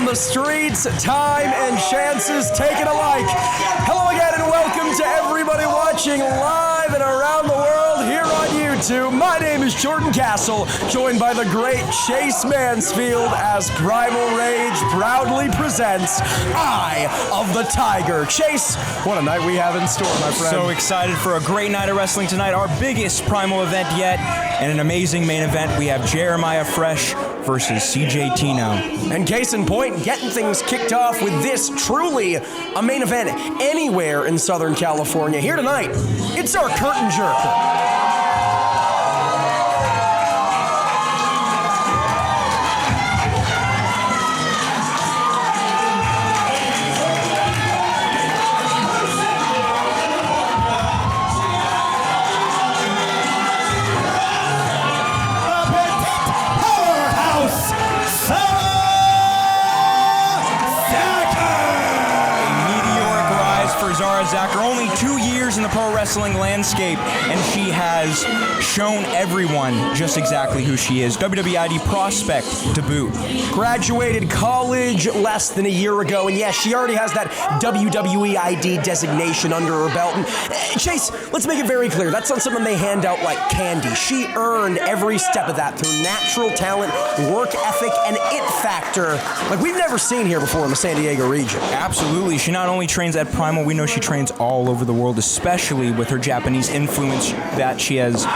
the streets, time and chances taken alike. Hello again and welcome to everybody watching live and around the world here on YouTube. My name is Jordan Castle, joined by the great Chase Mansfield as Primal Rage proudly presents Eye of the Tiger. Chase, what a night we have in store, my friend. So excited for a great night of wrestling tonight, our biggest Primal event yet, and an amazing main event. We have Jeremiah Fresh versus CJ Tino. And case in point, getting things kicked off with this truly a main event anywhere in Southern California. Here tonight, it's our curtain jerker. Zara, only 2 years in the pro wrestling landscape, and she has shown everyone just exactly who she is. WWID prospect to boot. Graduated college less than a year ago, and yes, she already has that WWE ID designation under her belt. And Chase, let's make it very clear, that's not something they hand out like candy. She earned every step of that through natural talent, work ethic, and it factor like we've never seen here before in the San Diego region. Absolutely. She not only trains at Primal, we know she trains all over the world, especially with her Japanese influence that she has.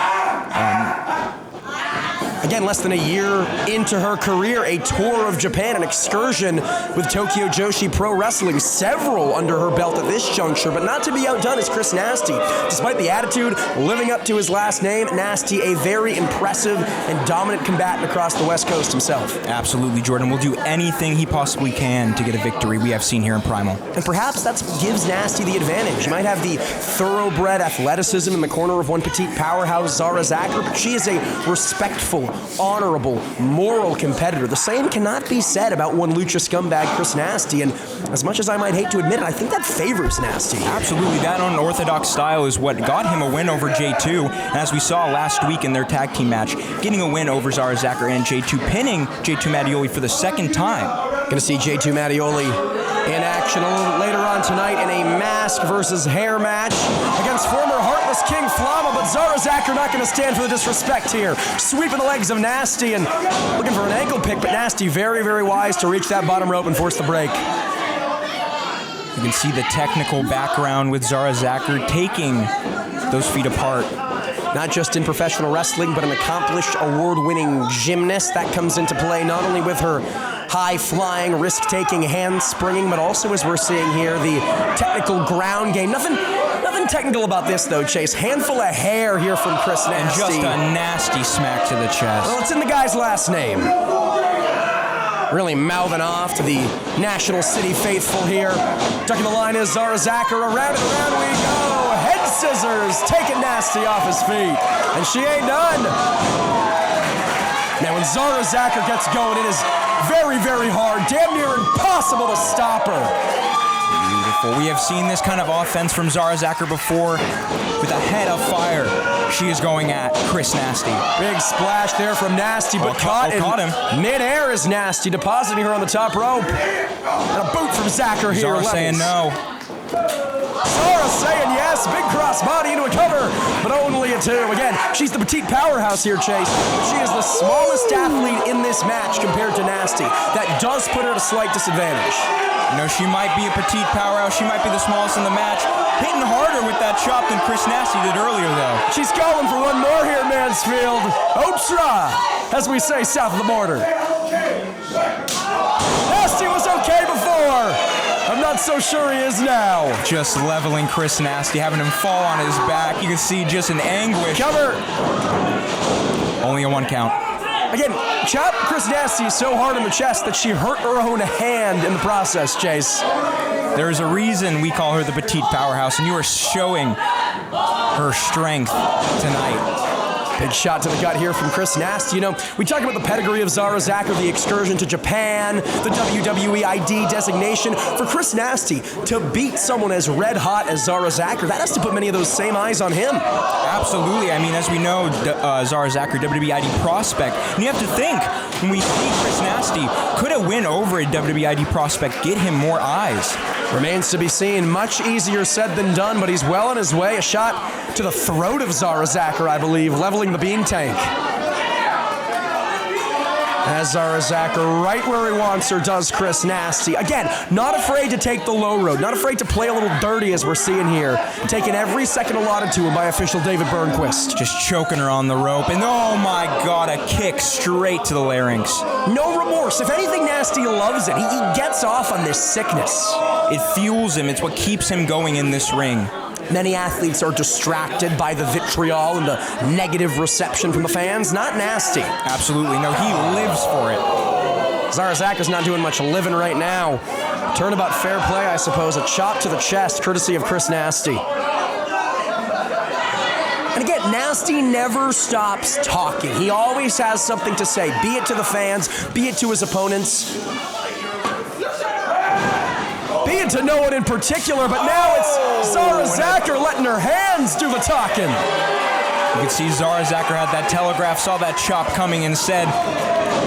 Again, less than a year into her career, a tour of Japan, an excursion with Tokyo Joshi Pro Wrestling, several under her belt at this juncture, but not to be outdone is Chris Nasty. Despite the attitude, living up to his last name, Nasty, a very impressive and dominant combatant across the West Coast himself. Absolutely, Jordan will do anything he possibly can to get a victory we have seen here in Primal. And perhaps that's what gives Nasty the advantage. He might have the thoroughbred athleticism in the corner of one petite powerhouse, Zara, but she is a respectful, honorable, moral competitor. The same cannot be said about one lucha scumbag, Chris Nasty, and as much as I might hate to admit it, I think that favors Nasty. Absolutely, that unorthodox style is what got him a win over J2, and as we saw last week in their tag team match, getting a win over Zara Zachar and J2, pinning J2 Mattioli for the second time. Gonna see J2 Mattioli in action a little later on tonight in a mask versus hair match against former Heartless King Flama, but Zara Zachar not going to stand for the disrespect here. Sweeping the legs of Nasty and looking for an ankle pick, but Nasty very, very wise to reach that bottom rope and force the break. You can see the technical background with Zara Zachar taking those feet apart. Not just in professional wrestling, but an accomplished award-winning gymnast. That comes into play not only with her high-flying, risk-taking, hand-springing, but also, as we're seeing here, the technical ground game. Nothing technical about this, though, Chase. Handful of hair here from Chris Nasty. And just a nasty smack to the chest. Well, it's in the guy's last name. Really mouthing off to the National City faithful here. Tucking the line is Zara Zachar. Around and around we go. Head scissors, taking Nasty off his feet. And she ain't done. Now, when Zara Zachar gets going, it is very, very hard, damn near impossible to stop her. Beautiful. We have seen this kind of offense from Zara Zachar before. With a head of fire, she is going at Chris Nasty. Big splash there from Nasty, but caught in mid-air is Nasty, depositing her on the top rope. And a boot from Zachar here. Zara saying no. Zara saying yes, big crossbody into a cover, but only a 2. Again, she's the petite powerhouse here, Chase. But she is the smallest athlete in this match compared to Nasty. That does put her at a slight disadvantage. You know, she might be a petite powerhouse, she might be the smallest in the match. Hitting harder with that chop than Chris Nasty did earlier, though. She's calling for one more here, Mansfield. Otra, as we say south of the border. Nasty was okay before. I'm not so sure he is now. Just leveling Chris Nasty, having him fall on his back. You can see just an anguish. Cover. Only a 1 count. Again, chop Chris Nasty so hard in the chest that she hurt her own hand in the process, Chase. There is a reason we call her the petite powerhouse, and you are showing her strength tonight. Big shot to the gut here from Chris Nasty. You know, we talk about the pedigree of Zara Zacher, the excursion to Japan, the WWE ID designation. For Chris Nasty to beat someone as red hot as Zara Zacher, that has to put many of those same eyes on him. Absolutely. I mean, as we know, Zara Zacher, WWE ID prospect. And you have to think, when we see Chris Nasty, could a win over a WWE ID prospect get him more eyes? Remains to be seen. Much easier said than done, but he's well on his way. A shot to the throat of Zara Zacher, I believe, leveling the bean tank. As Zara Zacher, right where he wants her, does Chris Nasty. Again, not afraid to take the low road, not afraid to play a little dirty as we're seeing here. Taking every second allotted to him by official David Burnquist. Just choking her on the rope, and oh my God, a kick straight to the larynx. No remorse. If anything, Nasty loves it. He gets off on this sickness. It fuels him. It's what keeps him going in this ring. Many athletes are distracted by the vitriol and the negative reception from the fans. Not Nasty. Absolutely. No, he lives for it. Zara Zacher's not doing much living right now. Turnabout fair play, I suppose. A chop to the chest, courtesy of Chris Nasty. And again, Nasty never stops talking. He always has something to say, be it to the fans, be it to his opponents. Be it to no one in particular, but now it's Zara Zacher letting her hands do the talking. You can see Zara Zacher had that telegraph, saw that chop coming and said,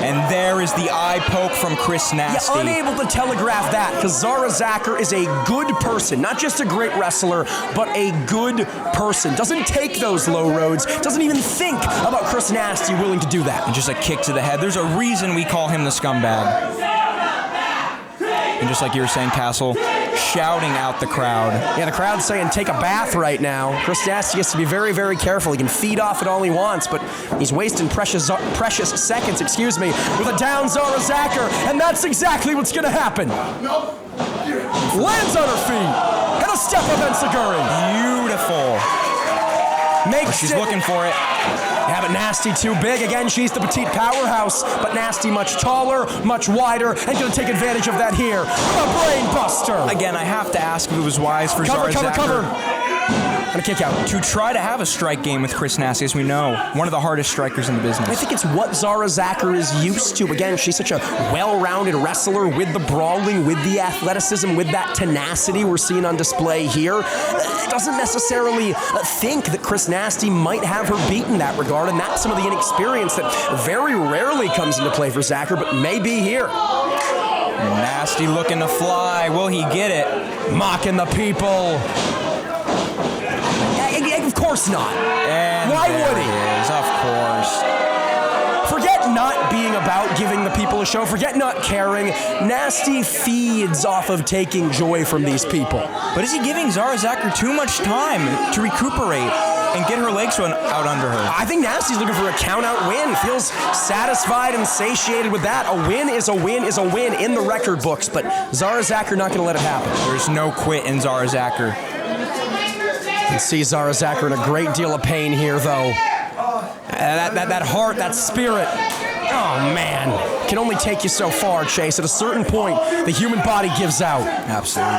and there is the eye poke from Chris Nasty. Yeah, unable to telegraph that because Zara Zacher is a good person, not just a great wrestler, but a good person. Doesn't take those low roads, doesn't even think about Chris Nasty willing to do that. And just a kick to the head. There's a reason we call him the scumbag. And just like you were saying, Castle, shouting out the crowd. Yeah, the crowd's saying, take a bath right now. Chris Nasty has to be very, very careful. He can feed off it all he wants, but he's wasting precious seconds, with a down Zara Zacher, and that's exactly what's going to happen. Lands on her feet, and a step of Enziguri. Beautiful. She's looking for it. Yeah, but Nasty too big. Again, she's the petite powerhouse, but Nasty much taller, much wider, and going to take advantage of that here. A brain buster. Again, I have to ask if it was wise for Zara Zacher. Cover. And a kick out. To try to have a strike game with Chris Nasty, as we know, one of the hardest strikers in the business. I think it's what Zara Zacher is used to. Again, she's such a well-rounded wrestler with the brawling, with the athleticism, with that tenacity we're seeing on display here. Doesn't necessarily think that Chris Nasty might have her beat in that regard, and that's some of the inexperience that very rarely comes into play for Zacher, but may be here. Nasty looking to fly. Will he get it? Mocking the people. Of course not. And why would he? Is, of course. Forget not being about giving the people a show. Forget not caring. Nasty feeds off of taking joy from these people. But is he giving Zara Zacher too much time to recuperate and get her legs out under her? I think Nasty's looking for a count-out win. Feels satisfied and satiated with that. A win is a win is a win in the record books, but Zara Zacher not going to let it happen. There's no quit in Zara Zacher. You can see Zara Zacher in a great deal of pain here, though. That heart, that spirit. Oh, man. Can only take you so far, Chase. At a certain point, the human body gives out. Absolutely.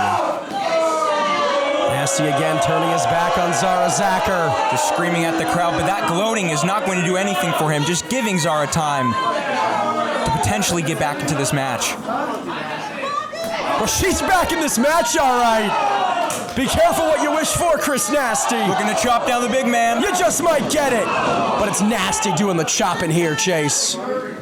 Nasty again turning his back on Zara Zacher. Just screaming at the crowd, but that gloating is not going to do anything for him. Just giving Zara time to potentially get back into this match. Well, she's back in this match, all right. Be careful what you wish for, Chris Nasty. Looking to chop down the big man. You just might get it. But it's Nasty doing the chopping here, Chase.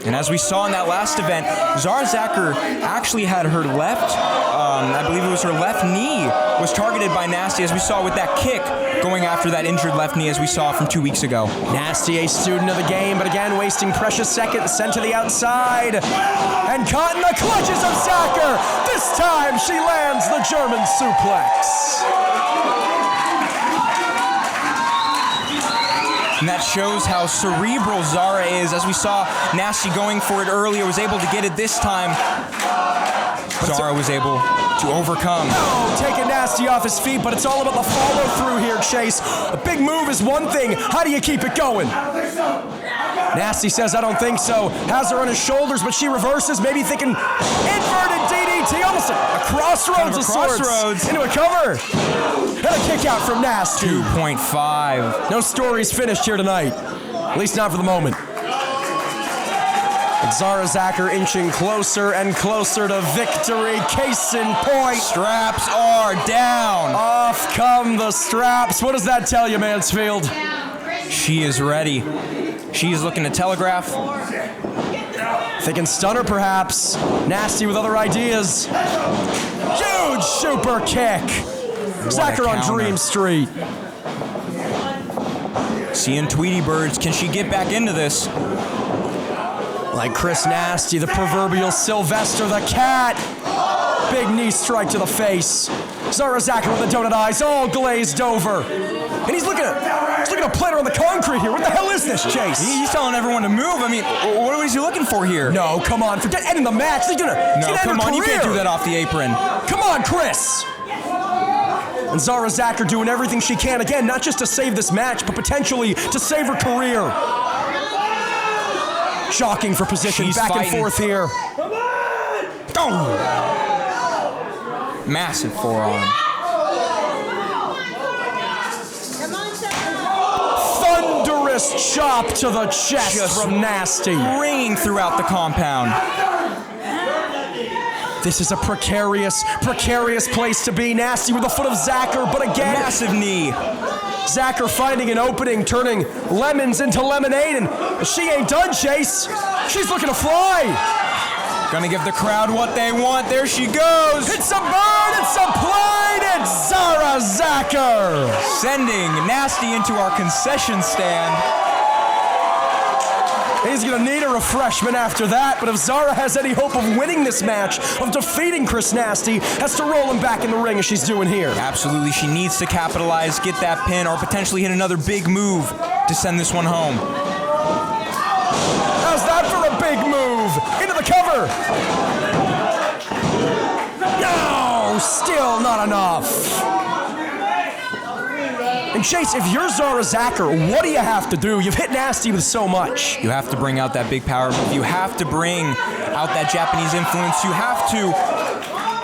And as we saw in that last event, Zara Zacher actually had her left, I believe it was her left knee, was targeted by Nasty, as we saw with that kick going after that injured left knee, as we saw from 2 weeks ago. Nasty, a student of the game, but again, wasting precious seconds, sent to the outside. And caught in the clutches of Zacher. This time, she lands the German suplex. And that shows how cerebral Zara is. As we saw Nasty going for it earlier, was able to get it this time. Zara was able to overcome. Oh, taking Nasty off his feet, but it's all about the follow-through here, Chase. A big move is one thing. How do you keep it going? Nasty says, I don't think so. Has her on his shoulders, but she reverses, maybe thinking inverted DDT, almost a crossroads of sorts. Into a cover. And a kick out from Nasty. 2.5. No stories finished here tonight. At least not for the moment. But Zara Zacher inching closer and closer to victory. Case in point. Straps are down. Off come the straps. What does that tell you, Mansfield? She is ready. She is looking to telegraph. Thinking stunner, perhaps. Nasty with other ideas. Huge super kick. Zacher on Dream Street. Seeing Tweety Birds. Can she get back into this? Like Chris Nasty, the proverbial Sylvester the Cat. Big knee strike to the face. Zara Zacher with the donut eyes, all glazed over. And he's looking at Planter on the concrete here. What the hell is this, Chase? He's telling everyone to move. I mean, what is he looking for here? No, come on. Forget ending the match. He's gonna end her come on. career. You can't do that off the apron. Come on, Chris. And Zara Zacher doing everything she can, again, not just to save this match, but potentially to save her career. Shocking for position. She's back fighting. and forth here. Oh! Massive forearm. Thunderous chop to the chest Just from Nasty. Ringing throughout the compound. This is a precarious place to be. Nasty with the foot of Zacher, but again, Massive knee. Zacher finding an opening, turning lemons into lemonade, and she ain't done, Chase. She's looking to fly. Gonna give the crowd what they want. There she goes. It's a bird, it's a plane, it's Zara Zacher. Sending Nasty into our concession stand. He's gonna need a refreshment after that, but if Zara has any hope of winning this match, of defeating Chris Nasty, has to roll him back in the ring as she's doing here. Absolutely, she needs to capitalize, get that pin, or potentially hit another big move to send this one home. How's that for a big move? Into the cover. No, still not enough. And Chase, if you're Zara Zacher, what do you have to do? You've hit Nasty with so much. You have to bring out that big power move. You have to bring out that Japanese influence. You have to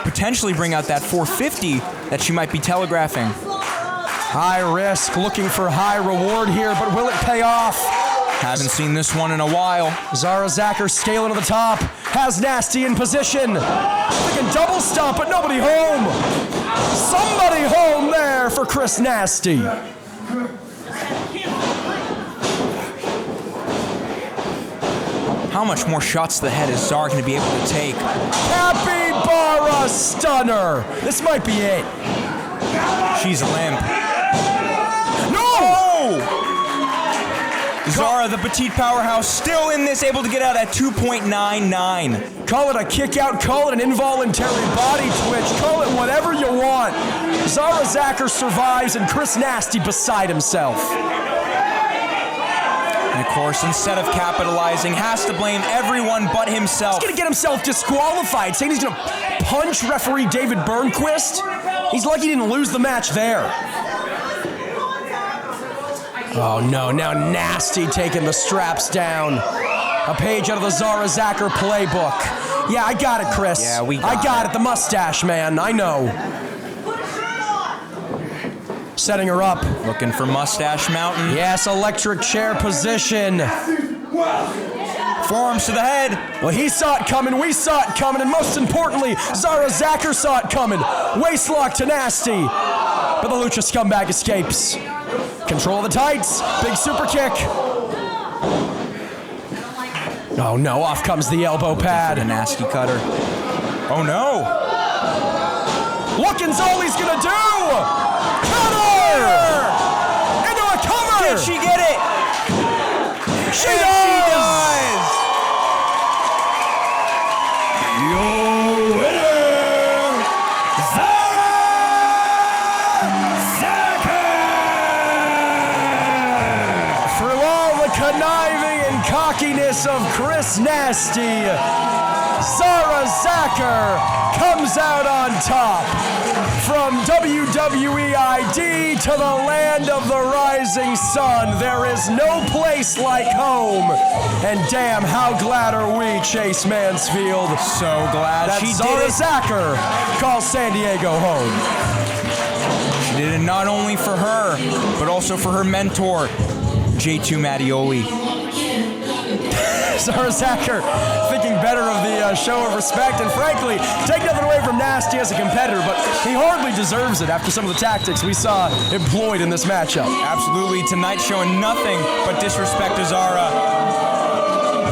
potentially bring out that 450 that she might be telegraphing. High risk, looking for high reward here, but will it pay off? Haven't seen this one in a while. Zara Zacher scaling to the top, has Nasty in position. Freaking double stomp, but nobody home. Somebody home there for Chris Nasty. How much more shots to the head is Zara going to be able to take? Capybara stunner. This might be it. She's limp. No! Zara, the petite powerhouse, still in this, able to get out at 2.99. Call it a kick out, call it an involuntary body twitch, call it whatever you want. Zara Zacher survives and Chris Nasty beside himself. And of course, instead of capitalizing, has to blame everyone but himself. He's gonna get himself disqualified, saying he's gonna punch referee David Burnquist. He's lucky he didn't lose the match there. Oh no, now Nasty taking the straps down. A page out of the Zara Zacher playbook. Yeah, I got it, Chris. Yeah, I got it. The mustache, man. I know. Setting her up. Looking for Mustache Mountain. Yes, electric chair position. Forearms to the head. Well, he saw it coming, we saw it coming, and most importantly, Zara Zacher saw it coming. Waistlock to Nasty. But the Lucha scumbag escapes. Control of the tights. Big super kick. Oh no, off comes the elbow pad. The Nasty cutter. Oh no. Looking's all he's gonna do. Cutter! Into a cover! Did she get it? She does! Your winner, Zara Zacher! Through all the conniving and cockiness of Chris Nasty, Zara Zacher comes out on top. From WWE ID to the land of the rising sun, there is no place like home. And damn, how glad are we, Chase Mansfield. So glad that she Zara did it. Zacher calls San Diego home. She did it not only for her, but also for her mentor, J2 Mattioli. Zara Zacher thinking better of the show of respect, and frankly, take nothing away from Nasty as a competitor, but he hardly deserves it after some of the tactics we saw employed in this matchup. Absolutely, tonight showing nothing but disrespect to Zara.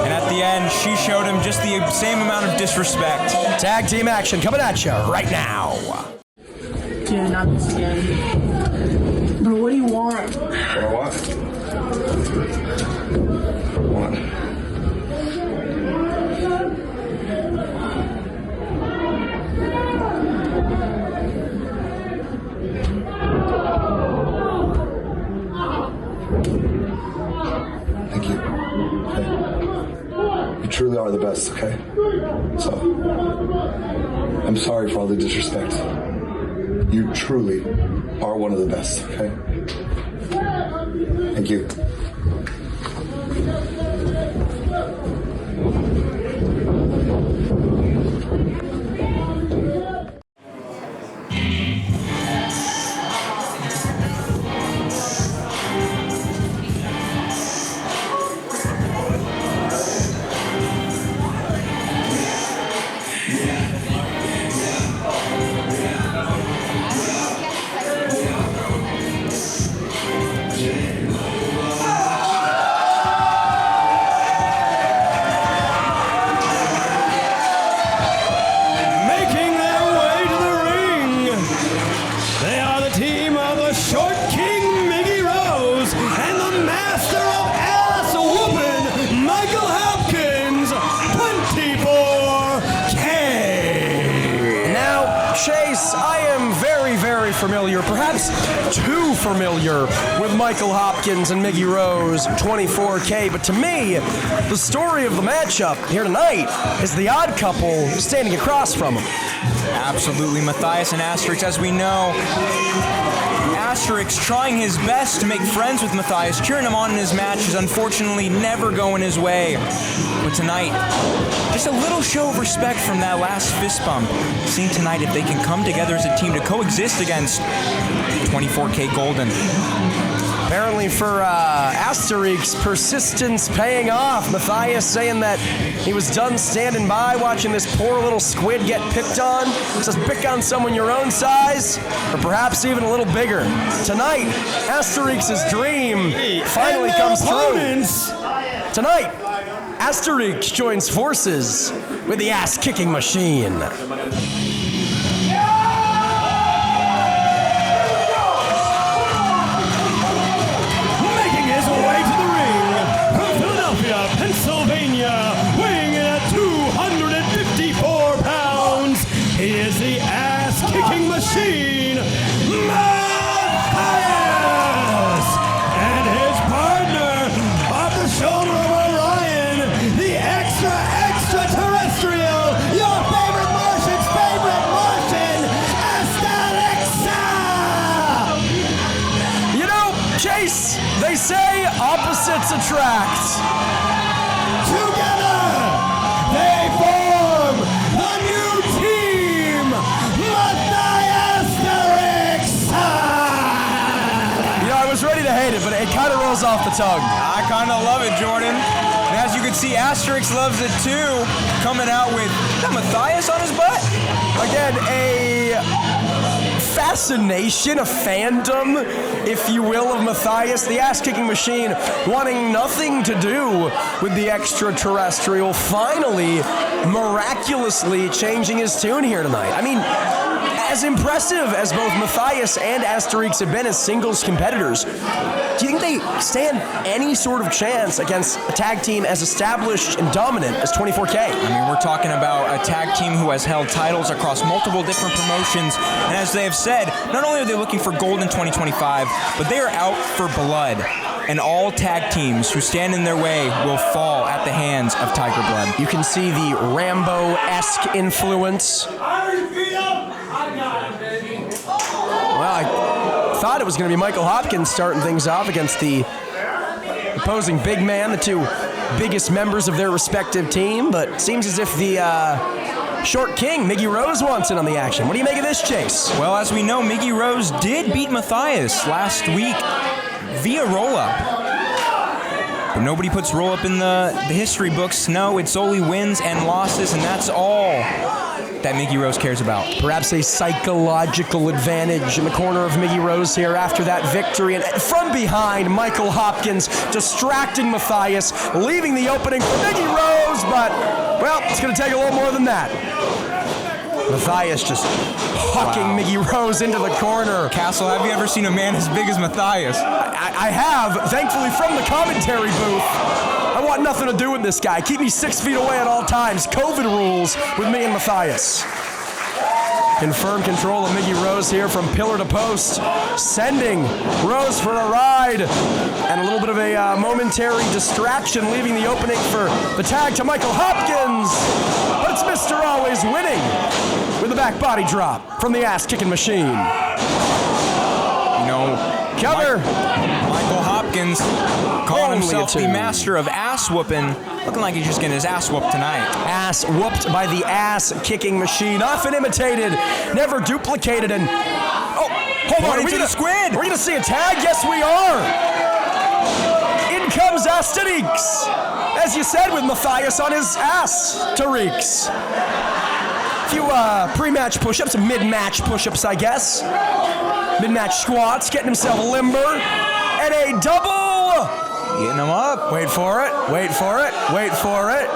And at the end, she showed him just the same amount of disrespect. Tag team action coming at you right now. Yeah, not this again. Bro, what do you want? What I want? What? Thank you. Okay. You truly are the best, okay? So, I'm sorry for all the disrespect. You truly are one of the best, okay? Thank you. Familiar, perhaps too familiar with Michael Hopkins and Miggy Rose, 24K, but to me, the story of the matchup here tonight is the odd couple standing across from him. Absolutely, Matthias and Asterix, as we know, Asterix trying his best to make friends with Matthias, cheering him on in his matches, unfortunately never going his way. But tonight, just a little show of respect from that last fist bump. Seeing tonight if they can come together as a team to coexist against 24K Golden. Apparently for Asterix, persistence paying off. Matthias saying that he was done standing by watching this poor little squid get picked on. Says pick on someone your own size, or perhaps even a little bigger. Tonight, Asterix's dream finally comes through. Tonight, Asterix joins forces with the ass-kicking machine. Pennsylvania, weighing in at 254 pounds, he is the ass-kicking machine, Matthias, and his partner, off the shoulder of Orion, the extraterrestrial, your favorite Martian's favorite Martian, Astarixa! You know, Chase, they say opposites attract. Together, they form the new team, Matthias. You know, I was ready to hate it, but it kind of rolls off the tongue. I kind of love it, Jordan. And as you can see, Asterix loves it too, coming out with Matthias on his butt. Again, a fascination, a fandom, if you will, of Matthias, the ass-kicking machine, wanting nothing to do with the extraterrestrial, finally, miraculously changing his tune here tonight. I mean, as impressive as both Matthias and Asterix have been as singles competitors, do you think they stand any sort of chance against a tag team as established and dominant as 24K? I mean, we're talking about a tag team who has held titles across multiple different promotions, and as they have said, not only are they looking for gold in 2025, but they are out for blood. And all tag teams who stand in their way will fall at the hands of Tiger Blood. You can see the Rambo-esque influence. Well, I thought it was going to be Michael Hopkins starting things off against the opposing big man, the two biggest members of their respective team, but it seems as if the short king, Miggy Rose, wants in on the action. What do you make of this, Chase? Well, as we know, Miggy Rose did beat Matthias last week via roll-up. But nobody puts roll-up in the history books. No, it's only wins and losses, and that's all that Miggy Rose cares about. Perhaps a psychological advantage in the corner of Miggy Rose here after that victory. And from behind, Michael Hopkins distracting Matthias, leaving the opening for Miggy Rose, but, well, it's going to take a little more than that. Matthias just hucking Miggy Rose into the corner. Castle, have you ever seen a man as big as Matthias? I have, thankfully, from the commentary booth. I want nothing to do with this guy. Keep me 6 feet away at all times. COVID rules with me and Matthias. In firm control of Miggy Rose here from pillar to post, sending Rose for a ride. And a little bit of a momentary distraction, leaving the opening for the tag to Michael Hopkins. But it's Mr. Always winning with the back body drop from the ass-kicking machine. You know, cover. Michael Hopkins calling himself the master of ass-whooping. Looking like he's just getting his ass whooped tonight. Ass whooped by the ass-kicking machine. Often imitated, never duplicated, and... Oh, hold on. Are we squid? We're going to see a tag? Yes, we are. In comes Asterix. As you said, with Matthias on his ass. Tariqs. A few pre-match push-ups, mid-match push-ups, I guess. Mid-match squats, getting himself limber. And a double... Getting him up. Wait for it, wait for it, wait for it.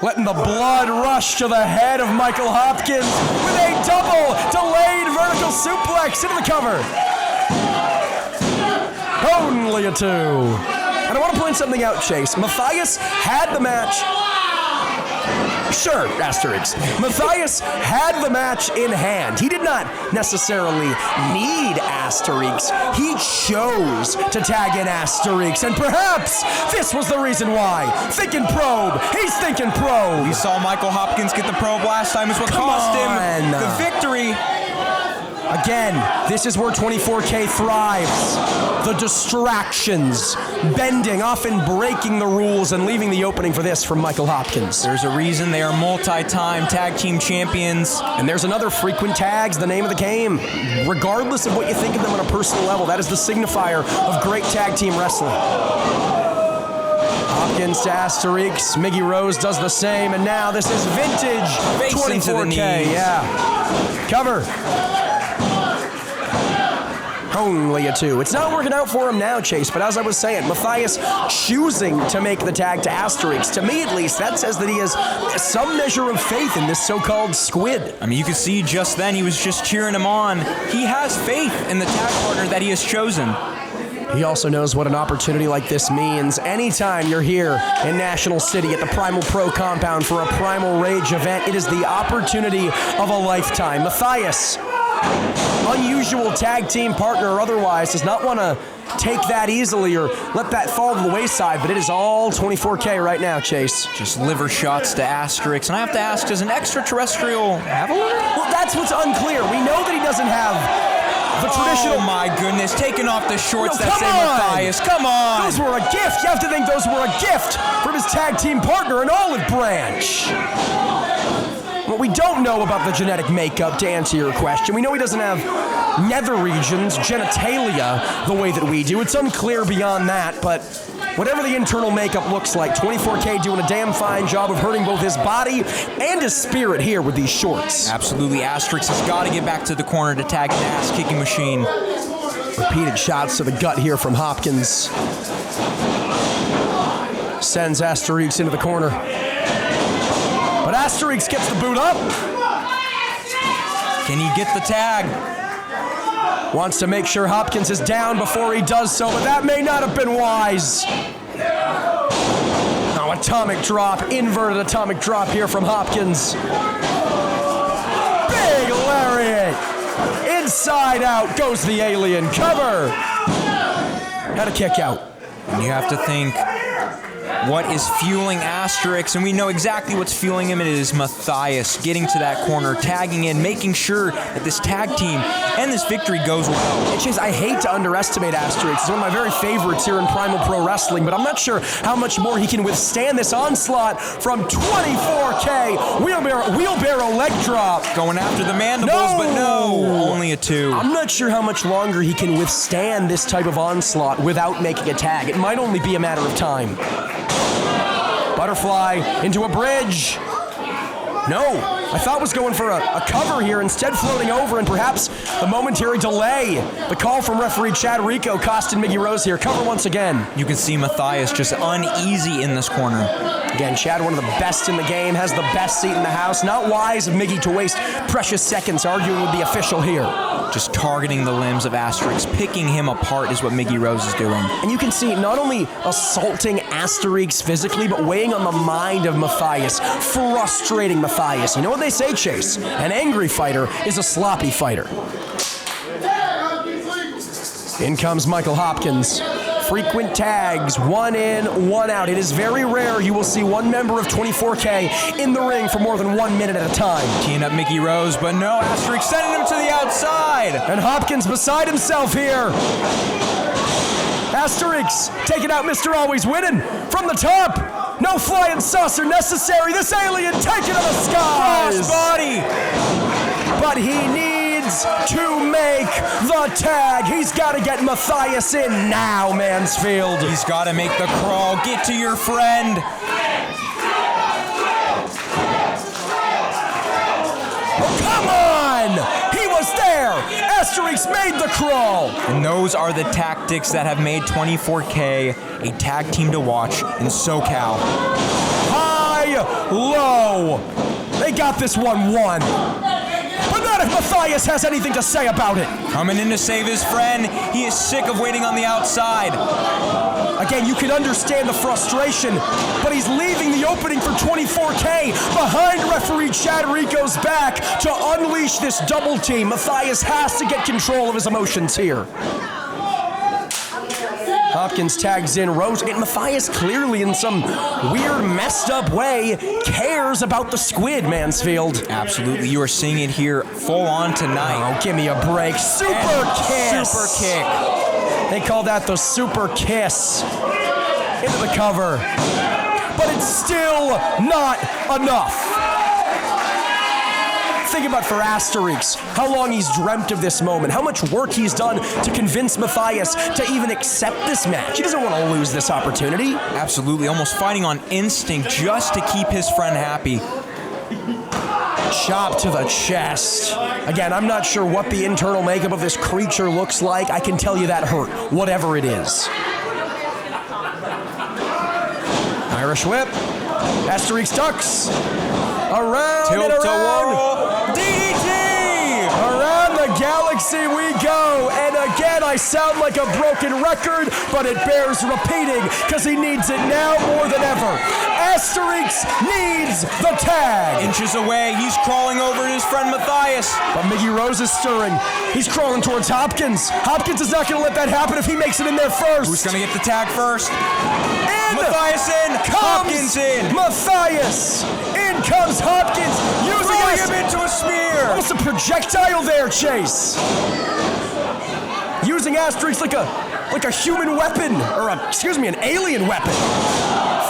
Letting the blood rush to the head of Michael Hopkins with a double delayed vertical suplex into the cover. Only a 2. And I want to point something out, Chase. Matthias had the match. Sure, Asterix. Matthias had the match in hand. He did not necessarily need Asterix. He chose to tag in Asterix, and perhaps this was the reason why. Thinking probe. He's thinking probe. We saw Michael Hopkins get the probe last time. It's what cost him the victory. Again, this is where 24K thrives. The distractions, bending, often breaking the rules, and leaving the opening for this from Michael Hopkins. There's a reason they are multi-time tag team champions. And there's another frequent tags, the name of the game. Regardless of what you think of them on a personal level, that is the signifier of great tag team wrestling. Hopkins to Asterix, Miggy Rose does the same, and now this is vintage 24K. Yeah. Cover. Only a 2. It's not working out for him now, Chase, but as I was saying, Matthias choosing to make the tag to Asterix, to me at least, that says that he has some measure of faith in this so-called squid. I mean, you could see just then he was just cheering him on. He has faith in the tag partner that he has chosen. He also knows what an opportunity like this means. Anytime you're here in National City at the Primal Pro compound for a Primal Rage event, it is the opportunity of a lifetime. Matthias, unusual tag team partner or otherwise, does not want to take that easily or let that fall to the wayside, but it is all 24K right now, Chase. Just liver shots to Asterix. And I have to ask, does an extraterrestrial have a liver? Well, that's what's unclear. We know that he doesn't have the traditional... Oh my goodness, taking off the shorts that say Matthias. Come on! Those were a gift. You have to think those were a gift from his tag team partner, an olive branch. What we don't know about the genetic makeup, to answer your question, we know he doesn't have nether regions, genitalia, the way that we do. It's unclear beyond that, but whatever the internal makeup looks like, 24K doing a damn fine job of hurting both his body and his spirit here with these shorts. Absolutely. Asterix has got to get back to the corner to tag an ass-kicking machine. Repeated shots to the gut here from Hopkins. Sends Asterix into the corner. But Asterix gets the boot up. Can he get the tag? Wants to make sure Hopkins is down before he does so, but that may not have been wise. Now atomic drop, inverted atomic drop here from Hopkins. Big lariat. Inside out goes the alien. Cover. And a kick out. And you have to think what is fueling Asterix, and we know exactly what's fueling him. It is Matthias getting to that corner, tagging in, making sure that this tag team and this victory goes well. And Chase, I hate to underestimate Asterix. He's one of my very favorites here in Primal Pro Wrestling, but I'm not sure how much more he can withstand this onslaught from 24K. Wheelbarrow leg drop. Going after the mandibles, but no, only a 2. I'm not sure how much longer he can withstand this type of onslaught without making a tag. It might only be a matter of time. Butterfly into a bridge. No, I thought was going for a cover here, instead floating over, and perhaps the momentary delay. The call from referee Chad Rico costing Miggy Rose here. Cover once again. You can see Matthias just uneasy in this corner. Again, Chad, one of the best in the game, has the best seat in the house. Not wise of Miggy to waste precious seconds arguing with the official here. Just targeting the limbs of Asterix, picking him apart is what Miggy Rose is doing. And you can see not only assaulting Asterix physically, but weighing on the mind of Matthias, frustrating Matthias. You know what they say, Chase? An angry fighter is a sloppy fighter. In comes Michael Hopkins. Frequent tags, 1 in, 1 out. It is very rare you will see one member of 24K in the ring for more than 1 minute at a time. Teeing up Miggy Rose, but no, Asterix sending him to the outside. And Hopkins beside himself here. Asterix taking out Mr. Always Winning from the top. No flying saucer necessary. This alien taking to the skies. Crossbody. But he needs to make the tag. He's got to get Matthias in now, Mansfield. He's got to make the crawl. Get to your friend. Oh, come on! He was there! Asterix made the crawl! And those are the tactics that have made 24K a tag team to watch in SoCal. High, low. They got this one won. But not if Matthias has anything to say about it. Coming in to save his friend. He is sick of waiting on the outside. Again, you can understand the frustration, but he's leaving the opening for 24K behind referee Chad Rico's back to unleash this double team. Matthias has to get control of his emotions here. Hopkins tags in Rose. Again, Matthias clearly in some weird, messed up way cares about the squid, Mansfield. Absolutely. You are seeing it here full on tonight. Oh, give me a break. Super kiss. Super kick. They call that the super kiss. Into the cover. But it's still not enough. Think about for Asterix, how long he's dreamt of this moment, how much work he's done to convince Matthias to even accept this match. He doesn't want to lose this opportunity. Absolutely, almost fighting on instinct just to keep his friend happy. Chop to the chest. Again, I'm not sure what the internal makeup of this creature looks like. I can tell you that hurt, whatever it is. Irish whip. Asterix ducks. Around Tilt and around. to whirl. DDT! Around the galaxy we go. And again, I sound like a broken record, but it bears repeating because he needs it now more than ever. Asterix needs the tag. Inches away, he's crawling over to his friend Matthias. But Miggy Rose is stirring. He's crawling towards Hopkins. Hopkins is not going to let that happen if he makes it in there first. Who's going to get the tag first? Matthias in. Hopkins in. Matthias. In comes Hopkins. Throwing him into a spear. Almost a projectile there, Chase. Using Asterix like a human weapon, or an alien weapon.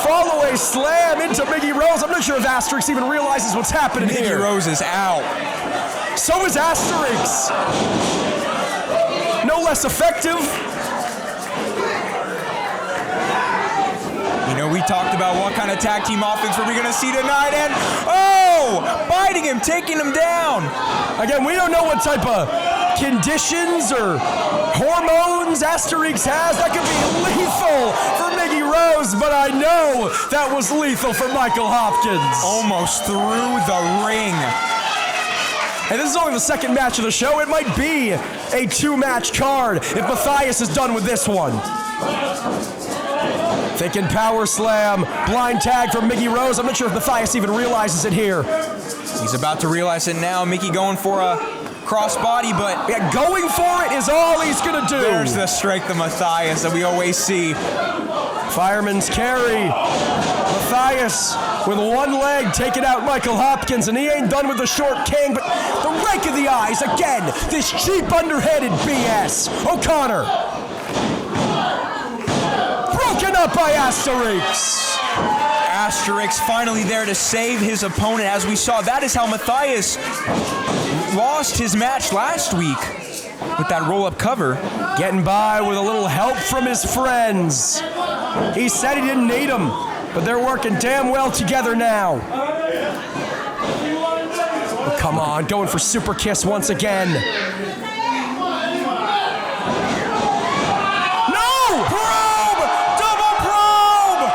Follow a slam into Miggy Rose. I'm not sure if Asterix even realizes what's happening here. Miggy Rose is out. So is Asterix. No less effective. You know, we talked about what kind of tag team offense were we going to see tonight, and biting him, taking him down. Again, we don't know what type of conditions or hormones Asterix has. That could be lethal for Miggy Rose, but I know that was lethal for Michael Hopkins. Almost through the ring. And this is only the second match of the show. It might be a 2-match card if Matthias is done with this one. Thinking power slam, blind tag from Miggy Rose. I'm not sure if Matthias even realizes it here. He's about to realize it now. Mickey going for a crossbody, but yeah, going for it is all he's gonna do. There's the strength of Matthias that we always see. Fireman's carry. Matthias with one leg taking out Michael Hopkins, and he ain't done with the short king, but the rake of the eyes again. This cheap underhanded BS. O'Connor. Broken up by Asterix. Asterix finally there to save his opponent. As we saw, that is how Matthias lost his match last week with that roll-up cover. Getting by with a little help from his friends. He said he didn't need them, but they're working damn well together now. Oh, come on, going for super kiss once again. No! Probe! Double probe!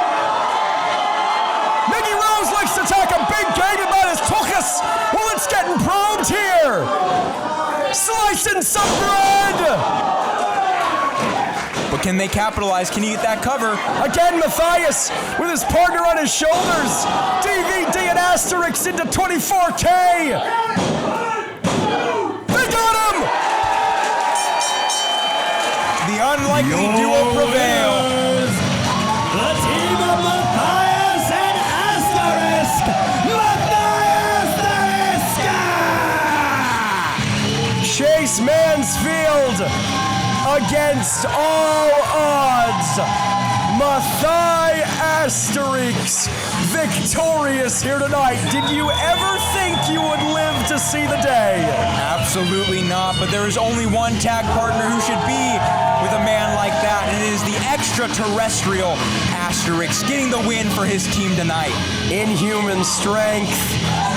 Mickey Rose likes to attack a big game about his tuchus. Well, it's getting probed here. Slicing some bread! But can they capitalize? Can he get that cover? Again, Matthias with his partner on his shoulders. DVD and Asterix into 24K. They got him! The unlikely duo prevail. The team of Matthias and Asterisk. Matthias Chase Mansfield against all odds. Matthias Asterix victorious here tonight. Did you ever think you would live to see the day? Absolutely not, but there is only one tag partner who should be with a man like that, and it is the extraterrestrial Asterix getting the win for his team tonight. Inhuman strength,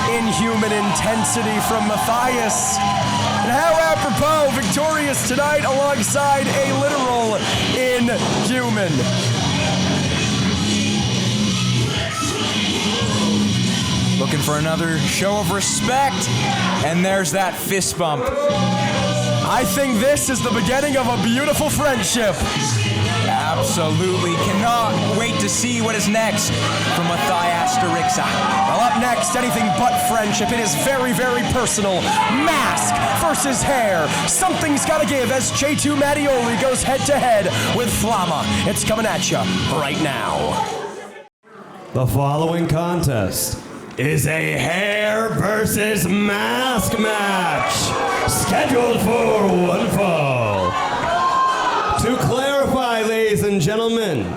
inhuman intensity from Matthias. And how apropos, victorious tonight alongside a literal inhuman. Looking for another show of respect, and there's that fist bump. I think this is the beginning of a beautiful friendship. Absolutely. Cannot wait to see what is next from Matthias Asterix. Well, up next, anything but friendship. It is very, very personal. Mask versus hair. Something's got to give as J2 Mattioli goes head-to-head with Flama. It's coming at you right now. The following contest is a hair versus mask match scheduled for one fall. To clarify, ladies and gentlemen,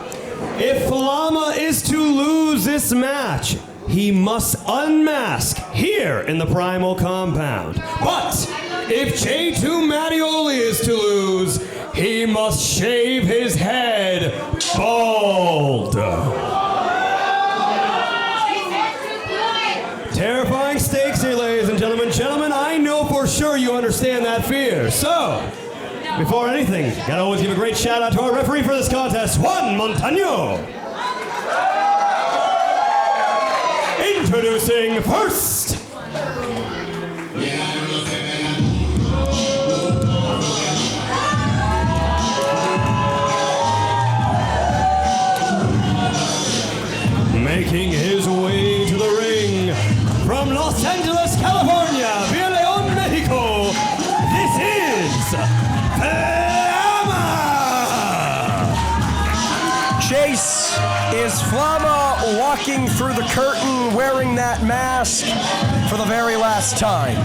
if Flama is to lose this match, he must unmask here in the Primal compound. But if J2 Mattioli is to lose, he must shave his head bald. Terrifying stakes here, ladies and gentlemen. Gentlemen, I know for sure you understand that fear. So, before anything, gotta always give a great shout out to our referee for this contest, Juan Montano. Introducing first, making his way to the ring from Los Angeles, California, Via León, Mexico, this is Flama! Chase, is Flama walking through the curtain wearing that mask for the very last time?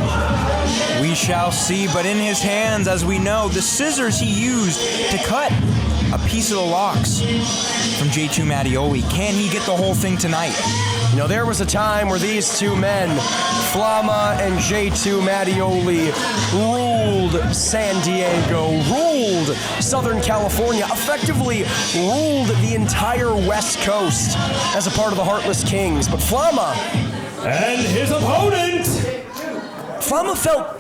We shall see, but in his hands, as we know, the scissors he used to cut a piece of the locks from J2 Mattioli. Can he get the whole thing tonight? You know, there was a time where these two men, Flama and J2 Mattioli, ruled San Diego, ruled Southern California, effectively ruled the entire West Coast as a part of the Heartless Kings. But Flama and his opponent, Flama felt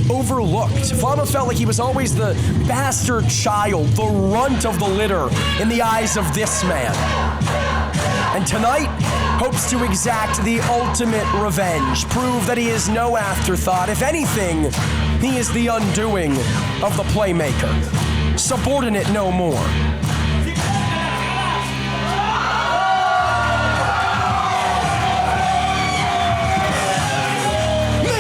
overlooked. Flama felt like he was always the bastard child, the runt of the litter in the eyes of this man. And tonight, hopes to exact the ultimate revenge, prove that he is no afterthought. If anything, he is the undoing of the playmaker. Subordinate no more.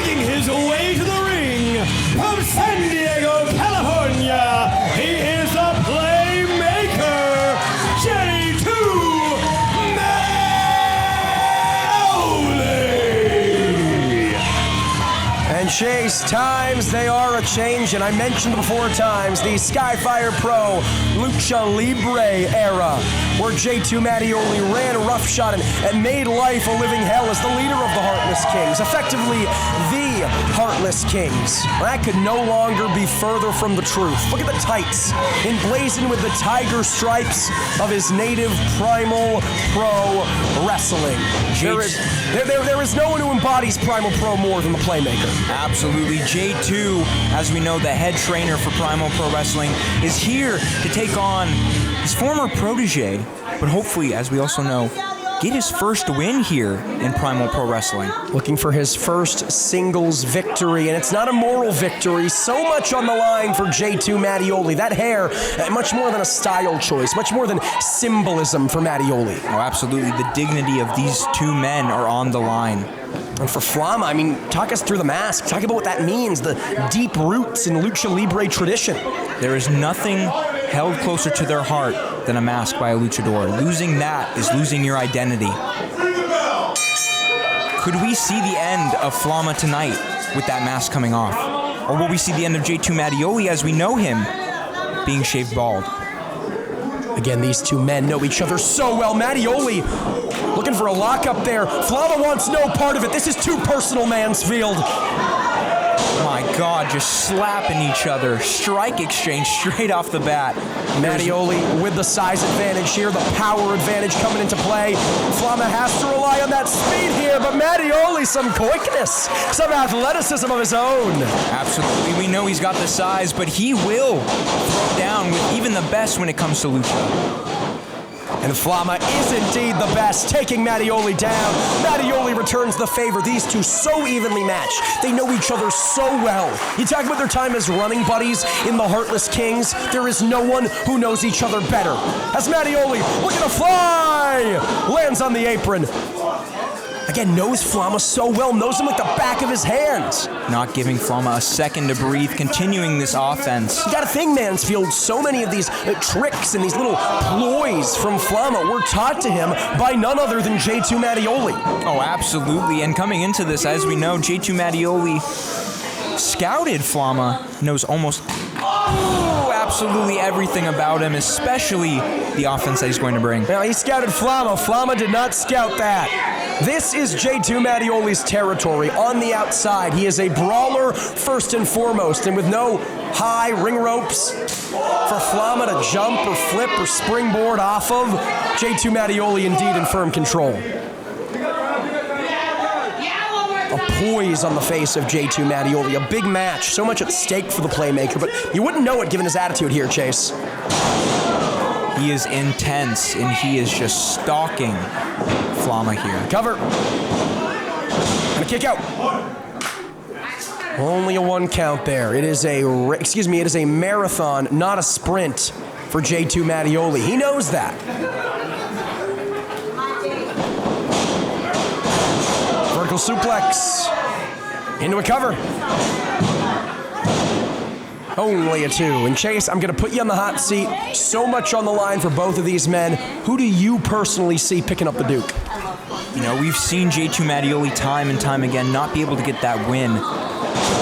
making his way to the ring from San Diego, California, he is a playmaker, J2 Chase, times they are a change, and I mentioned before times the Skyfire Pro Lucha Libre era, where J2 Mattioli ran roughshod and made life a living hell as the leader of the Heartless Kings, effectively the Heartless Kings. That could no longer be further from the truth. Look at the tights, emblazoned with the tiger stripes of his native Primal Pro Wrestling. There is no one who embodies Primal Pro more than the Playmaker. Absolutely. J2, as we know, the head trainer for Primal Pro Wrestling, is here to take on his former protege, but hopefully, as we also know, get his first win here in Primal Pro Wrestling. Looking for his first singles victory, and it's not a moral victory. So much on the line for J2 Mattioli. That hair, much more than a style choice, much more than symbolism for Mattioli. Oh, absolutely. The dignity of these two men are on the line. And for Flama, I mean, talk us through the mask. Talk about what that means, the deep roots in Lucha Libre tradition. There is nothing held closer to their heart than a mask by a luchador. Losing that is losing your identity. Could we see the end of Flama tonight with that mask coming off? Or will we see the end of J2 Mattioli as we know him being shaved bald? Again, these two men know each other so well. Mattioli looking for a lockup there. Flama wants no part of it. This is too personal, Mansfield. My God, just slapping each other. Strike exchange straight off the bat. Mattioli with the size advantage here, the power advantage coming into play. Flama has to rely on that speed here, but Mattioli, some quickness, some athleticism of his own. Absolutely, we know he's got the size, but he will throw down with even the best when it comes to lucha. And Flama is indeed the best, taking Mattioli down. Mattioli returns the favor. These two so evenly matched. They know each other so well. You talk about their time as running buddies in the Heartless Kings. There is no one who knows each other better. As Mattioli looking to fly, lands on the apron. Again, knows Flama so well, knows him like the back of his hands. Not giving Flama a second to breathe, continuing this offense. You gotta think, Mansfield, so many of these tricks and these little ploys from Flama were taught to him by none other than J2 Mattioli. Oh, absolutely. And coming into this, as we know, J2 Mattioli scouted Flama, knows almost absolutely everything about him, especially the offense that he's going to bring. Now, he scouted Flama. Flama did not scout that. This is J2 Mattioli's territory on the outside. He is a brawler first and foremost, and with no high ring ropes for Flama to jump or flip or springboard off of, J2 Mattioli indeed in firm control. A poise on the face of J2 Mattioli. A big match, so much at stake for the Playmaker, but you wouldn't know it given his attitude here, Chase. He is intense, and he is just stalking Flama here. Cover. And a kick out. Only a one count there. It is a marathon, not a sprint for J2 Mattioli. He knows that. Vertical suplex. Into a cover. Only a two. And Chase, I'm going to put you on the hot seat. So much on the line for both of these men. Who do you personally see picking up the Duke? You know, we've seen J2 Mattioli time and time again not be able to get that win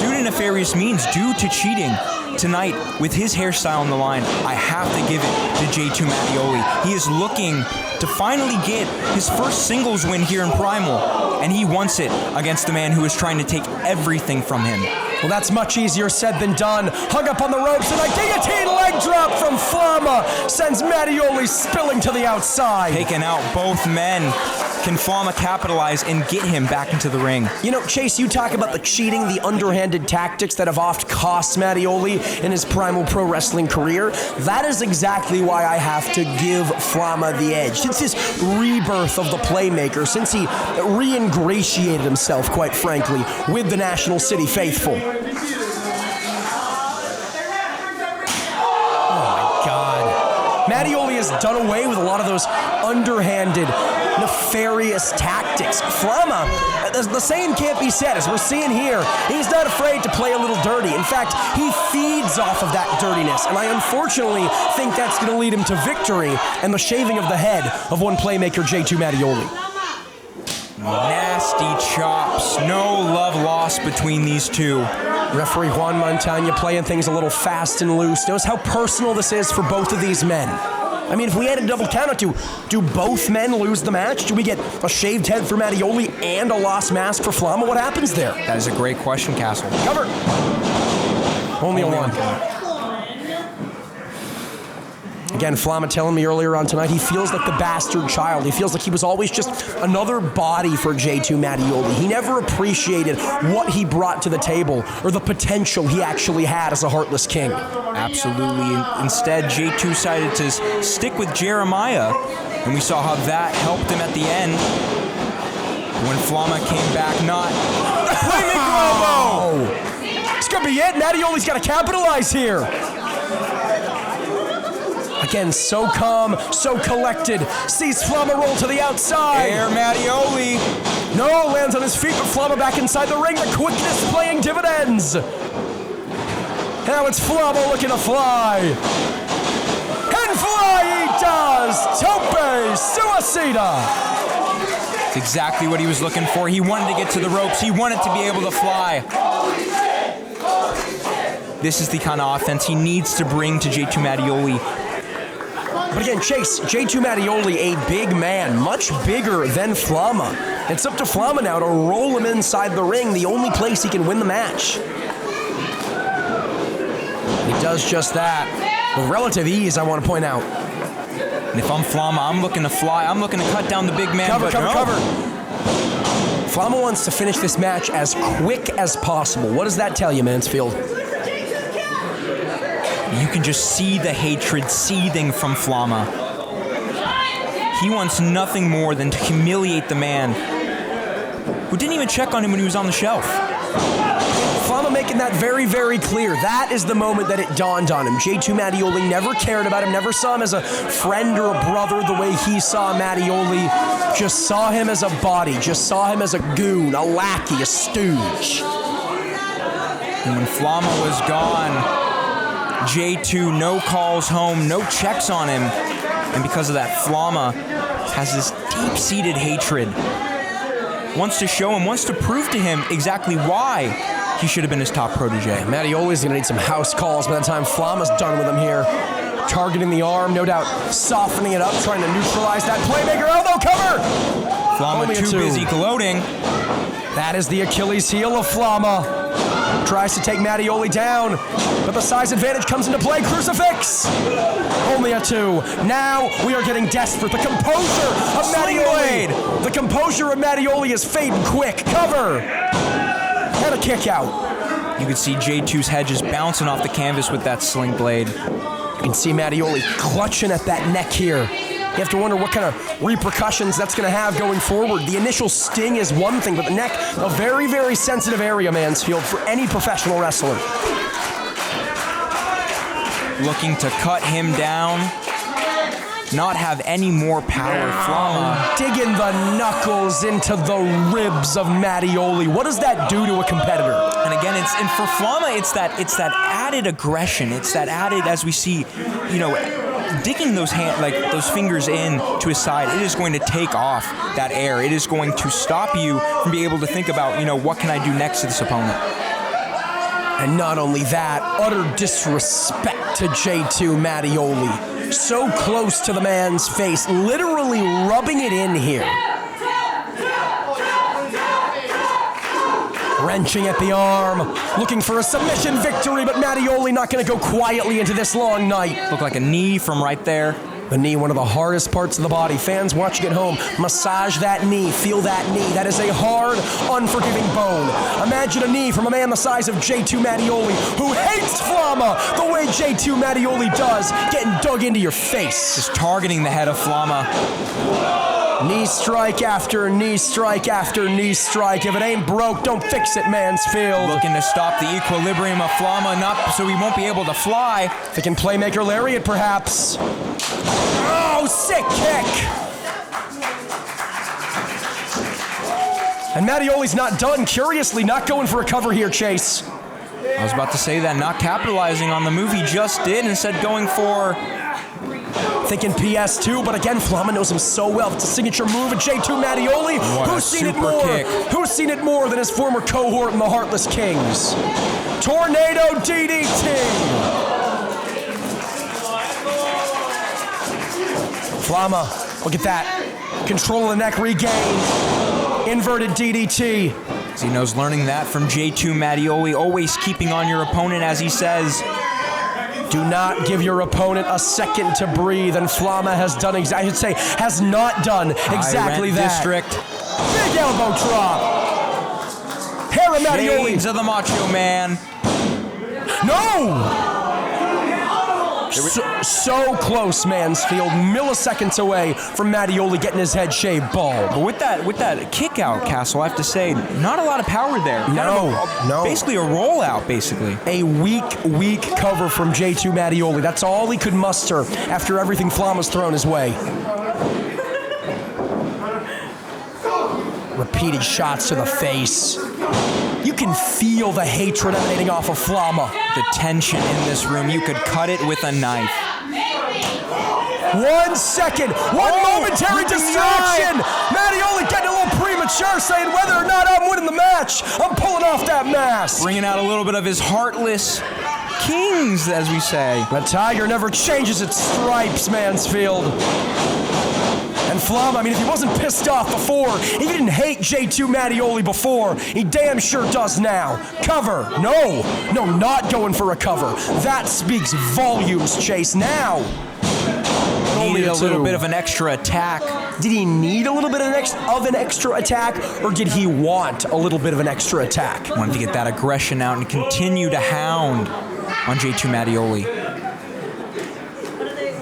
due to nefarious means, due to cheating. Tonight, with his hairstyle on the line, I have to give it to J2 Mattioli. He is looking to finally get his first singles win here in Primal, and he wants it against the man who is trying to take everything from him. Well, that's much easier said than done. Hung up on the ropes, and a guillotine leg drop from Flama sends Mattioli spilling to the outside. Taking out both men. Can Flama capitalize and get him back into the ring? You know, Chase, you talk about the cheating, the underhanded tactics that have oft cost Mattioli in his Primal Pro Wrestling career. That is exactly why I have to give Flama the edge. Since his rebirth of the Playmaker, since he re-ingratiated himself, quite frankly, with the National City faithful. Mattioli has done away with a lot of those underhanded, nefarious tactics. Flama, the same can't be said. As we're seeing here, he's not afraid to play a little dirty. In fact, he feeds off of that dirtiness, and I unfortunately think that's going to lead him to victory and the shaving of the head of one Playmaker, J2 Mattioli. Nasty chops. No love lost between these two. Referee Juan Montana playing things a little fast and loose. Knows how personal this is for both of these men. I mean, if we had a double count out, do both men lose the match? Do we get a shaved head for Mattioli and a lost mask for Flama? What happens there? That is a great question, Castle. Cover. Only a one. Again, Flama telling me earlier on tonight, he feels like the bastard child. He feels like he was always just another body for J2 Mattioli. He never appreciated what he brought to the table or the potential he actually had as a Heartless King. Absolutely. Instead, J2 decided to stick with Jeremiah, and we saw how that helped him at the end. When Flama came back, not... Playmaker elbow! It's gonna be it. Mattioli's got to capitalize here. Again, so calm, so collected. Sees Flama roll to the outside. Air Mattioli. No, lands on his feet, but Flama back inside the ring. The quickness playing dividends. Now it's Flama looking to fly. And fly he does. Tope Suicida. It's exactly what he was looking for. He wanted to get to the ropes. He wanted to be able to fly. This is the kind of offense he needs to bring to J2 Mattioli. But again, Chase, J2 Mattioli, a big man, much bigger than Flama. It's up to Flama now to roll him inside the ring, the only place he can win the match. He does just that, with relative ease, I want to point out. And if I'm Flama, I'm looking to fly. I'm looking to cut down the big man. Cover. No. Flama wants to finish this match as quick as possible. What does that tell you, Mansfield? You can just see the hatred seething from Flama. He wants nothing more than to humiliate the man who didn't even check on him when he was on the shelf. Flama making that very, very clear. That is the moment that it dawned on him. J2 Mattioli never cared about him, never saw him as a friend or a brother the way he saw Mattioli. Just saw him as a body, just saw him as a goon, a lackey, a stooge. And when Flama was gone, J2, no calls home, no checks on him. And because of that, Flama has this deep-seated hatred. Wants to show him, wants to prove to him exactly why he should have been his top protege. Mattioli's gonna need some house calls by the time Flama's done with him here. Targeting the arm, no doubt softening it up, trying to neutralize that playmaker elbow cover. Flama too busy gloating. That is the Achilles heel of Flama. Tries to take Mattioli down, but the size advantage comes into play. Crucifix! Only a 2. Now we are getting desperate. The composure of Mattioli. The composure of Mattioli is fading quick. Cover! And a kick out. You can see J2's head just bouncing off the canvas with that sling blade. You can see Mattioli clutching at that neck here. You have to wonder what kind of repercussions that's going to have going forward. The initial sting is one thing, but the neck, a very, very sensitive area, Mansfield, for any professional wrestler. Looking to cut him down, not have any more power. Flama digging the knuckles into the ribs of Mattioli. What does that do to a competitor? And again, and for Flama, it's that added aggression. It's that added, as we see, digging those those fingers in to his side. It is going to take off that air. It is going to stop you from being able to think about, what can I do next to this opponent? And not only that, utter disrespect to J2 Mattioli. So close to the man's face, literally rubbing it in here. Wrenching at the arm, looking for a submission victory, but Mattioli not going to go quietly into this long night. Looked like a knee from right there. The knee, one of the hardest parts of the body. Fans watching at home, massage that knee, feel that knee. That is a hard, unforgiving bone. Imagine a knee from a man the size of J2 Mattioli, who hates Flama the way J2 Mattioli does, getting dug into your face. Just targeting the head of Flama. Knee strike after knee strike after knee strike. If it ain't broke, don't fix it, Mansfield. Looking to stop the equilibrium of Flama, not so he won't be able to fly. Thinking playmaker lariat, perhaps. Oh, sick kick! And Mattioli's not done. Curiously, not going for a cover here, Chase. I was about to say that, not capitalizing on the move he just did, instead going for Thinking PS2, but again, Flama knows him so well. It's a signature move of J2 Mattioli. Who's seen it more? Who's seen it more than his former cohort in the Heartless Kings? Tornado DDT. Flama, look at that. Control of the neck regained. Inverted DDT. Zeno's learning that from J2 Mattioli, always keeping on your opponent, as he says. Do not give your opponent a second to breathe, and Flama has done has not done exactly that. District. Big elbow drop. Hair of Mattioli. Shades of the Macho Man. No! So close, Mansfield. Milliseconds away from Mattioli getting his head shaved bald. But with that kick out, Castle, I have to say, not a lot of power there. No. Basically a rollout, basically. A weak cover from J2 Mattioli. That's all he could muster after everything Flama's thrown his way. Repeated shots to the face. You can feel the hatred emanating off of Flama. The tension in this room, you could cut it with a knife. 1 second, momentary distraction. Mattioli getting a little premature, saying whether or not I'm winning the match, I'm pulling off that mask. Bringing out a little bit of his Heartless Kings, as we say. The tiger never changes its stripes, Mansfield. And Flama, if he wasn't pissed off before, he didn't hate J2 Mattioli before, he damn sure does now. Cover. No, not going for a cover. That speaks volumes, Chase. Now. Needed a little bit of an extra attack. Did he need a little bit of an extra attack, or did he want a little bit of an extra attack? Wanted to get that aggression out and continue to hound on J2 Mattioli.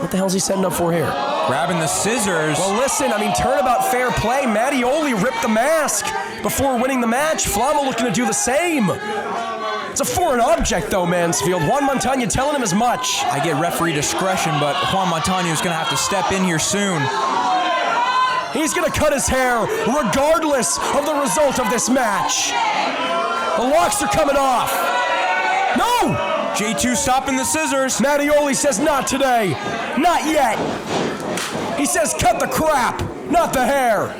What the hell is he setting up for here? Grabbing the scissors. Well, listen, turnabout fair play. Mattioli ripped the mask before winning the match. Flama looking to do the same. It's a foreign object, though, Mansfield. Juan Montagna telling him as much. I get referee discretion, but Juan Montagna is going to have to step in here soon. He's going to cut his hair regardless of the result of this match. The locks are coming off. No! J2 stopping the scissors. Mattioli says not today. Not yet. He says cut the crap, not the hair.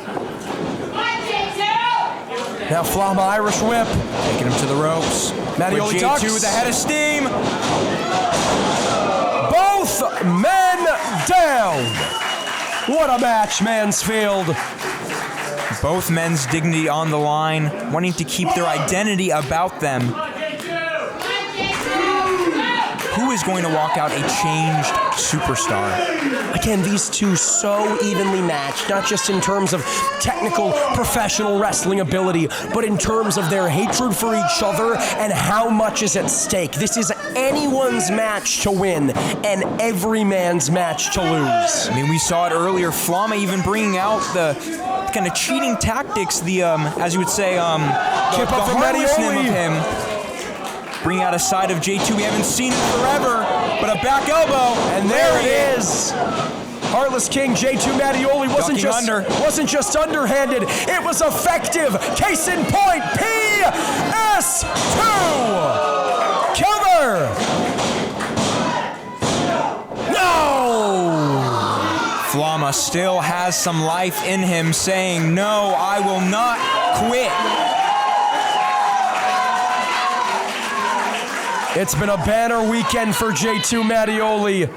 Now Flama Irish whip. Taking him to the ropes. Mattioli ducks. J2 with a head of steam. Both men down. What a match, Mansfield. Both men's dignity on the line, wanting to keep their identity about them. Who is going to walk out a changed superstar? Again, these two so evenly matched, not just in terms of technical, professional wrestling ability, but in terms of their hatred for each other and how much is at stake. This is anyone's match to win and every man's match to lose. We saw it earlier. Flama even bringing out the kind of cheating tactics, the, as you would say, the heartlessness of him. Bringing out a side of J2 we haven't seen in forever, but a back elbow, and there it is. Heartless King J2 Mattioli wasn't just underhanded, it was effective. Case in point, PS2. Cover. No. Flama still has some life in him, saying, no, I will not quit. It's been a banner weekend for J2 Mattioli.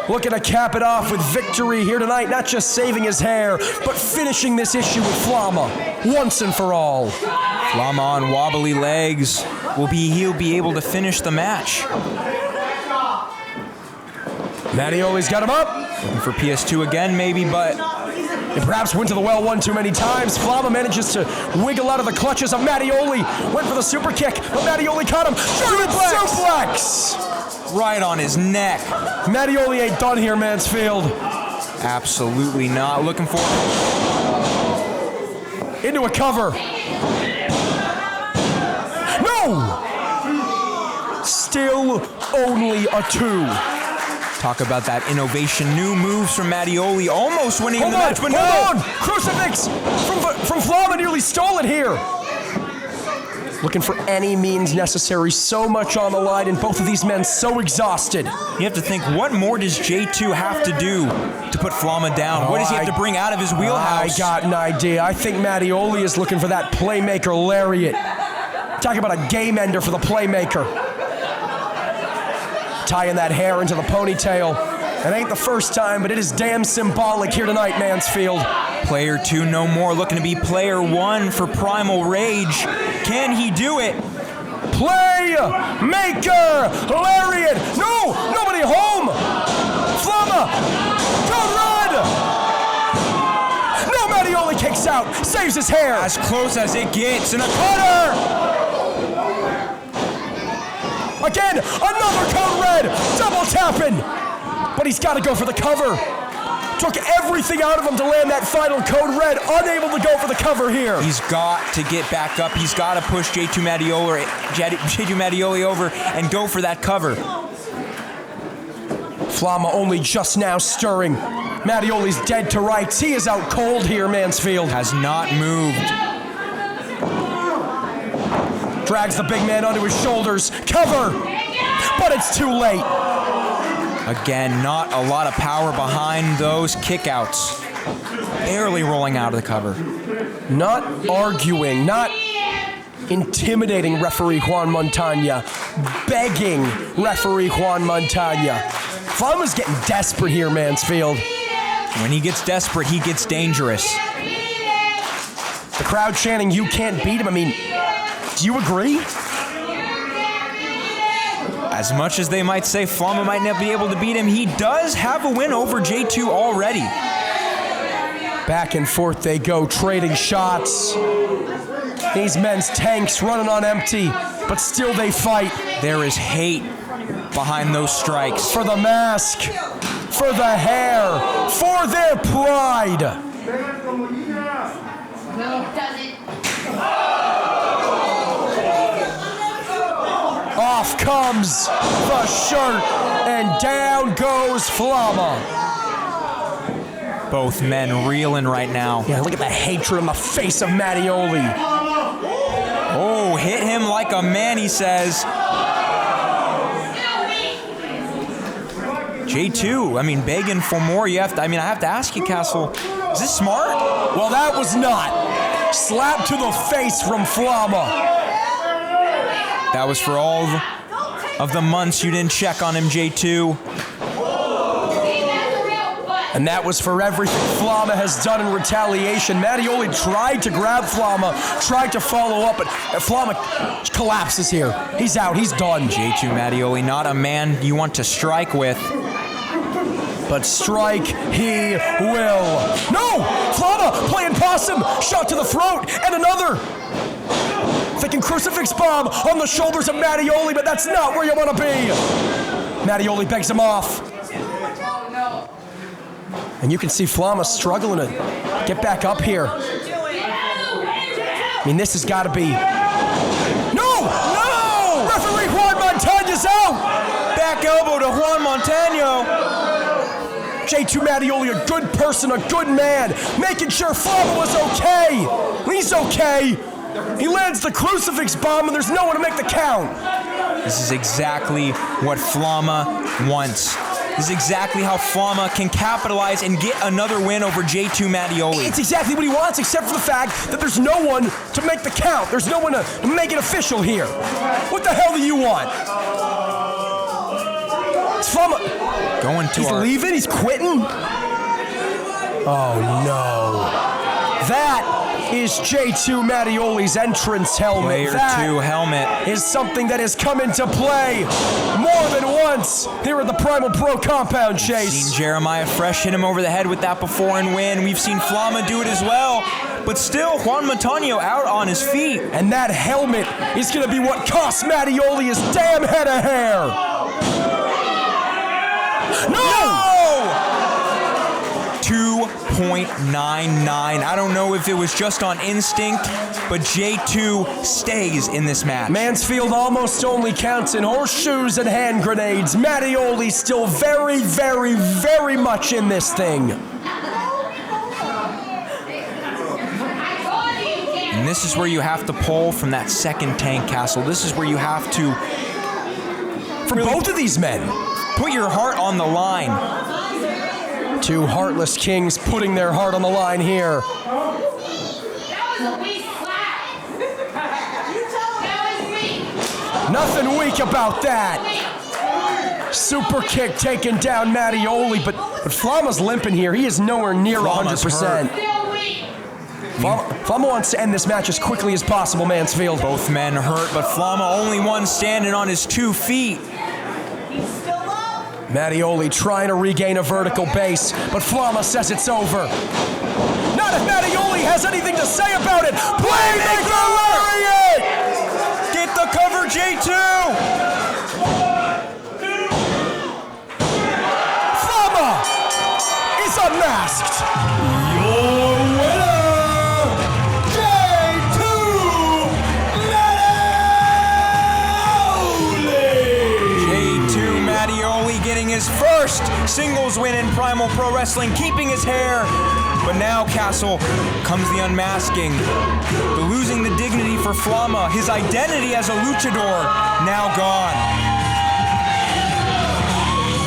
Looking to cap it off with victory here tonight, not just saving his hair, but finishing this issue with Flama once and for all. Flama on wobbly legs. He'll be able to finish the match. Mattioli's got him up. Looking for PS2 again, maybe, but and perhaps went to the well one too many times. Flama manages to wiggle out of the clutches of Mattioli. Went for the super kick, but Mattioli caught him. Suplex! Right on his neck. Mattioli ain't done here, Mansfield. Absolutely not. Looking for into a cover. No! Still only a 2. Talk about that innovation. New moves from Mattioli, almost winning the match, but Hold on! Crucifix from Flama nearly stole it here. looking for any means necessary. So much on the line, and both of these men so exhausted. You have to think, what more does J2 have to do to put Flama down? What does he have to bring out of his wheelhouse? I got an idea. I think Mattioli is looking for that playmaker lariat. Talk about a game ender for the playmaker. Tying that hair into the ponytail. It ain't the first time, but it is damn symbolic here tonight, Mansfield. Player 2 no more, looking to be player 1 for Primal Rage. Can he do it? Playmaker lariat. No, nobody home. Flama, code red. No, Mattioli kicks out, saves his hair. As close as it gets, and a cutter. Again, another code red, double tapping. But he's got to go for the cover. Took everything out of him to land that final code red, unable to go for the cover here. He's got to get back up. He's got to push J2 Mattioli over and go for that cover. Flama only just now stirring. Mattioli's dead to rights. He is out cold here, Mansfield. Has not moved. Drags the big man onto his shoulders. Cover! But it's too late. Again, not a lot of power behind those kickouts. Barely rolling out of the cover. Not arguing, not intimidating referee Juan Montana. Begging referee Juan Montana. Flama's getting desperate here, Mansfield. When he gets desperate, he gets dangerous. The crowd chanting, "You can't beat him." I mean, do you agree? As much as they might say Flama might not be able to beat him, he does have a win over J2 already. Back and forth they go, trading shots. These men's tanks running on empty, but still they fight. There is hate behind those strikes. For the mask, for the hair, for their pride. No, it doesn't. Off comes the shirt, and down goes Flama. Both men reeling right now. Yeah, look at the hatred on the face of Mattioli. Oh, hit him like a man, he says. J2, I mean, begging for more. I have to ask you, Castle, is this smart? Well, that was not. Slap to the face from Flama. That was for all of the months you didn't check on him, J2. And that was for everything Flama has done in retaliation. Mattioli tried to grab Flama, tried to follow up, but Flama collapses here. He's out, he's done. J2 Mattioli, not a man you want to strike with. But strike he will. No! Flama playing possum, shot to the throat, and another. Thinking crucifix bomb on the shoulders of Mattioli, but that's not where you want to be. Mattioli begs him off. And you can see Flama struggling to get back up here. I mean, this has got to be... No! No! Referee Juan Montana's out! Back elbow to Juan Montano. J2 Mattioli, a good person, a good man, making sure Flama was okay. He's okay. He lands the crucifix bomb, and there's no one to make the count. This is exactly what Flama wants. This is exactly how Flama can capitalize and get another win over J2 Mattioli. It's exactly what he wants, except for the fact that there's no one to make the count. There's no one to make it official here. What the hell do you want? It's Flama. Going to He's leaving? He's quitting? Oh, no. That is J2 Mattioli's entrance helmet. Player 2 helmet is something that has come into play more than once here at the Primal Pro compound chase. We've seen Jeremiah Fresh hit him over the head with that before and win. We've seen Flama do it as well. But still, Juan Montano out on his feet. And that helmet is going to be what costs Mattioli his damn head of hair. No! 2.99. I don't know if it was just on instinct, but J2 stays in this match. Mansfield almost only counts in horseshoes and hand grenades. Mattioli still very, very, very much in this thing. And this is where you have to pull from that second tank, Castle. This is where you have to, For both of these men, put your heart on the line. two heartless kings putting their heart on the line here. Nothing weak about that. Super kick taking down Mattioli, but Flama's limping here. He is nowhere near Flama's 100%. Flama wants to end this match as quickly as possible, Mansfield. Both men hurt, but Flama only one standing on his 2 feet. Mattioli trying to regain a vertical base, but Flama says it's over. Not if Mattioli has anything to say about it. Playmaker lariat! Get the cover, J2! Flama is unmasked. Your winner, J2 Mattioli! J2 Mattioli getting his first singles win in Primal Pro Wrestling, keeping his hair. But now, Castle, comes the unmasking. The losing the dignity for Flama, his identity as a luchador, now gone.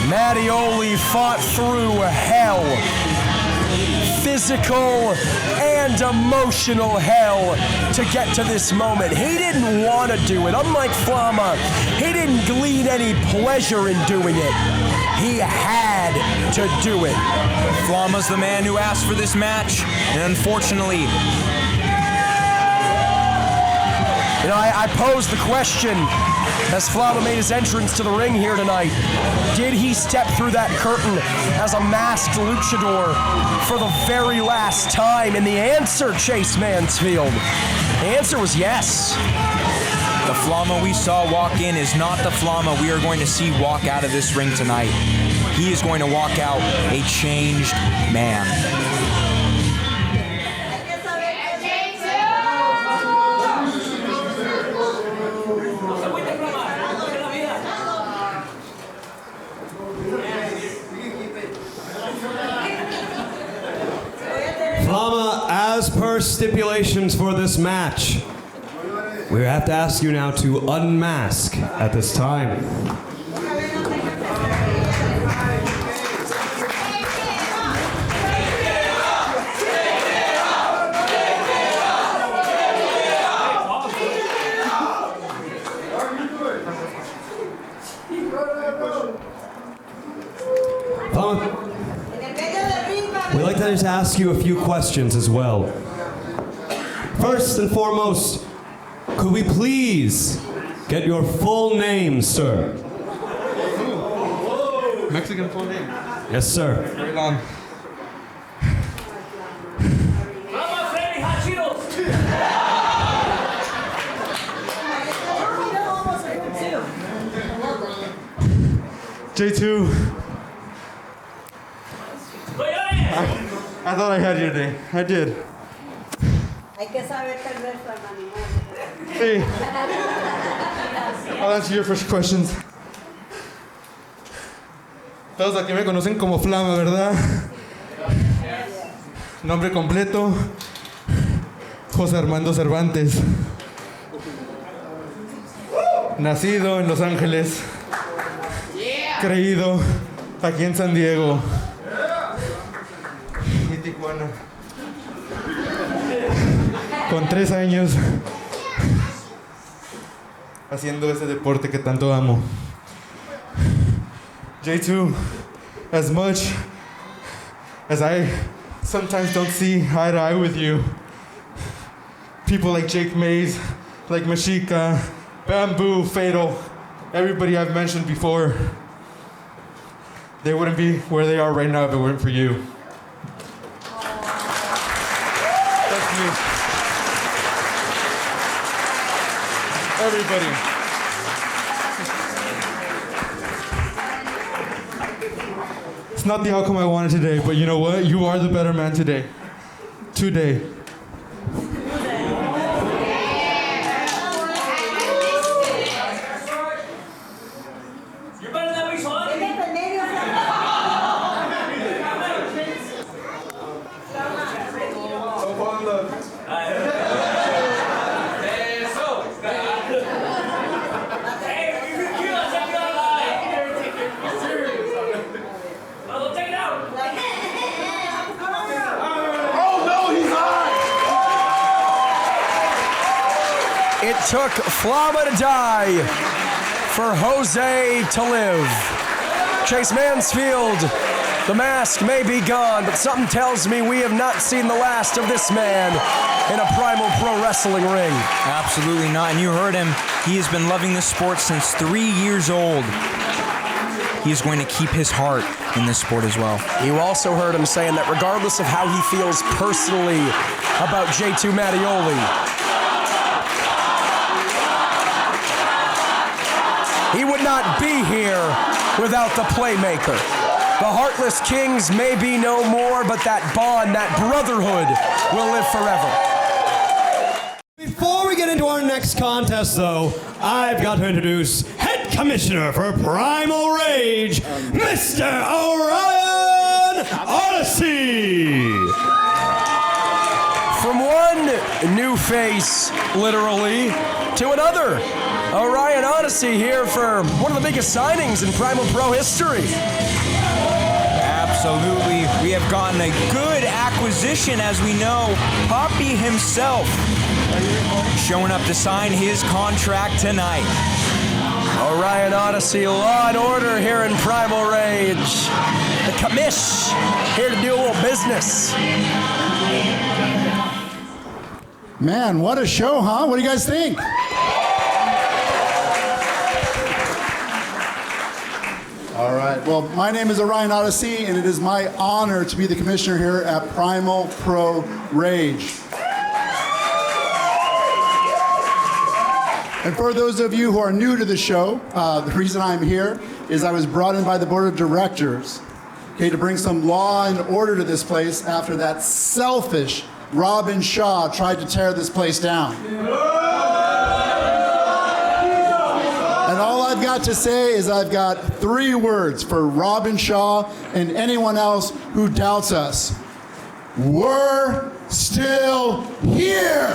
Mattioli fought through hell. Physical and emotional hell to get to this moment. He didn't want to do it. Unlike Flama, he didn't glean any pleasure in doing it. He had to do it. Flama's the man who asked for this match, and unfortunately, I posed the question as Flama made his entrance to the ring here tonight. Did he step through that curtain as a masked luchador for the very last time? And the answer, Chase Mansfield, the answer was yes. the Flama we saw walk in is not the Flama we are going to see walk out of this ring tonight. He is going to walk out a changed man. Flama, as per stipulations for this match, we have to ask you now to unmask at this time. Flama, we'd like to just ask you a few questions as well. First and foremost, could we please get your full name, sir? Mexican full name. Yes, sir. Very long. J2. I thought I had your name. I did. Hay que saber perder para animar. Hey. I'll answer your first questions. Todos aquí me conocen como Flama, ¿verdad? Nombre completo, José Armando Cervantes. Nacido en Los Ángeles. Creído aquí en San Diego y Tijuana. Con 3 años haciendo ese deporte que tanto amo. J2, as much as I sometimes don't see eye to eye with you, people like Jake Mays, like Mashika, Bamboo, Fatal, everybody I've mentioned before, they wouldn't be where they are right now if it weren't for you. That's me. Everybody. It's not the outcome I wanted today, but you know what? You are the better man today. Today. took Flama to die for Jose to live. Chase Mansfield, the mask may be gone, but something tells me we have not seen the last of this man in a Primal Pro Wrestling ring. Absolutely not, and you heard him. He has been loving this sport since 3 years old. He is going to keep his heart in this sport as well. You also heard him saying that regardless of how he feels personally about J2 Mattioli, he would not be here without the playmaker. The Heartless Kings may be no more, but that bond, that brotherhood will live forever. Before we get into our next contest, though, I've got to introduce Head Commissioner for Primal Rage, Mr. Orion Odyssey. From one new face, literally, to another. Orion Odyssey here for one of the biggest signings in Primal Pro history. Absolutely. We have gotten a good acquisition, as we know. Poppy himself showing up to sign his contract tonight. Orion Odyssey, law and order here in Primal Rage. The commish here to do a little business. Man, what a show, huh? What do you guys think? All right. Well, my name is Orion Odyssey, and it is my honor to be the commissioner here at Primal Pro Rage. And for those of you who are new to the show, the reason I'm here is I was brought in by the board of directors, okay, to bring some law and order to this place after that selfish Robin Shaw tried to tear this place down. And all I've got to say is I've got 3 words for Robin Shaw and anyone else who doubts us. We're still here.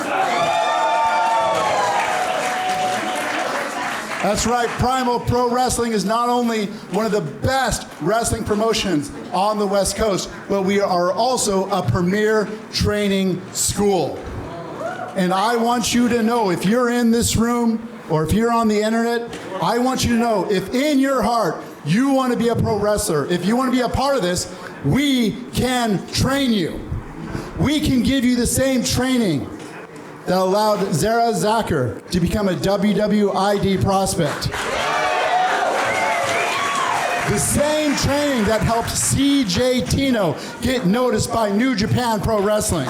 That's right, Primal Pro Wrestling is not only one of the best wrestling promotions on the West Coast, but we are also a premier training school. And I want you to know, if you're in this room or if you're on the internet, I want you to know, if in your heart you want to be a pro wrestler, if you want to be a part of this, we can train you. We can give you the same training that allowed Zara to become a WWID prospect. The same training that helped CJ Tino get noticed by New Japan Pro Wrestling.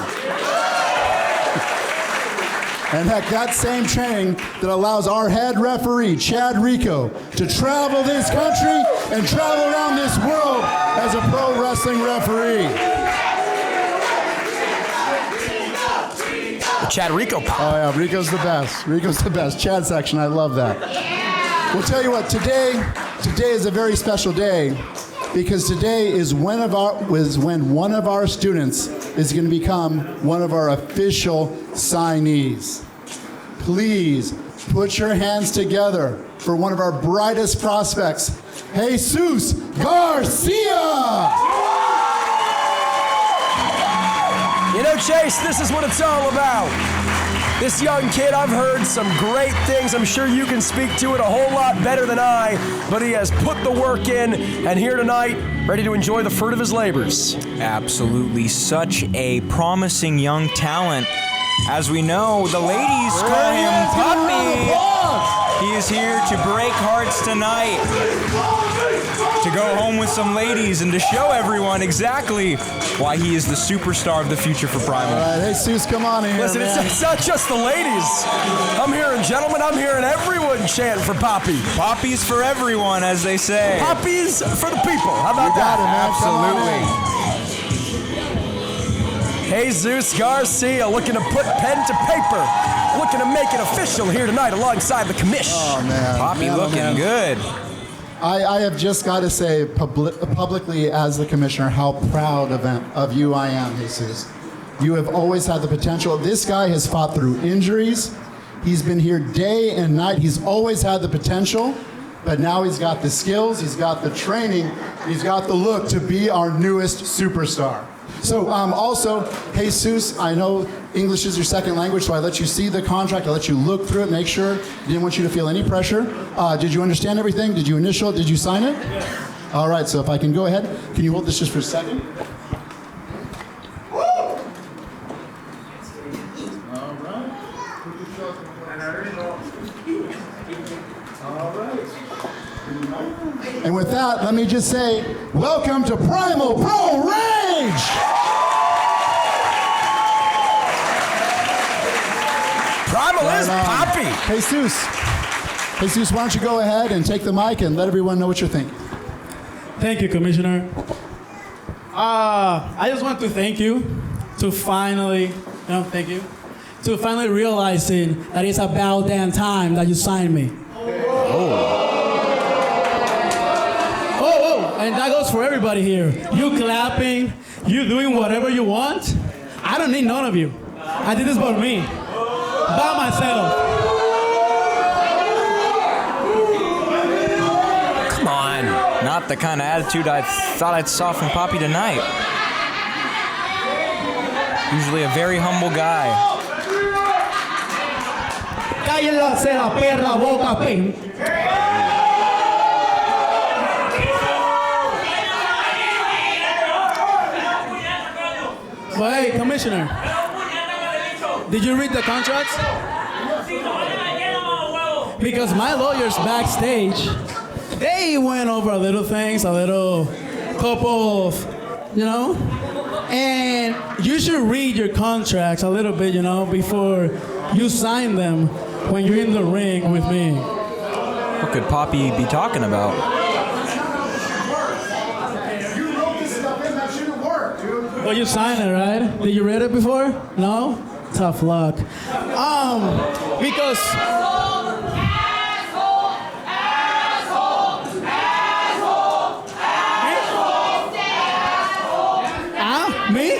And heck, that same training that allows our head referee, Chad Rico, to travel this country and travel around this world as a pro wrestling referee. Chad Rico. Oh yeah, Rico's the best. Rico's the best. Chad section, I love that. We'll tell you what, today is a very special day because today is when one of our students is going to become one of our official signees. Please put your hands together for one of our brightest prospects, Jesus Garcia. You know, Chase, this is what it's all about. This young kid, I've heard some great things. I'm sure you can speak to it a whole lot better than I, but he has put the work in, and here tonight, ready to enjoy the fruit of his labors. Absolutely. Such a promising young talent. As we know, the ladies call him Puppy. He is here to break hearts tonight, to go home with some ladies and to show everyone exactly why he is the superstar of the future for Primal. All right, Jesus, come on in here, Listen, man. it's not just the ladies. I'm hearing gentlemen, I'm hearing everyone chant for Poppy. Poppies for everyone, as they say. Poppies for the people. How about that? Jesus Garcia looking to put pen to paper, looking to make it official here tonight alongside the commish. Oh, man. Poppy looking good. I have just got to say publicly as the commissioner how proud of you I am, Jesus. You have always had the potential. This guy has fought through injuries. He's been here day and night. He's always had the potential, but now he's got the skills, he's got the training, he's got the look to be our newest superstar. So also, Jesus, I know English is your second language, so I let you see the contract. I let you look through it, make sure. Didn't want you to feel any pressure. Did you understand everything? Did you initial it? Did you sign it? Yeah. All right, so if I can go ahead, can you hold this just for a second? And with that, let me just say, welcome to Primal Pro Rage! Primal is Poppy. Jesus, why don't you go ahead and take the mic and let everyone know what you're thinking. Thank you, Commissioner. I just want to thank you to finally realizing that it's about damn time that you signed me. And that goes for everybody here. You clapping, you doing whatever you want. I don't need none of you. I did this for me, by myself. Come on. Not the kind of attitude I thought I saw from Poppy tonight. Usually a very humble guy. Cállense la perra boca, pen. But hey, Commissioner, did you read the contracts? Because my lawyers backstage, they went over a little things, a little couple of, and you should read your contracts a little bit, before you sign them when you're in the ring with me. What could Poppy be talking about? Well, you signed it, right? Did you read it before? No? Tough luck. Because... Me?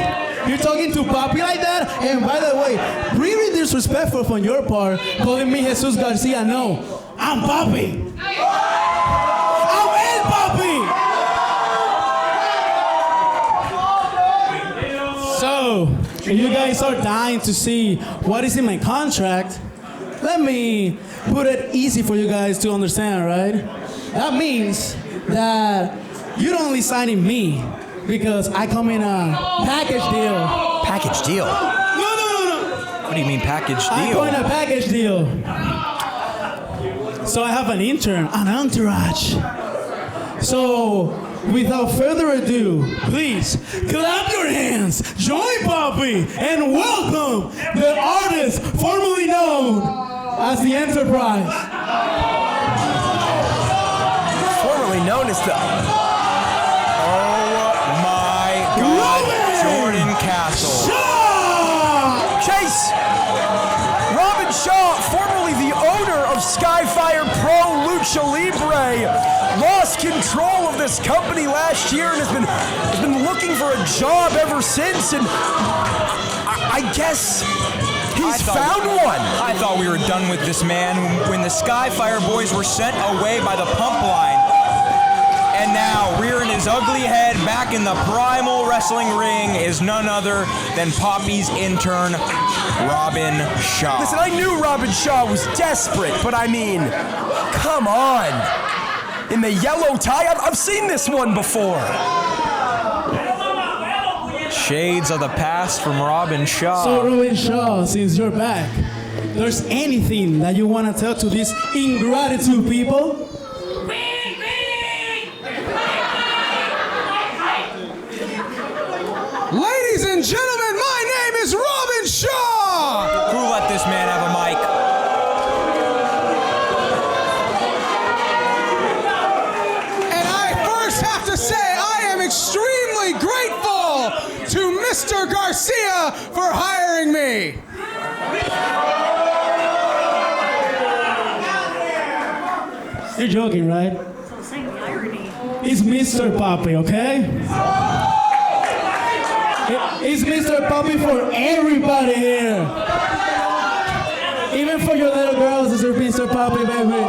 You're talking to Papi like that? And by the way, really disrespectful from your part, calling me Jesus Garcia. No, I'm Papi. I'm El Papi. So, if you guys are dying to see what is in my contract, let me put it easy for you guys to understand, right? That means that you're only signing me because I come in a package deal. Package deal? No. What do you mean package deal? I come in a package deal. So I have an intern, an entourage. So without further ado, please clap your hands, join Poppy, and welcome the artist formerly known as the Enterprise. Formerly known as the... Jordan Castle. Chase! Robin Shaw, formerly the owner of Skyfire Pro Lucha Libre, lost control of this company last year and has been looking for a job ever since, and I guess he's found one. I thought we were done with this man when the Skyfire boys were sent away by the pump line. And now, rearing his ugly head back in the Primal Wrestling ring is none other than Poppy's intern, Robin Shaw. Listen, I knew Robin Shaw was desperate, but I mean, come on. In the yellow tie, I've seen this one before. Shades of the past from Robin Shaw. So, Robin Shaw, since you're back, there's anything that you want to tell to these ingratitude people? Ladies and gentlemen, my name is Robin Shaw! Who let this man have a mic? And I first have to say I am extremely grateful to Mr. Garcia for hiring me. You're joking, right? It's Mr. Poppy, okay? It's Mr. Poppy for everybody here. Even for your little girls, it's Mr. Poppy, baby.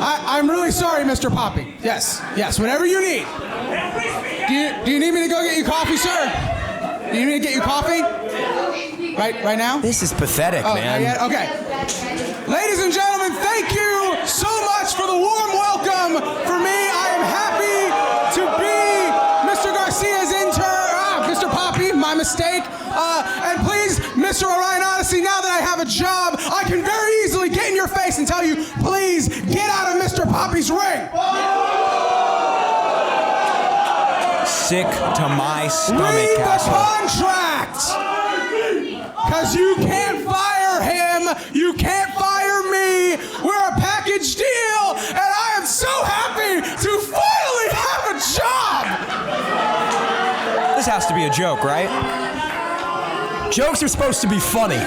I I'm really sorry, Mr. Poppy. Yes, whatever you need. Do you need me to go get you coffee, sir? Do you need me to get you coffee? Right now? This is pathetic, man. man. Not yet? Okay. Ladies and gentlemen, thank you so much for the warm welcome for me. I am happy to be Mr. Garcia's intern. Mr. Poppy, my mistake. And please, Mr. Orion Odyssey, now that I have a job, I can very easily get in your face and tell you, please get out of Mr. Poppy's ring. Sick to my stomach, Read Castle. the contract! Because you can't fire him, you can't fire me. We're a package deal, and I am so happy to finally have a job! This has to be a joke, right? Jokes are supposed to be funny.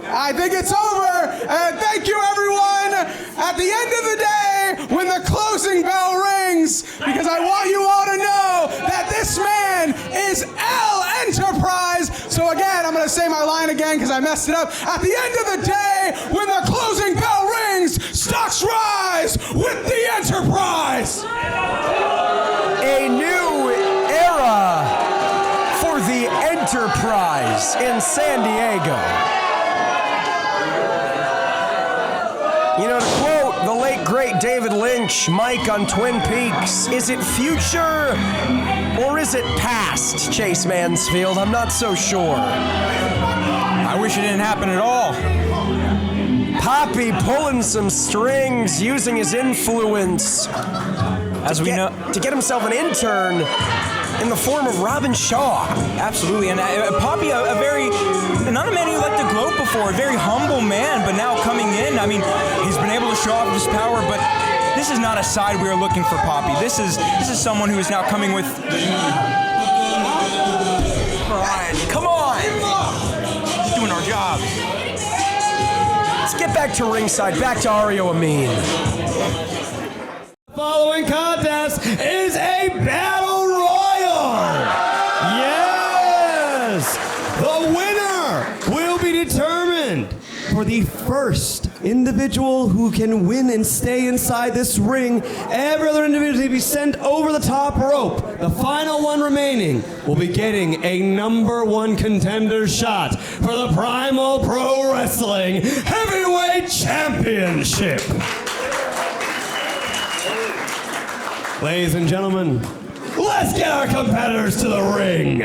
I think it's over, and thank you, everyone. At the end of the day, when the closing bell rings, because I want you all to know that this man is L Enterprise. So again, I'm going to say my line again because I messed it up. At the end of the day, when the closing bell rings, stocks rise with the Enterprise. A new era for the Enterprise in San Diego. You know, to quote the late, great David Lynch, Mike on Twin Peaks, is it future or is it past, Chase Mansfield? I'm not so sure. I wish it didn't happen at all. Poppy pulling some strings, using his influence As we know, to get himself an intern in the form of Robin Shaw. Absolutely, and Poppy, not a man you like to gloat before, a very humble man, but now coming in, I mean, he's been able to show off his power, but this is not a side we are looking for Poppy. This is someone who is now coming with... Come on! He's doing our job. Let's get back to ringside, back to Ario Amin. The following contest is a battle royal. Yes! The winner will be determined for the first individual who can win and stay inside this ring. Every other individual will be sent over the top rope. The final one remaining will be getting a #1 contender shot for the Primal Pro Wrestling Heavyweight Championship. Ladies and gentlemen, let's get our competitors to the ring.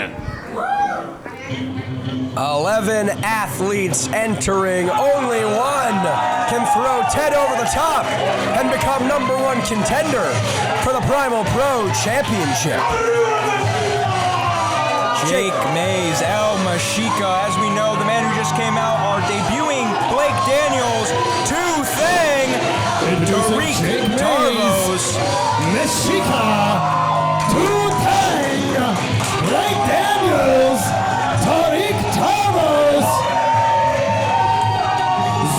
11 athletes entering. Only one can throw Ted over the top and become #1 contender for the Primal Pro Championship. Jake Mays, El Mashika, as we know, the man who just came out, are debuting Blake Daniels, Two-Thing, Tariq Tarvos, Mashika, Two-Thing, Blake Daniels, Tariq Tarvos,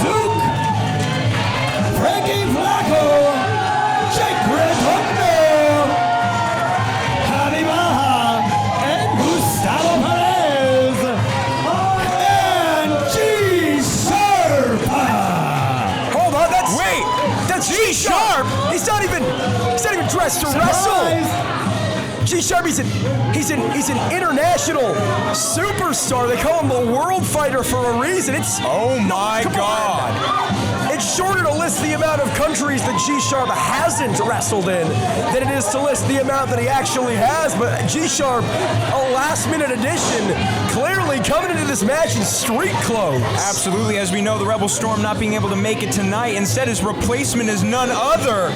Zook, Frankie Flacco, Jake Redondo, Javi Baja, and Gustavo Perez, and G-Sharpa. Hold on, that's G-Sharp. He's not even dressed to wrestle. G-Sharp, he's an international superstar. They call him the World Fighter for a reason. Oh my God. It's shorter to list the amount of countries that G-Sharp hasn't wrestled in than it is to list the amount that he actually has. But G-Sharp, a last-minute addition, clearly coming into this match in street clothes. Absolutely, as we know, the Rebel Storm not being able to make it tonight. Instead, his replacement is none other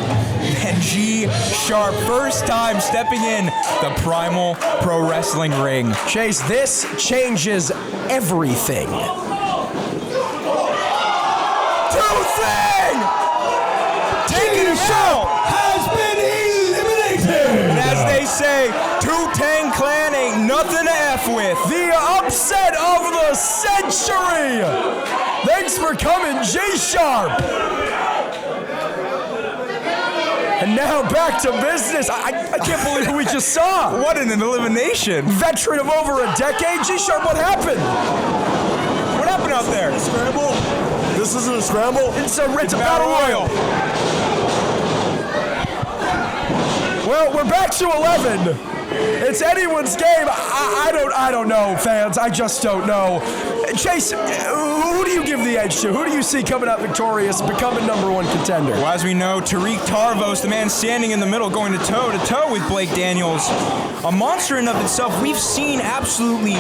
than G-Sharp. First time stepping in the Primal Pro Wrestling ring. Chase, this changes everything. Two-Thing! Taking him out! Has been eliminated! And as they say, Two-Tang Clan ain't nothing to F with. The upset of the century! Thanks for coming, G-Sharp! And now back to business. I can't believe who we just saw. What an elimination. Veteran of over a decade. G-Sharp, what happened? What happened out there? Scramble. This isn't a scramble? It's a battle royal. Well, we're back to 11. It's anyone's game. I don't know, fans. I just don't know. Chase, who do you give the edge to? Who do you see coming out victorious, becoming #1 contender? Well, as we know, Tariq Tarvos, the man standing in the middle, going toe-to-toe with Blake Daniels. A monster in of itself. We've seen absolutely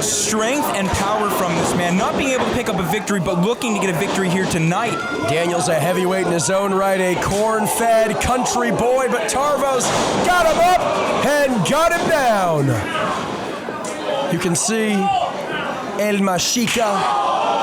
strength and power from this man. Not being able to pick up a victory, but looking to get a victory here tonight. Daniels a heavyweight in his own right, a corn-fed country boy, but Tarvos got him up and got him down. You can see El Machica,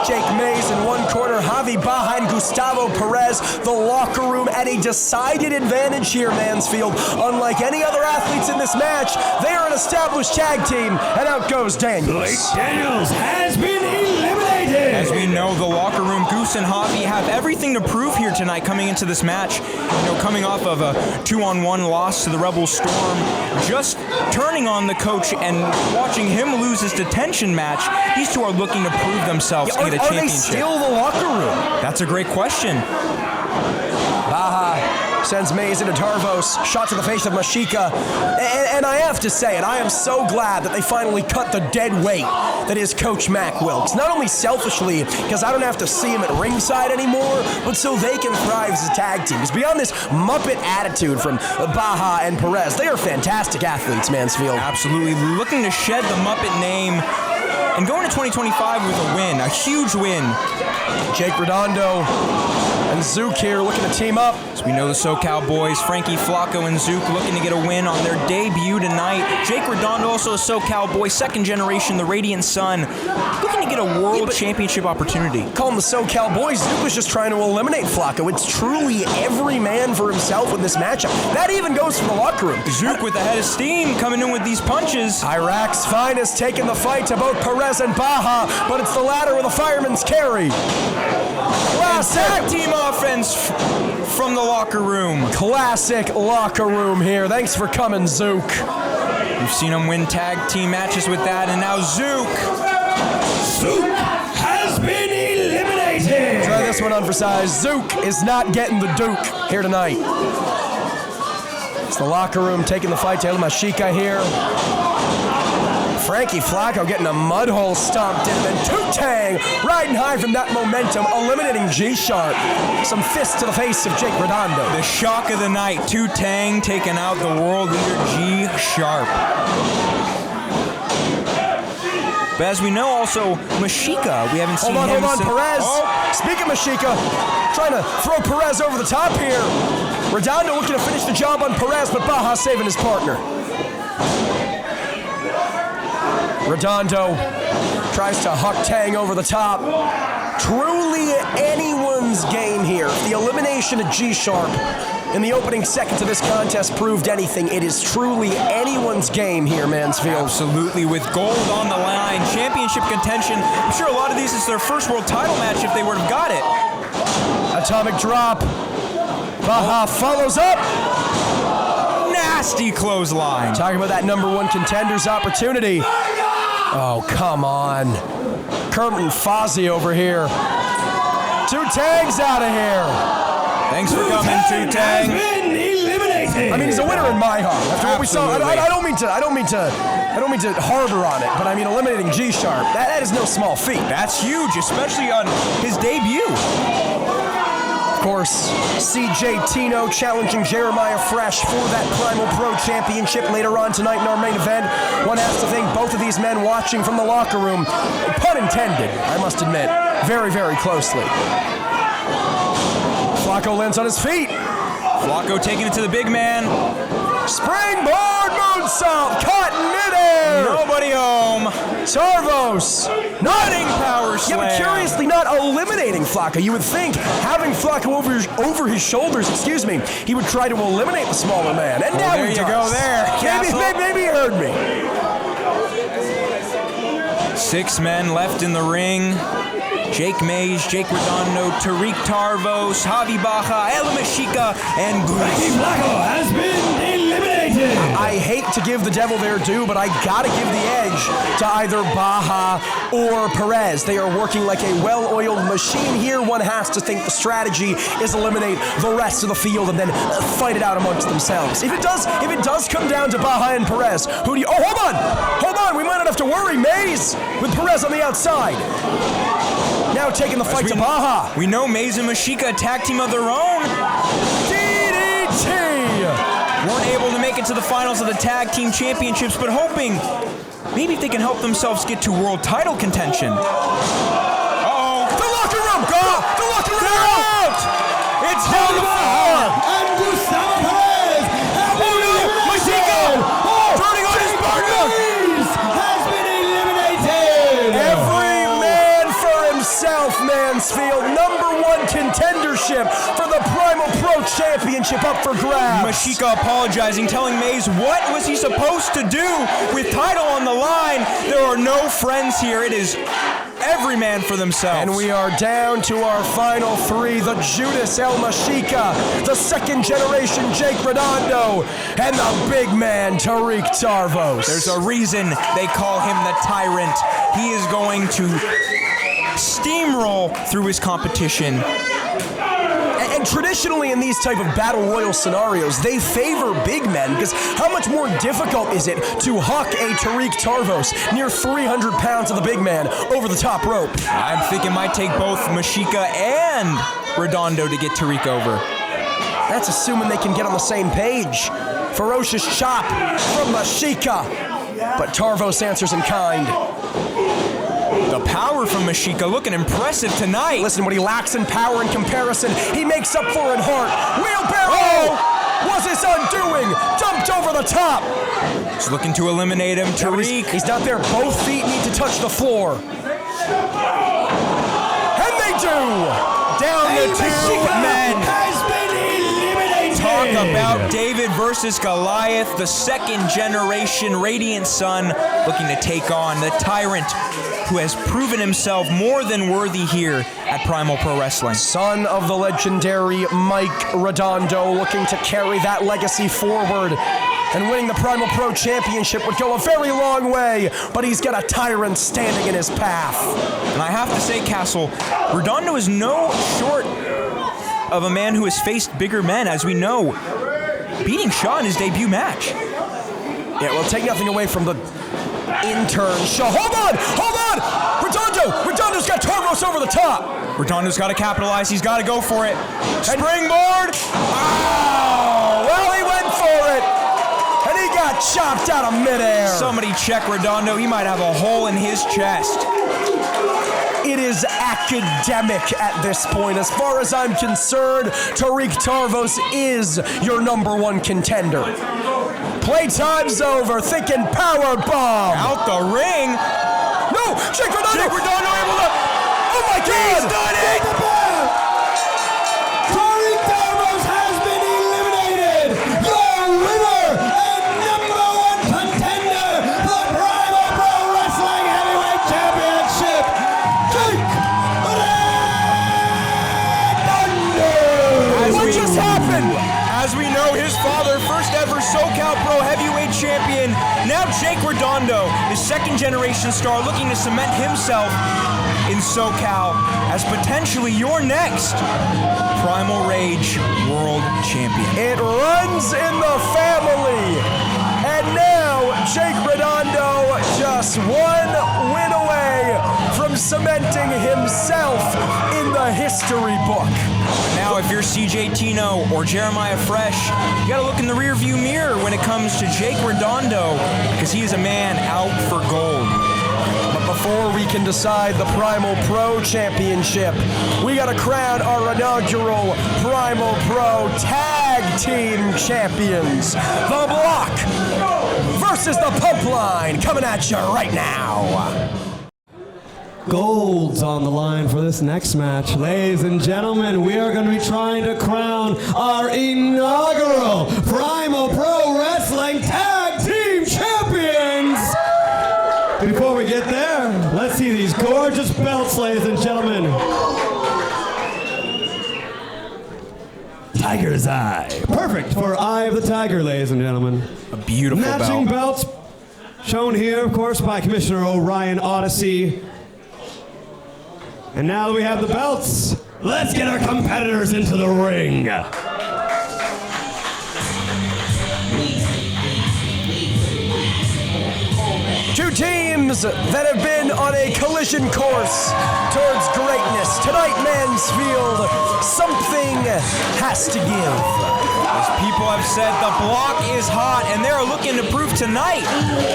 Jake Mays in one corner, Javi Baja and Gustavo Perez. The locker room at a decided advantage here, Mansfield. Unlike any other athletes in this match, they are an established tag team, and out goes Daniels. Blake Daniels has been eliminated. As we know, the locker room, Goose and Javi have everything to prove here tonight coming into this match. You know, coming off of a 2-on-1 loss to the Rebel Storm, just turning on the coach and watching him lose his detention match, these two are looking to prove themselves to get a championship. Are they still the locker room? That's a great question. Baja sends Mays into Tarvos, shot to the face of Machica. And I have to say it, I am so glad that they finally cut the dead weight that is Coach Mac Wilkes. Not only selfishly, because I don't have to see him at ringside anymore, but so they can thrive as a tag team. Because beyond this Muppet attitude from Baja and Perez, they are fantastic athletes, Mansfield. Absolutely. Looking to shed the Muppet name and go into 2025 with a win, a huge win. Jake Redondo and Zook here looking to team up. As we know, the SoCal boys, Frankie Flacco and Zook, looking to get a win on their debut tonight. Jake Redondo, also a SoCal boy, second generation, the Radiant Sun, looking to get a world championship opportunity. Call them the SoCal boys. Zook was just trying to eliminate Flacco. It's truly every man for himself in this matchup. That even goes for the locker room. Zook with a head of steam coming in with these punches. Iraq's finest taking the fight to both Perez and Baja, but it's the latter with a fireman's carry. Tag team offense from the locker room. Classic locker room here. Thanks for coming, Zook. We've seen him win tag team matches with that, and now Zook. Zook has been eliminated. Try this one on for size. Zook is not getting the Duke here tonight. It's the locker room taking the fight to El Machica here. Frankie Flacco getting a mud hole stomped in, and Two-Tang riding high from that momentum, eliminating G-Sharp. Some fists to the face of Jake Redondo. The shock of the night, Two-Tang taking out the world leader G-Sharp. But as we know also, Machica, we haven't seen him Hold on, since... Perez. Oh. Speaking of Machica, trying to throw Perez over the top here. Redondo looking to finish the job on Perez, but Baja saving his partner. Redondo tries to huck Tang over the top. Truly anyone's game here. If the elimination of G-Sharp in the opening seconds of this contest proved anything, it is truly anyone's game here, Mansfield. Absolutely, with gold on the line, championship contention. I'm sure a lot of these is their first world title match if they would have got it. Atomic drop. Baja follows up. Nasty clothesline. Talking about that #1 contender's opportunity. Oh, come on. Kermit and Fozzie over here. Two-Tang's out of here. Thanks for coming, Two-Tang. I mean, he's a winner in my heart. After what we saw, I don't mean to harbor on it, but I mean eliminating G-Sharp. That is no small feat. That's huge, especially on his debut. Of course, CJ Tino challenging Jeremiah Fresh for that Primal Pro Championship later on tonight in our main event. One has to thank both of these men watching from the locker room, pun intended, I must admit, very, very closely. Flacco lands on his feet. Flacco taking it to the big man. Springboard moonsault, caught in midair. Nobody home. Tarvos, running power slam. Yeah, but curiously not eliminating Flacco. You would think having Flacco over his shoulders, he would try to eliminate the smaller man. And now there he you does. go there. Maybe he heard me. 6 men left in the ring. Jake Mays, Jake Redondo, Tariq Tarvos, Javi Baja, El Machica, and Goose. Flacco has been eliminated. I hate to give the devil their due, but I gotta give the edge to either Baja or Perez. They are working like a well-oiled machine here. One has to think the strategy is eliminate the rest of the field and then fight it out amongst themselves. If it does come down to Baja and Perez, who do you... Oh, hold on, we might not have to worry. Maze with Perez on the outside. Now taking the fight to Baja. We know Maze and Mashika, a tag team of their own. DDT! Weren't able to make it to the finals of the tag team championships, but hoping maybe if they can help themselves get to world title contention. Uh-oh. The locker room! The locker room! They're out! It's down to 4! And Gustavo Perez Mashika! Turning on his partner! has been eliminated! Every man for himself, Mansfield. #1 contendership for the Primal Pro Championship up for grabs. Mashika apologizing, telling Maze what was he supposed to do with title on the line. There are no friends here. It is every man for themselves. And we are down to our final three, the Judas El Mashika, the second generation Jake Redondo, and the big man Tariq Tarvos. There's a reason they call him the Tyrant. He is going to steamroll through his competition. And traditionally in these type of battle royal scenarios, they favor big men because how much more difficult is it to huck a Tariq Tarvos near 300 pounds of the big man over the top rope? I'm thinking it might take both Mashika and Redondo to get Tariq over. That's assuming they can get on the same page. Ferocious chop from Mashika, but Tarvos answers in kind. The power from Mashika looking impressive tonight. Listen, what he lacks in power in comparison, he makes up for in heart. Wheelbarrow was his undoing. Jumped over the top. He's looking to eliminate him. Tariq. He's not there. Both feet need to touch the floor. And they do. Down to 2 men. Has been eliminated! Talk about David versus Goliath, the second generation Radiant Son looking to take on the Tyrant, who has proven himself more than worthy here at Primal Pro Wrestling. Son of the legendary Mike Redondo, looking to carry that legacy forward. And winning the Primal Pro Championship would go a very long way, but he's got a Tyrant standing in his path. And I have to say, Castle, Redondo is no short of a man who has faced bigger men, as we know, beating Shaw in his debut match. Yeah, well, take nothing away from the intern Shaw. Hold on! Redondo's got Tarvos over the top. Redondo's got to capitalize. He's got to go for it. Springboard. Oh, well, he went for it. And he got chopped out of midair. Somebody check Redondo. He might have a hole in his chest. It is academic at this point. As far as I'm concerned, Tariq Tarvos is your #1 contender. Playtime's over. Thinking power bomb. Out the ring. No, Jake Redondo able to... Oh my God! He's done it! Tariq Tarvos has been eliminated! Your winner and #1 contender, the Primal Pro Wrestling Heavyweight Championship, Jake Redondo! What just happened? As we know, his father, first ever SoCal Pro Heavyweight Champion, now Jake Redondo, the second generation star looking to cement himself in SoCal as potentially your next Primal Rage World Champion. It runs in the family. And now Jake Redondo just one win away from cementing himself in the history book. Now, if you're CJ Tino or Jeremiah Fresh, you gotta look in the rearview mirror when it comes to Jake Redondo, because he is a man out for gold. But before we can decide the Primal Pro Championship, we gotta crown our inaugural Primal Pro Tag Team Champions. The Block versus the Pump Line, coming at you right now. Gold's on the line for this next match. Ladies and gentlemen, we are going to be trying to crown our inaugural Primal Pro Wrestling Tag Team Champions. Before we get there, let's see these gorgeous belts, ladies and gentlemen. tiger's eye. Perfect for Eye of the Tiger, ladies and gentlemen. A beautiful Matching belt. belts shown here, of course, by Commissioner Orion Odyssey. And now that we have the belts, let's get our competitors into the ring. Two teams that have been on a collision course towards greatness. Tonight, Mansfield, something has to give. As people have said, the block is hot, and they're looking to prove tonight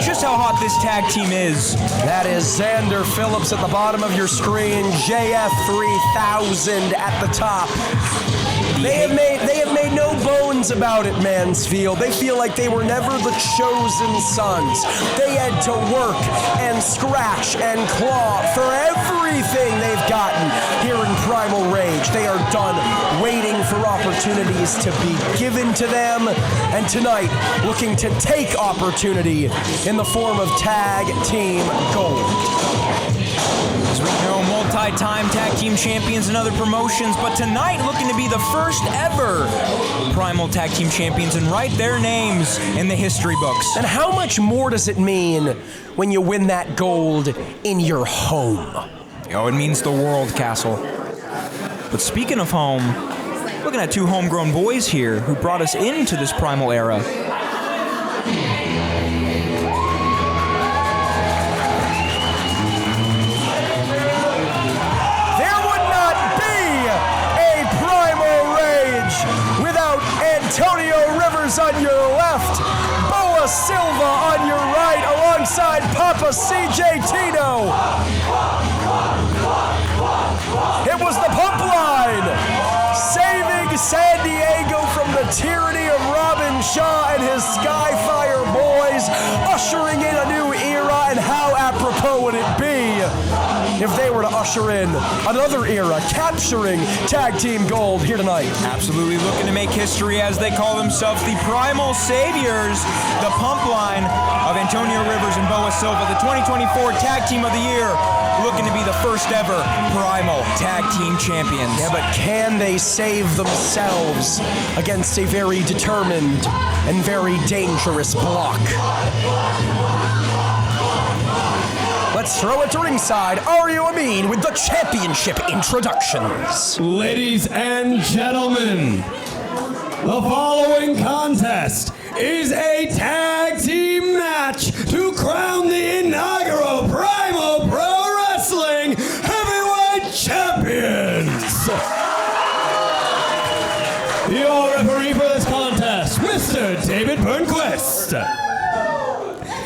just how hot this tag team is. That is Xander Phillips at the bottom of your screen, JF3000 at the top. They have made no bones about it, Mansfield. They feel like they were never the chosen sons. They had to work and scratch and claw for everything they've gotten here in Primal Rage. They are done waiting for opportunities to be given to them, and tonight looking to take opportunity in the form of tag team gold. As we know, multi-time tag team champions and other promotions, but tonight looking to be the first ever Primal Tag Team Champions and write their names in the history books. And how much more does it mean when you win that gold in your home? Oh, it means the world, Castle. But speaking of home, looking at two homegrown boys here who brought us into this Primal era. Antonio Rivers on your left, Boa Silva on your right, alongside Papa CJ Tino. It was the pump line, saving San Diego from the tyranny of Robin Shaw and his Skyfire boys, ushering in a new era. And how apropos would it be if they were to usher in another era, capturing tag team gold here tonight? Absolutely looking to make history as they call themselves the Primal Saviors, the pump line of Antonio Rivers and Boa Silva, the 2024 Tag Team of the Year, looking to be the first ever Primal Tag Team Champions. Yeah, but can they save themselves against a very determined and very dangerous block? Let's throw it to ringside. Ario Amin with the championship introductions. Ladies and gentlemen, the following contest is a tag team match to crown the inaugural Primal Pro Wrestling Heavyweight Champions. Your referee for this contest, Mr. David Burnquist.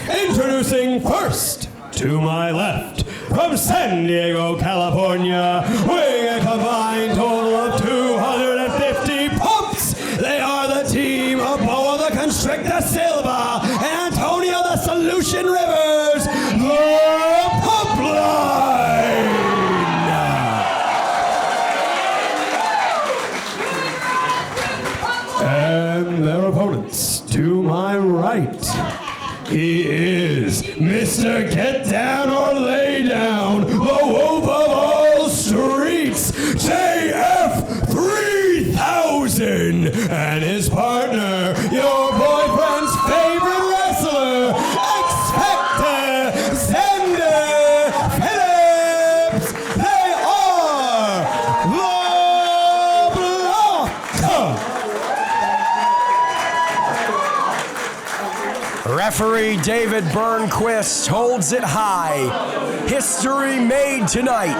Introducing first, to my left, from San Diego, California, weighing a combined total of 250 pumps, they are the team of Boa the Constrictor Silva and Antonio the Solution Rivers, the Pump Line. And their opponents, to my right, he is Mr. Get Down or Lay Down, the Wolf of all streets, JF3000, and his partner, your boyfriend's favorite wrestler, X-Factor, Xander Phillips. They are the Block. Referee David Burnquist holds it high. History made tonight.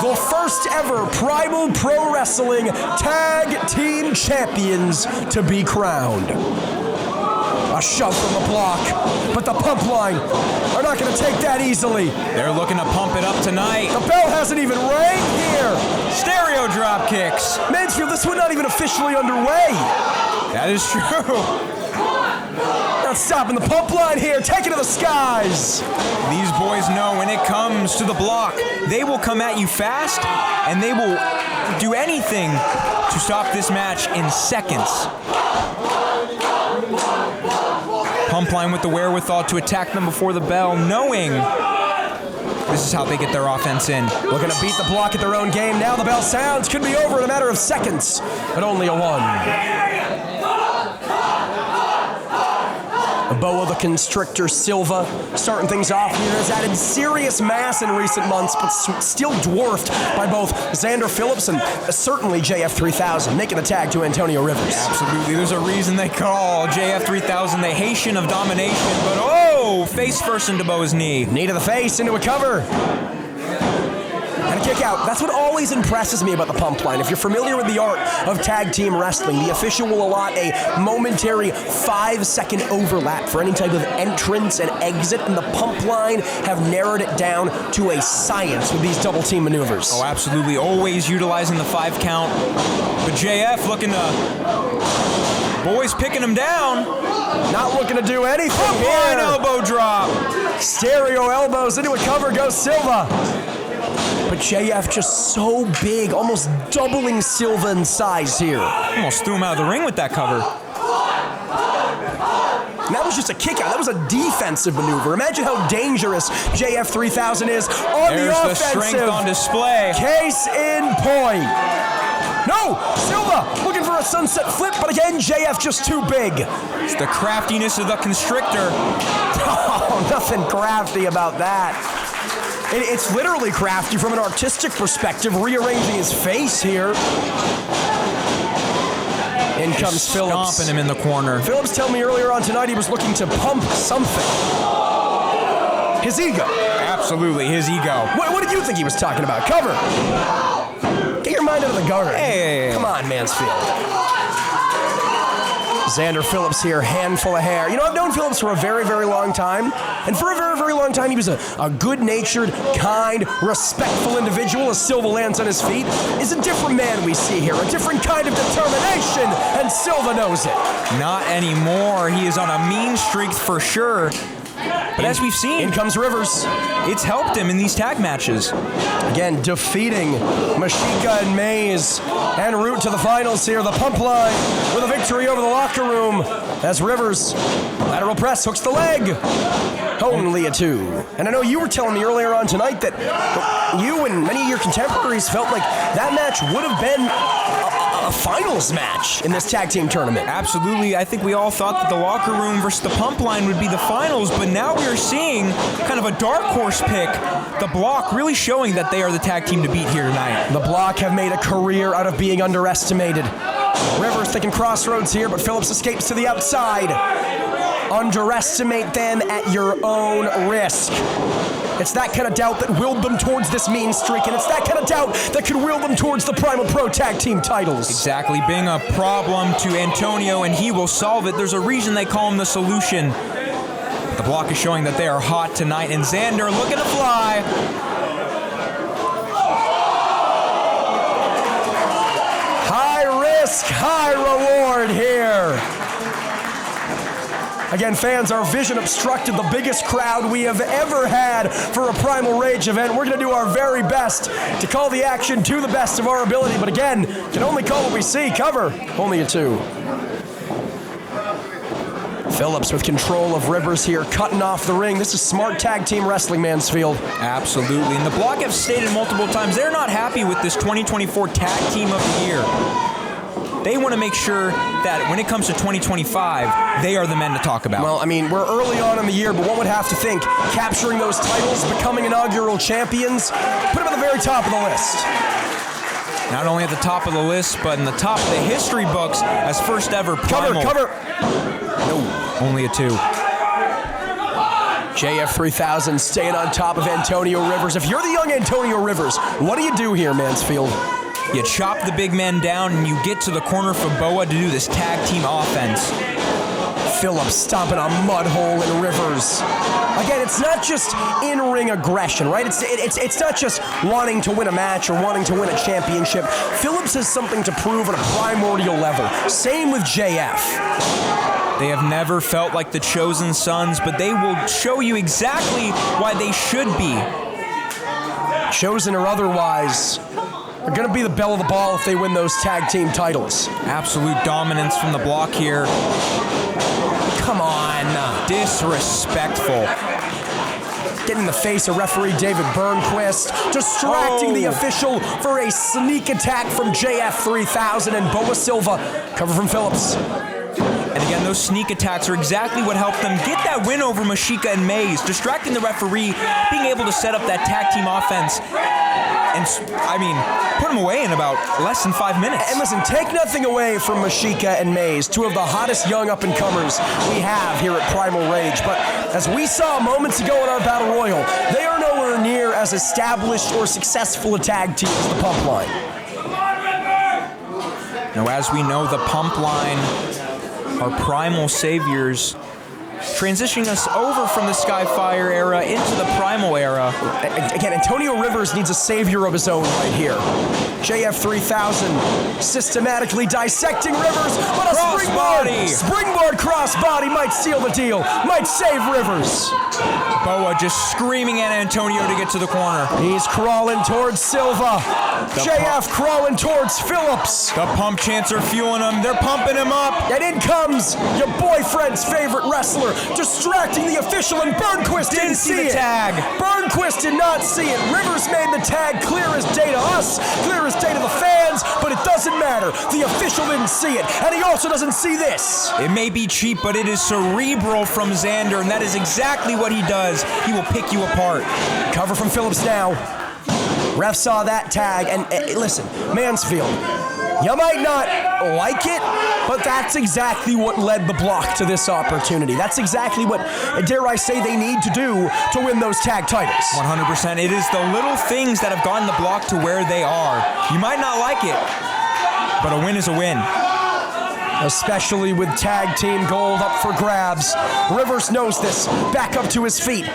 The first ever Primal Pro Wrestling Tag Team Champions to be crowned. A shove from the block, but the pump line are not going to take that easily. They're looking to pump it up tonight. The bell hasn't even rang here. Stereo drop kicks. Mansfield, this one not even officially underway. That is true. Not stopping the pump line here, taking to the skies. These boys know when it comes to the block, they will come at you fast, and they will do anything to stop this match in seconds. Pump line with the wherewithal to attack them before the bell, knowing this is how they get their offense in. Looking to beat the block at their own game. Now the bell sounds. Could be over in a matter of seconds, but only a one. Boa the Constrictor Silva starting things off here has added serious mass in recent months, but still dwarfed by both Xander Phillips and certainly JF3000, making the tag to Antonio Rivers. Absolutely. There's a reason they call JF3000 the Haitian of domination, but oh, face first into Boa's knee. Knee to the face, into a cover. And a kick out. That's what always impresses me about the pump line. If you're familiar with the art of tag team wrestling, the official will allot a momentary 5-second overlap for any type of entrance and exit, and the pump line have narrowed it down to a science with these double team maneuvers. Oh, absolutely. Always utilizing the 5 count. But JF looking to... Boy's picking him down. Not looking to do anything here. Line elbow drop. Stereo elbows into a cover goes Silva. But JF just so big, almost doubling Silva in size here. Almost threw him out of the ring with that cover. And that was just a kick out. That was a defensive maneuver. Imagine how dangerous JF3000 is on the offensive. There's the strength on display. Case in point. No! Silva looking for a sunset flip, but again, JF just too big. It's the craftiness of the Constrictor. Oh, nothing crafty about that. It's literally crafty from an artistic perspective, rearranging his face here. In comes Phillips. Stomping him in the corner. Phillips told me earlier on tonight he was looking to pump something. His ego. Absolutely, his ego. What did you think he was talking about? Cover. Get your mind out of the gutter. Hey. Come on, Mansfield. Xander Phillips here, handful of hair. You know, I've known Phillips for a very, very long time. And for a very, very long time, he was a good-natured, kind, respectful individual. As Silva lands on his feet, is a different man we see here. A different kind of determination, and Silva knows it. Not anymore. He is on a mean streak for sure. But as we've seen, in comes Rivers. It's helped him in these tag matches. Again, defeating Mashika and Mays en route to the finals here. The pump line with a victory over the locker room as Rivers, lateral press, hooks the leg. Only a 2. And I know you were telling me earlier on tonight that you and many of your contemporaries felt like that match would have been a finals match in this tag team tournament. Absolutely. I think we all thought that the locker room versus the pump line would be the finals, but now we are seeing kind of a dark horse pick. The Block really showing that they are the tag team to beat here tonight. The Block have made a career out of being underestimated. Rivers thinking crossroads here, but Phillips escapes to the outside. Underestimate them at your own risk. It's that kind of doubt that willed them towards this mean streak, and it's that kind of doubt that could will them towards the Primal Pro Tag Team titles. Exactly, being a problem to Antonio, and he will solve it. There's a reason they call him the solution. The Block is showing that they are hot tonight, and Xander looking to fly. High risk, high reward here. Again, fans, our vision obstructed the biggest crowd we have ever had for a Primal Rage event. We're going to do our very best to call the action to the best of our ability, but again, can only call what we see. Cover, only a 2. Phillips with control of Rivers here, cutting off the ring. This is smart tag team wrestling, Mansfield. Absolutely, and the Block have stated multiple times they're not happy with this 2024 Tag Team of the Year. They want to make sure that when it comes to 2025, they are the men to talk about. Well, I mean, we're early on in the year, but one would have to think capturing those titles, becoming inaugural champions, put them at the very top of the list. Not only at the top of the list, but in the top of the history books as first ever Primal. Cover. No, only a 2. JF3000 staying on top of Antonio Rivers. If you're the young Antonio Rivers, what do you do here, Mansfield? You chop the big men down and you get to the corner for Boa to do this tag team offense. Phillips stomping a mud hole in Rivers. Again, it's not just in-ring aggression, right? It's not just wanting to win a match or wanting to win a championship. Phillips has something to prove on a primordial level. Same with JF. They have never felt like the chosen sons, but they will show you exactly why they should be. Chosen or otherwise, they're going to be the belle of the ball if they win those tag team titles. Absolute dominance from the Block here. Come on. Disrespectful. getting in the face of referee David Burnquist, distracting the official for a sneak attack from JF3000 and Boa Silva. Cover from Phillips. And again, those sneak attacks are exactly what helped them get that win over Mashika and Mays, distracting the referee, being able to set up that tag team offense, and I mean, put them away in about less than 5 minutes. And listen, take nothing away from Mashika and Mays, two of the hottest young up-and-comers we have here at Primal Rage. But as we saw moments ago in our Battle Royal, they are nowhere near as established or successful a tag team as the Pump Line. Now, as we know, the Pump Line are Primal saviors, transitioning us over from the Skyfire era into the Primal era. Again, Antonio Rivers needs a savior of his own right here. JF3000 systematically dissecting Rivers, but a springboard crossbody might seal the deal, might save Rivers. Boa just screaming at Antonio to get to the corner. He's crawling towards Silva. JF crawling towards Phillips. The Pump chants are fueling him. They're pumping him up. And in comes your boyfriend's favorite wrestler, distracting the official, and Burnquist didn't see the tag. Burnquist did not see it. Rivers made the tag clear as day to us, clear as day to the fans, but it doesn't matter. The official didn't see it, and he also doesn't see this. It may be cheap, but it is cerebral from Xander, and that is exactly what he does. He will pick you apart. Cover from Phillips now. Ref saw that tag, and listen, Mansfield, you might not like it, but that's exactly what led the block to this opportunity. That's exactly what, dare I say, they need to do to win those tag titles. 100%. It is the little things that have gotten the block to where they are. You might not like it, but a win is a win. Especially with tag team gold up for grabs. Rivers knows this. Back up to his feet.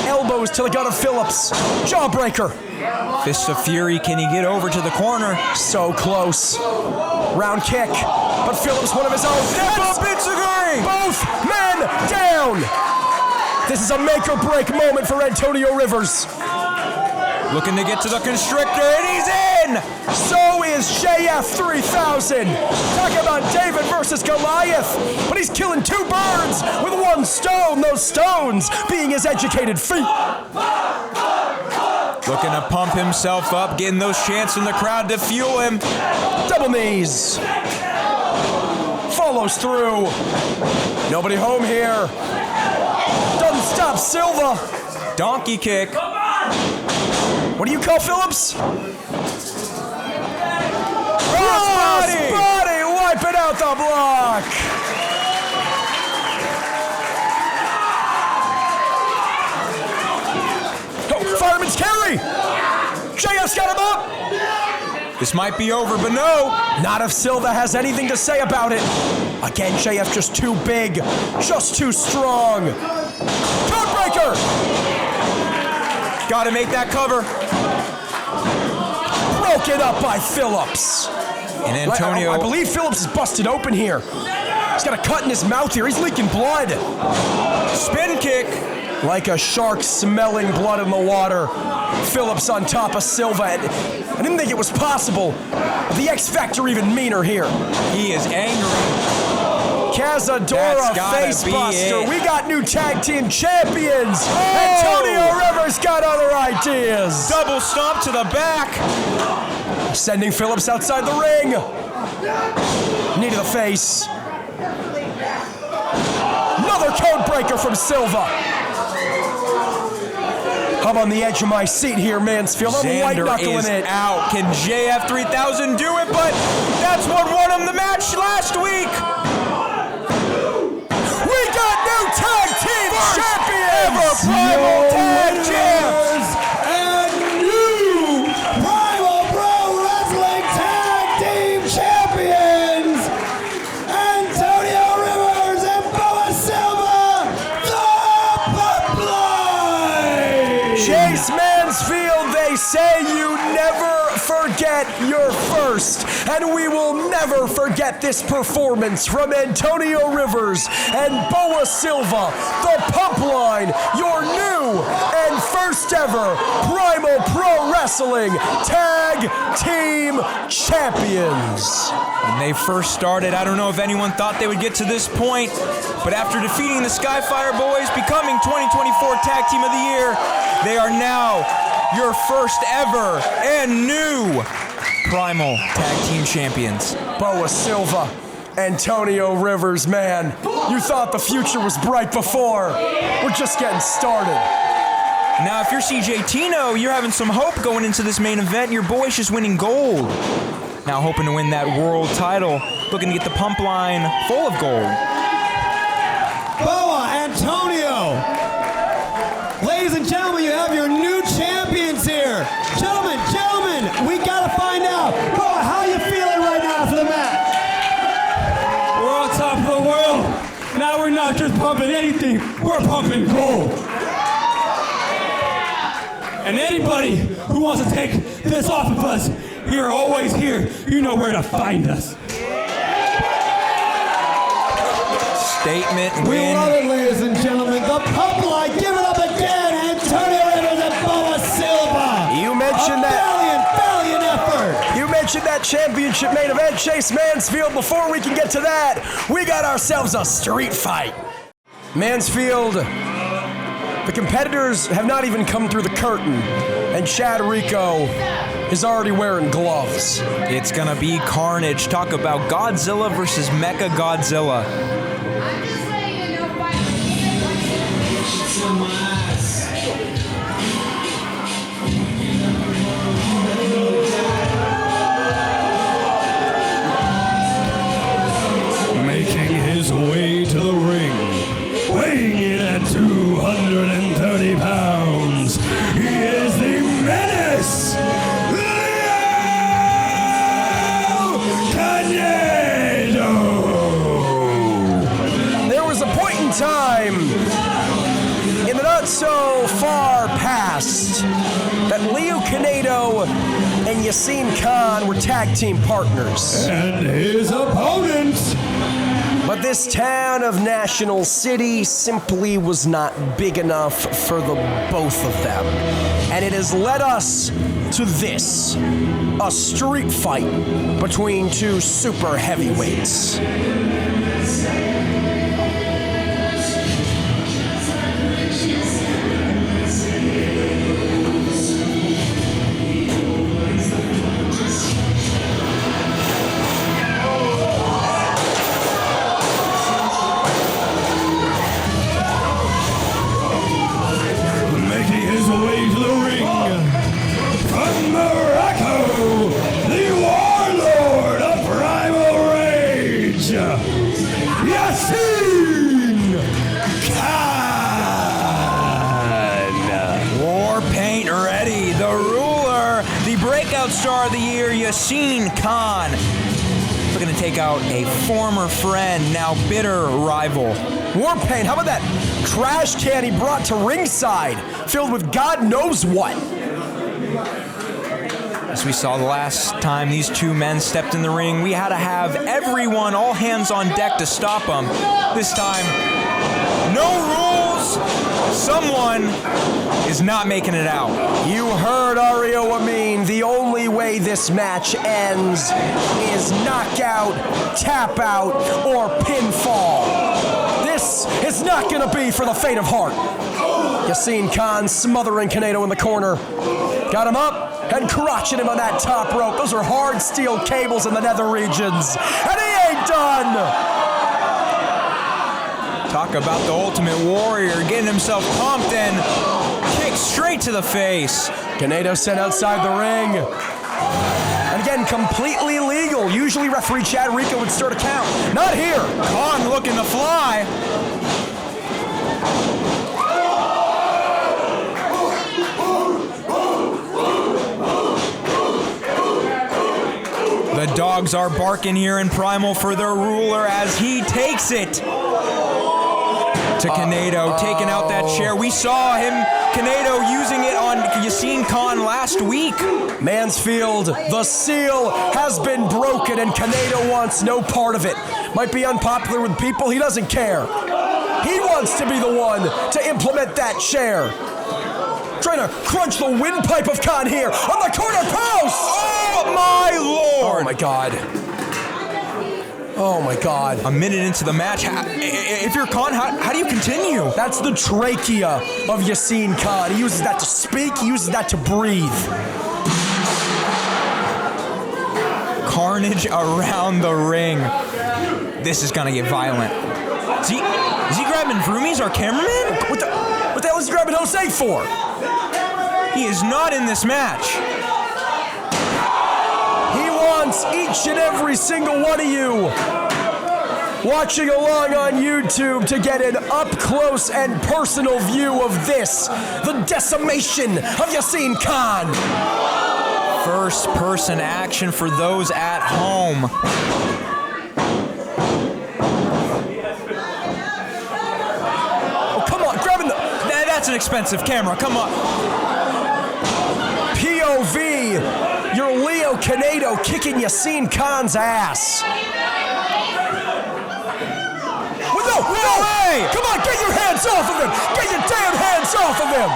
Elbows to the gut of Phillips. Jawbreaker. Fists of Fury, can he get over to the corner? So close. Round kick, but Phillips one of his own. Step up, Itsuguri! Both men down. This is a make or break moment for Antonio Rivers. Looking to get to the constrictor, and he's in! So is JF3000. Talk about David versus Goliath, but he's killing two birds with one stone, those stones being his educated feet. Looking to pump himself up, getting those chants from the crowd to fuel him. Double knees. Follows through. Nobody home here. Doesn't stop Silva. Donkey kick. What do you call Phillips? Crossbody! Wiping out the block. Oh, fireman's carry. JF's got him up. This might be over, but no. Not if Silva has anything to say about it. Again, JF just too big, just too strong. Codebreaker. Got to make that cover. Broken up by Phillips. And Antonio. I believe Phillips is busted open here. He's got a cut in his mouth here. He's leaking blood. Spin kick. Like a shark smelling blood in the water. Phillips on top of Silva. I didn't think it was possible. The X Factor even meaner here. He is angry. Cazadora facebuster. We got new tag team champions. Antonio Rivers got other ideas. Double stomp to the back. Sending Phillips outside the ring. Knee to the face. Another code breaker from Silva. I'm on the edge of my seat here, Mansfield. I'm white knuckling it. Out. Can JF3000 do it? But that's what won him the match last week. We got new tag team champions. Ever Primal Tag Champs. And new Primal Pro Wrestling Tag Team Champions, Antonio Rivers and Boa Silva, the Pump Line. Chase Mansfield, they say you never forget your first, and we will never forget this performance from Antonio Rivers and Boa Silva, the Pump Line, your new and first ever Primal Pro Wrestling Tag Team Champions. When they first started, I don't know if anyone thought they would get to this point, but after defeating the Skyfire Boys, becoming 2024 Tag Team of the Year, they are now your first ever and new Primal Tag Team Champions. Boa Silva, Antonio Rivers, man, you thought the future was bright before. We're just getting started. Now, if you're CJ Tino, you're having some hope going into this main event. Your boy's just winning gold. Now hoping to win that world title, looking to get the pump line full of gold. Boa, Antonio. Ladies and gentlemen, you have your new champions here. Gentlemen, we gotta find out. Boa, how you feeling right now after the match? We're on top of the world. Now we're not just pumping anything, we're pumping gold. And anybody who wants to take this off of us, you're always here. You know where to find us. Statement We win. love it, ladies and gentlemen. The pump line, give it up again. Antonio Rivers and Boa Silva. You mentioned valiant effort. You mentioned that championship main event, Chase Mansfield. Before we can get to that, we got ourselves a street fight. Mansfield, the competitors have not even come through the curtain, and Chad Rico is already wearing gloves. It's gonna be carnage. Talk about Godzilla versus Mecha Godzilla. Making his way to the ring, weighing in at 230 pounds, he is the menace, Contender. There was a point in time in the not so far past that Leo Canedo and Yassine Khan were tag team partners. And his opponent, But this town of National City simply was not big enough for the both of them. And it has led us to this, a street fight between two super heavyweights. Star of the Year, Yassine Khan. Looking to take out a former friend, now bitter rival. Warpaint, how about that trash can he brought to ringside, filled with God knows what? As we saw the last time these two men stepped in the ring, we had to have everyone, all hands on deck to stop them. This time, no rules. Someone is not making it out. You heard Ario Amin. The only way this match ends is knockout, tap out, or pinfall. This is not going to be for the faint of heart. Yassine Khan smothering Canedo in the corner. Got him up and crotching him on that top rope. Those are hard steel cables in the nether regions. And he ain't done. Talk about the Ultimate Warrior getting himself pumped and kicked straight to the face. Canedo sent outside the ring. And again, completely legal. Usually referee Chad Rico would start a count. Not here. Khan looking to fly. The dogs are barking here in Primal for their ruler as he takes it to Canedo, taking out that chair. We saw him, Canedo, using it on Yassine Khan last week. Mansfield, the seal has been broken and Canedo wants no part of it. Might be unpopular with people, he doesn't care. He wants to be the one to implement that chair. trying to crunch the windpipe of Khan here on the corner post. Oh my lord! Oh my god. Oh my god. A minute into the match. If you're Khan, how do you continue? That's the trachea of Yassine Khan. He uses that to speak, he uses that to breathe. Carnage around the ring. This is gonna get violent. Is he grabbing Vroomies, our cameraman? What the hell is he grabbing Jose for? He is not in this match. He wants each and every single one of you watching along on YouTube to get an up-close and personal view of this, the decimation of Yassine Khan. First-person action for those at home. Oh, come on, grabbing the... That's an expensive camera, come on. POV, you're Leo Canedo kicking Yassine Khan's ass. Well, no, way! Come on, get your hands off of him! Get your damn hands off of him!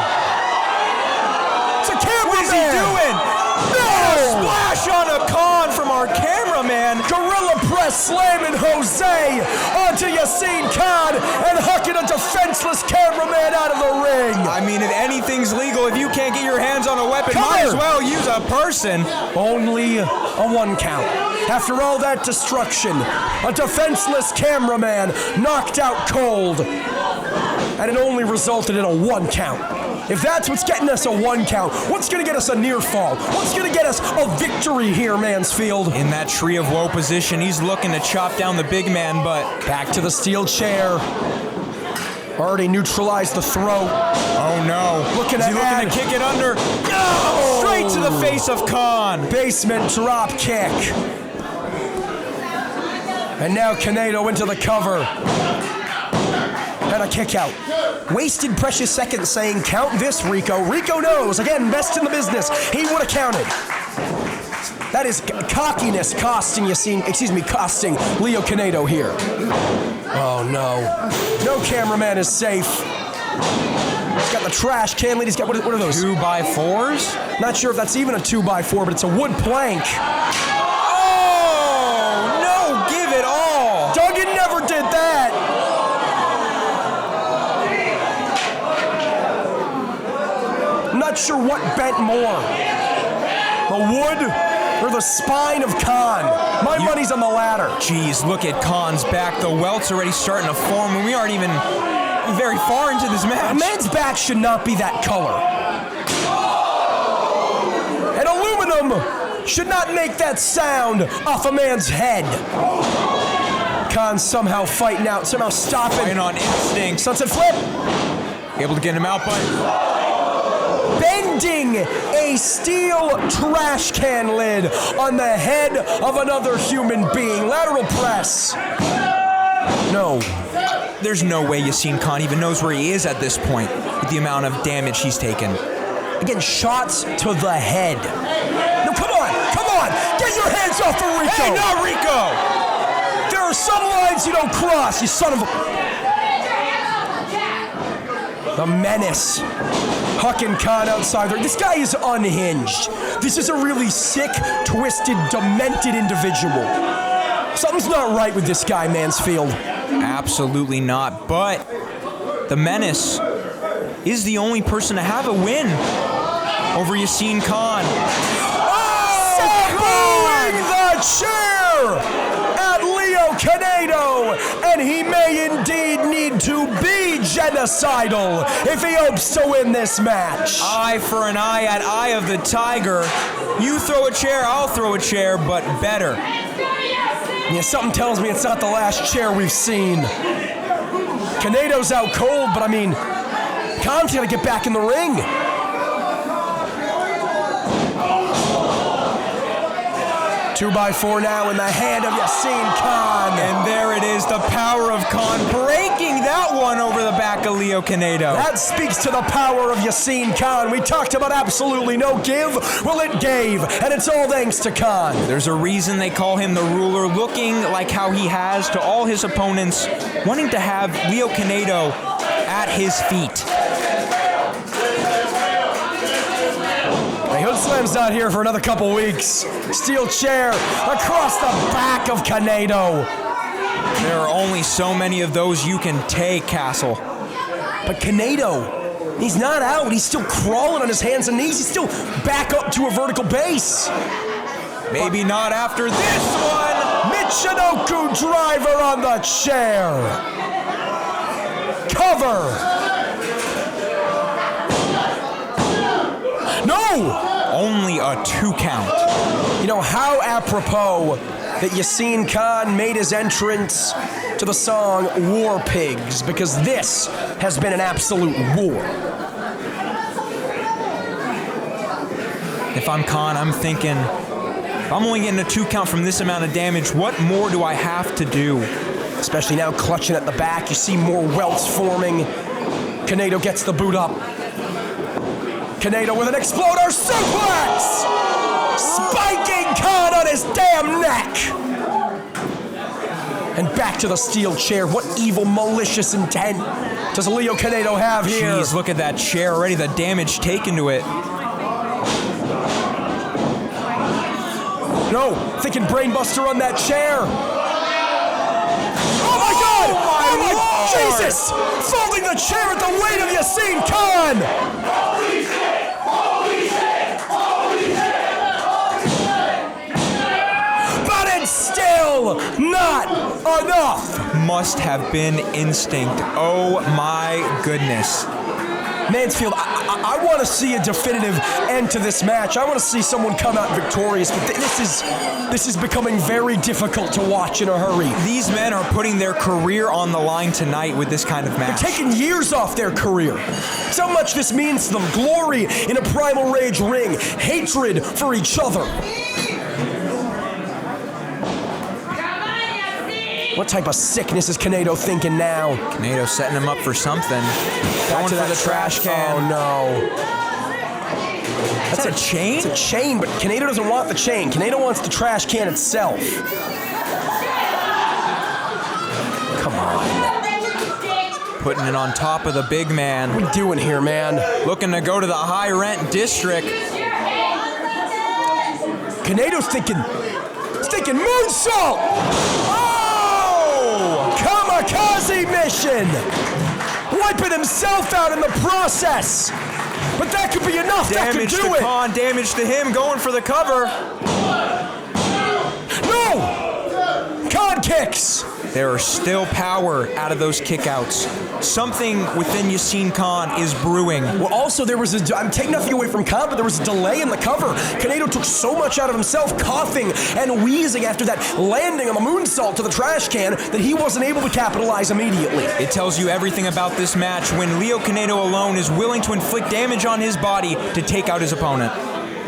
It's a cameraman! What is he doing? No! Splash on a Khan from our cameraman. Gorilla press slamming Jose onto Yassine Khan and hucking a defenseless cameraman out of the ring. I mean, if anything's legal, if you can't get your hands on a weapon, might as well use a person. Only a 1 count. After all that destruction, a defenseless cameraman knocked out cold. And it only resulted in a 1 count. If that's what's getting us a 1 count, what's going to get us a near fall? What's going to get us a victory here, Mansfield? In that tree of woe position, he's looking to chop down the big man, but back to the steel chair. Already neutralized the throat. Oh no. Looking to kick it under. No! Straight to the face of Khan. Basement drop kick. And now Canedo into the cover. And a kick out. Wasted precious seconds saying, count this, Rico. Rico knows. Again, best in the business. He would have counted. That is cockiness costing Leo Canedo here. Oh, no. No cameraman is safe. He's got the trash can lid. He's got, what are those? 2x4s? Not sure if that's even a 2x4, but it's a wood plank. Oh, no, give it all. Duggan never did that. Not sure what bent more, the wood or the spine of Khan. My money's on the latter. Geez, look at Khan's back. The welt's already starting to form, and we aren't even very far into this match. A man's back should not be that color. And aluminum should not make that sound off a man's head. Khan somehow fighting out, somehow stopping. Fighting on instinct. Sunset flip. Able to get him out, but bending a steel trash can lid on the head of another human being. Lateral press. No. There's no way Yassine Khan even knows where he is at this point with the amount of damage he's taken. Again, shots to the head. No, come on. Get your hands off of Rico. Hey, not Rico. There are some lines you don't cross, you son of a... The menace. Hucking Khan outside there. This guy is unhinged. This is a really sick, twisted, demented individual. Something's not right with this guy, Mansfield. Absolutely not, but the Menace is the only person to have a win over Yassine Khan. Separating the chair at Leo Canedo, and he may indeed need to be genocidal if he hopes to win this match. Eye for an eye at Eye of the Tiger. You throw a chair, I'll throw a chair, but better. Yeah, something tells me it's not the last chair we've seen. Canedo's out cold, but I mean, Khan's gotta get back in the ring. 2x4 now in the hand of Yassine Khan. And there it is, the power of Khan breaking that one over the back of Leo Canedo. That speaks to the power of Yassine Khan. We talked about absolutely no give. Well, it gave, and it's all thanks to Khan. There's a reason they call him the ruler, looking like how he has to all his opponents, wanting to have Leo Canedo at his feet. Pound Slam's not here for another couple weeks. Steel chair across the back of Kaneda. There are only so many of those you can take, Castle. But Kaneda, he's not out. He's still crawling on his hands and knees. He's still back up to a vertical base. Maybe not after this one. Michinoku driver on the chair. Cover. No! Only a 2 count. You know, how apropos that Yassine Khan made his entrance to the song War Pigs, because this has been an absolute war. If I'm Khan, I'm thinking, if I'm only getting a 2 count from this amount of damage, what more do I have to do? Especially now clutching at the back, you see more welts forming. Kaneda gets the boot up. Kaneda with an exploder suplex! Spiking Khan on his damn neck! And back to the steel chair. What evil, malicious intent does Leo Kaneda have here? Jeez, look at that chair already, the damage taken to it. No, thinking brainbuster on that chair. Oh my God! Oh my Jesus! Folding the chair at the weight of Yassine Khan! Holy shit! Holy shit! Holy shit! But it's still not enough! Must have been instinct. Oh my goodness. Mansfield, I want to see a definitive end to this match. I want to see someone come out victorious, but this is becoming very difficult to watch in a hurry. These men are putting their career on the line tonight with this kind of match. They're taking years off their career. So much this means to them. Glory in a Primal Rage ring. Hatred for each other. What type of sickness is Kaneda thinking now? Kaneda setting him up for something. Going for the trash can. Oh no. That's a chain? It's a chain, but Kaneda doesn't want the chain. Kaneda wants the trash can itself. Come on. Putting it on top of the big man. What are we doing here, man? Looking to go to the high rent district. Kaneda's thinking moonsault! Kamikaze mission! Wiping himself out in the process! But that could be enough, Damage that could do to it! Khan, damage to him, going for the cover. No! Khan kicks! There are still power out of those kickouts. Something within Yassine Khan is brewing. Well, also I'm taking nothing away from Khan, but there was a delay in the cover. Kaneda took so much out of himself, coughing and wheezing after that landing on the moonsault to the trash can, that he wasn't able to capitalize immediately. It tells you everything about this match when Leo Kaneda alone is willing to inflict damage on his body to take out his opponent.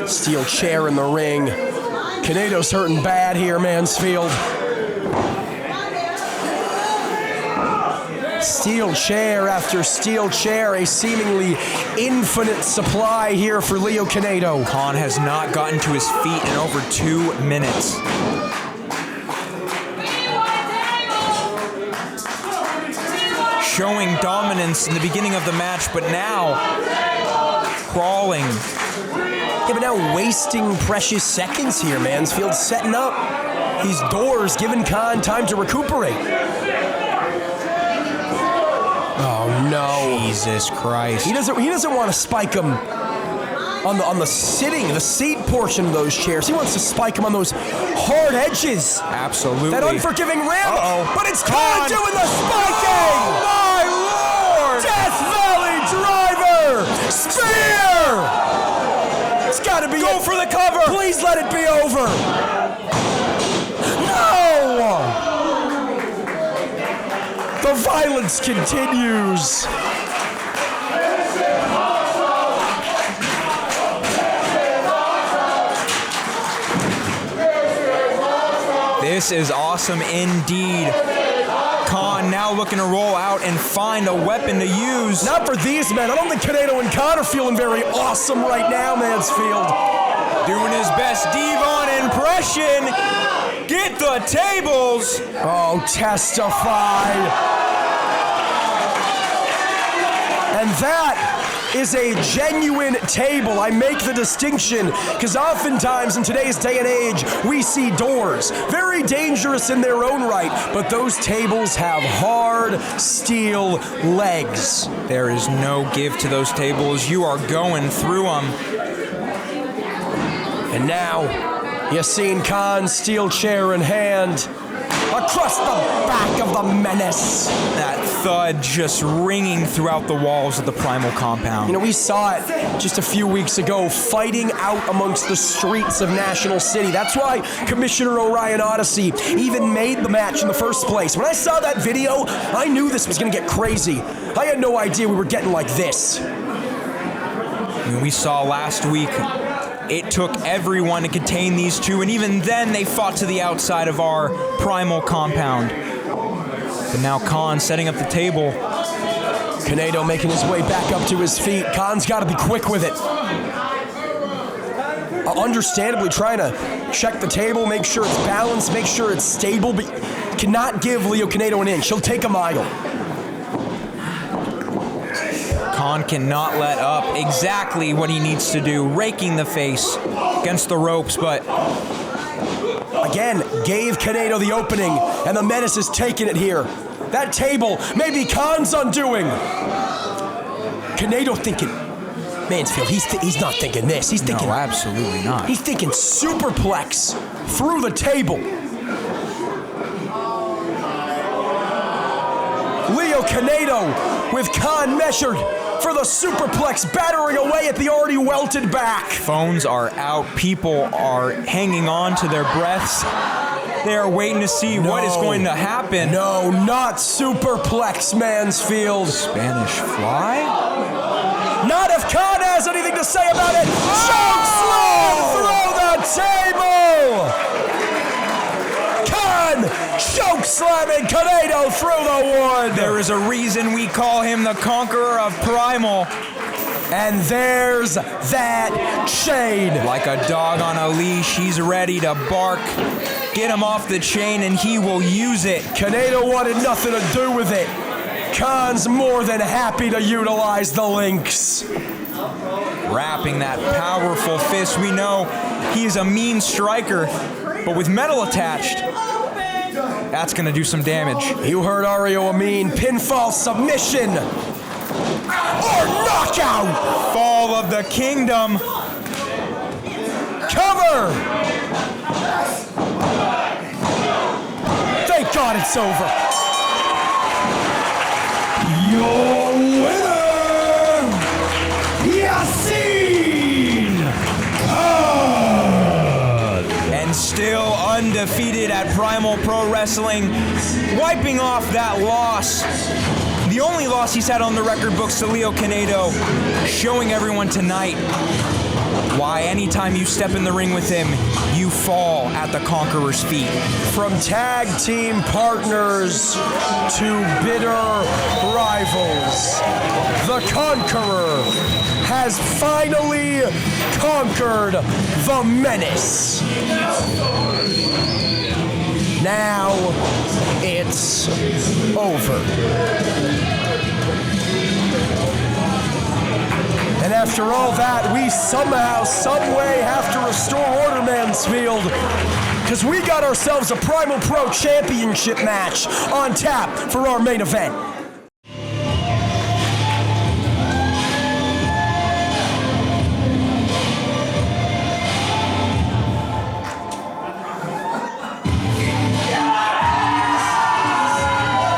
Steel chair in the ring. Kaneda's hurting bad here, Mansfield. Steel chair after steel chair, a seemingly infinite supply here for Leo Kaneda. Khan has not gotten to his feet in over 2 minutes. Showing dominance in the beginning of the match, but now crawling. Yeah, but now wasting precious seconds here, Mansfield, setting up these doors, giving Khan time to recuperate. Oh no! Jesus Christ! He doesn't want to spike him on the seat portion of those chairs. He wants to spike him on those hard edges. Absolutely. That unforgiving rim. Uh-oh. But it's Khan doing the spiking. Oh my Lord! Death Valley driver spear. It's got to be. Go for the cover. Please let it be over. No. The violence continues. This is awesome indeed. Khan now looking to roll out and find a weapon to use. Not for these men. I don't think Kaneda and Khan are feeling very awesome right now, Mansfield. Doing his best Devon impression. Get the tables. Oh, testify. And that is a genuine table. I make the distinction because oftentimes in today's day and age, we see doors. Very dangerous in their own right, but those tables have hard steel legs. There is no give to those tables. You are going through them. And now, Yassine Khan's steel chair in hand, across the back of the menace. That thud just ringing throughout the walls of the Primal compound. You know, we saw it just a few weeks ago, fighting out amongst the streets of National City. That's why Commissioner Orion Odyssey even made the match in the first place. When I saw that video, I knew this was going to get crazy. I had no idea we were getting like this. I mean, we saw last week, it took everyone to contain these two, and even then they fought to the outside of our Primal compound. But now Khan setting up the table. Kaneda making his way back up to his feet. Khan's got to be quick with it. Understandably trying to check the table, make sure it's balanced, make sure it's stable, but cannot give Leo Kaneda an inch. He'll take a mile. Khan cannot let up. Exactly what he needs to do. Raking the face against the ropes, but again, gave Kaneda the opening, and the menace is taking it here. That table may be Khan's undoing. Kaneda thinking, Mansfield, he's not thinking this. He's thinking, no, absolutely not. He's thinking superplex through the table. Leo Kaneda with Khan measured for the superplex, battering away at the already welted back. Phones are out. People are hanging on to their breaths. They are waiting to see what is going to happen. No, not superplex, Mansfield. Spanish fly? Not if Khan has anything to say about it. Choke slam through the table. Choke slamming Kaneda through the wood. There is a reason we call him the conqueror of Primal. And there's that chain. Like a dog on a leash, he's ready to bark. Get him off the chain and he will use it. Kaneda wanted nothing to do with it. Khan's more than happy to utilize the links. Wrapping that powerful fist. We know he is a mean striker, but with metal attached, that's going to do some damage. You heard Ario Amin. Pinfall submission. Or knockout. Fall of the kingdom. Cover. Thank God it's over. Your winner, Yassine Khan. And still undefeated at Primal Pro Wrestling, wiping off that loss. The only loss he's had on the record books to Leo Kaneda, showing everyone tonight why anytime you step in the ring with him, you fall at the Conqueror's feet. From tag team partners to bitter rivals, the Conqueror has finally conquered the menace. Now it's over. And after all that, we somehow, someway have to restore order, Mansfield, because we got ourselves a Primal Pro Championship match on tap for our main event.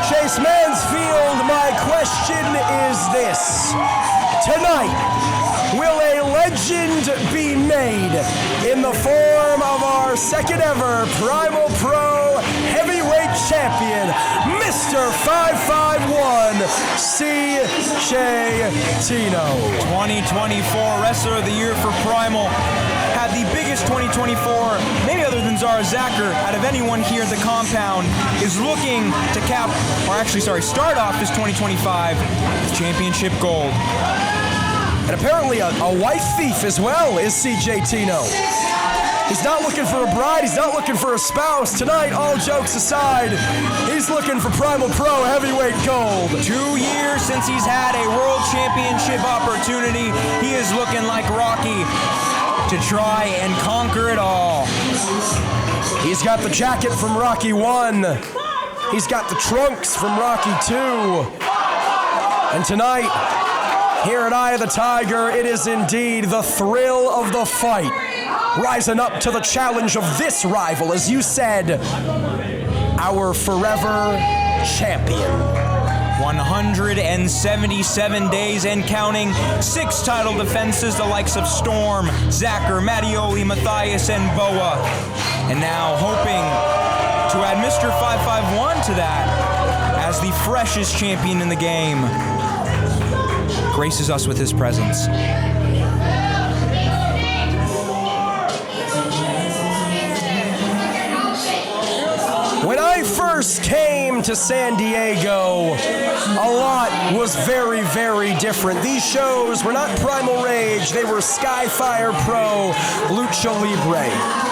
Chase Mansfield, my question is this. Tonight, will a legend be made in the form of our second ever Primal Pro Heavyweight Champion, Mr. 551, CJ Tino. 2024 Wrestler of the Year for Primal. Had the biggest 2024, maybe other than Zara Zacher, out of anyone here at the compound, is looking to start off this 2025 with championship gold. And apparently a wife thief as well is CJ Tino. He's not looking for a bride. He's not looking for a spouse. Tonight, all jokes aside, he's looking for Primal Pro Heavyweight Gold. 2 years since he's had a World Championship opportunity. He is looking like Rocky to try and conquer it all. He's got the jacket from Rocky 1. He's got the trunks from Rocky 2. And tonight, here at Eye of the Tiger, it is indeed the thrill of the fight. Rising up to the challenge of this rival, as you said, our forever champion. 177 days and counting, 6 title defenses, the likes of Storm, Zacher, Mattioli, Matthias, and Boa. And now hoping to add Mr. 551 to that as the freshest champion in the game. Graces us with his presence. When I first came to San Diego, a lot was very, very different. These shows were not Primal Rage, they were Skyfire Pro, Lucha Libre.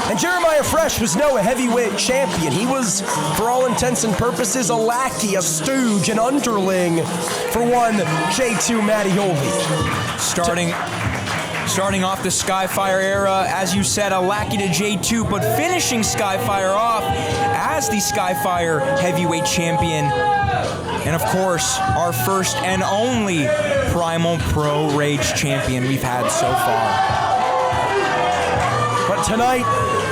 And Jeremiah Fresh was no heavyweight champion. He was, for all intents and purposes, a lackey, a stooge, an underling for one J2 Mattioli. Starting off the Skyfire era, as you said, a lackey to J2, but finishing Skyfire off as the Skyfire heavyweight champion. And of course, our first and only Primal Pro Rage champion we've had so far. But tonight,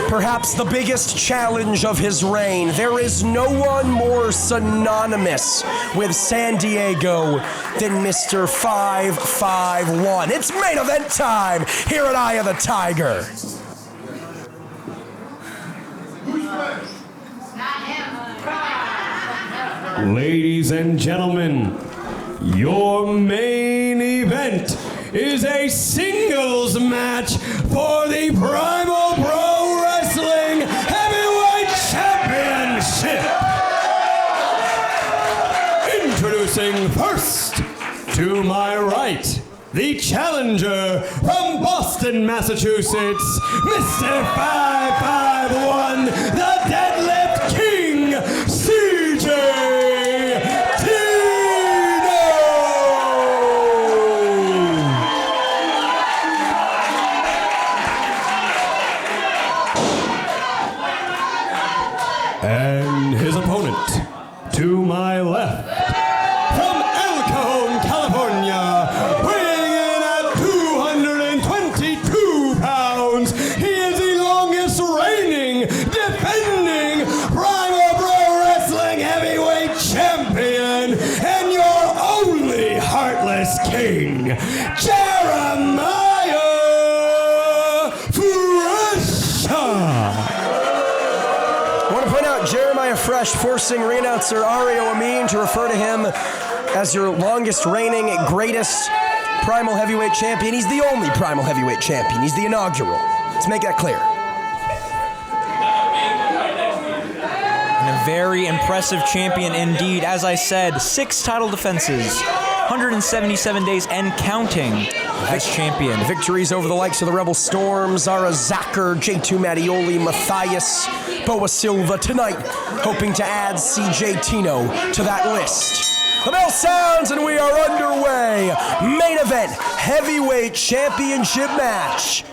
perhaps the biggest challenge of his reign. There is no one more synonymous with San Diego than Mr. 551. It's main event time here at Eye of the Tiger. Ladies and gentlemen, your main event is a singles match for the Primal Pro Wrestling Heavyweight Championship. Introducing first, to my right, the challenger from Boston, Massachusetts, Mr. 551, the Deadlift King, CJ and his opponent, to my left, from El Cajon, California, weighing in at 222 pounds, he is the longest reigning, defending Primal Pro Wrestling Heavyweight Champion, and your only heartless king, Jeremiah Fresh. Jeremiah Fresh forcing ring announcer Ario Amin to refer to him as your longest reigning, greatest Primal Heavyweight Champion. He's the only Primal Heavyweight Champion. He's the inaugural. Let's make that clear. And a very impressive champion indeed. As I said, 6 title defenses, 177 days and counting. This champion. Victories over the likes of the Rebel Storm, Zara, Zacher, J2 Mattioli, Matthias, Boa Silva. Tonight, hoping to add CJ Tino to that list. The bell sounds and we are underway. Main event, heavyweight championship match.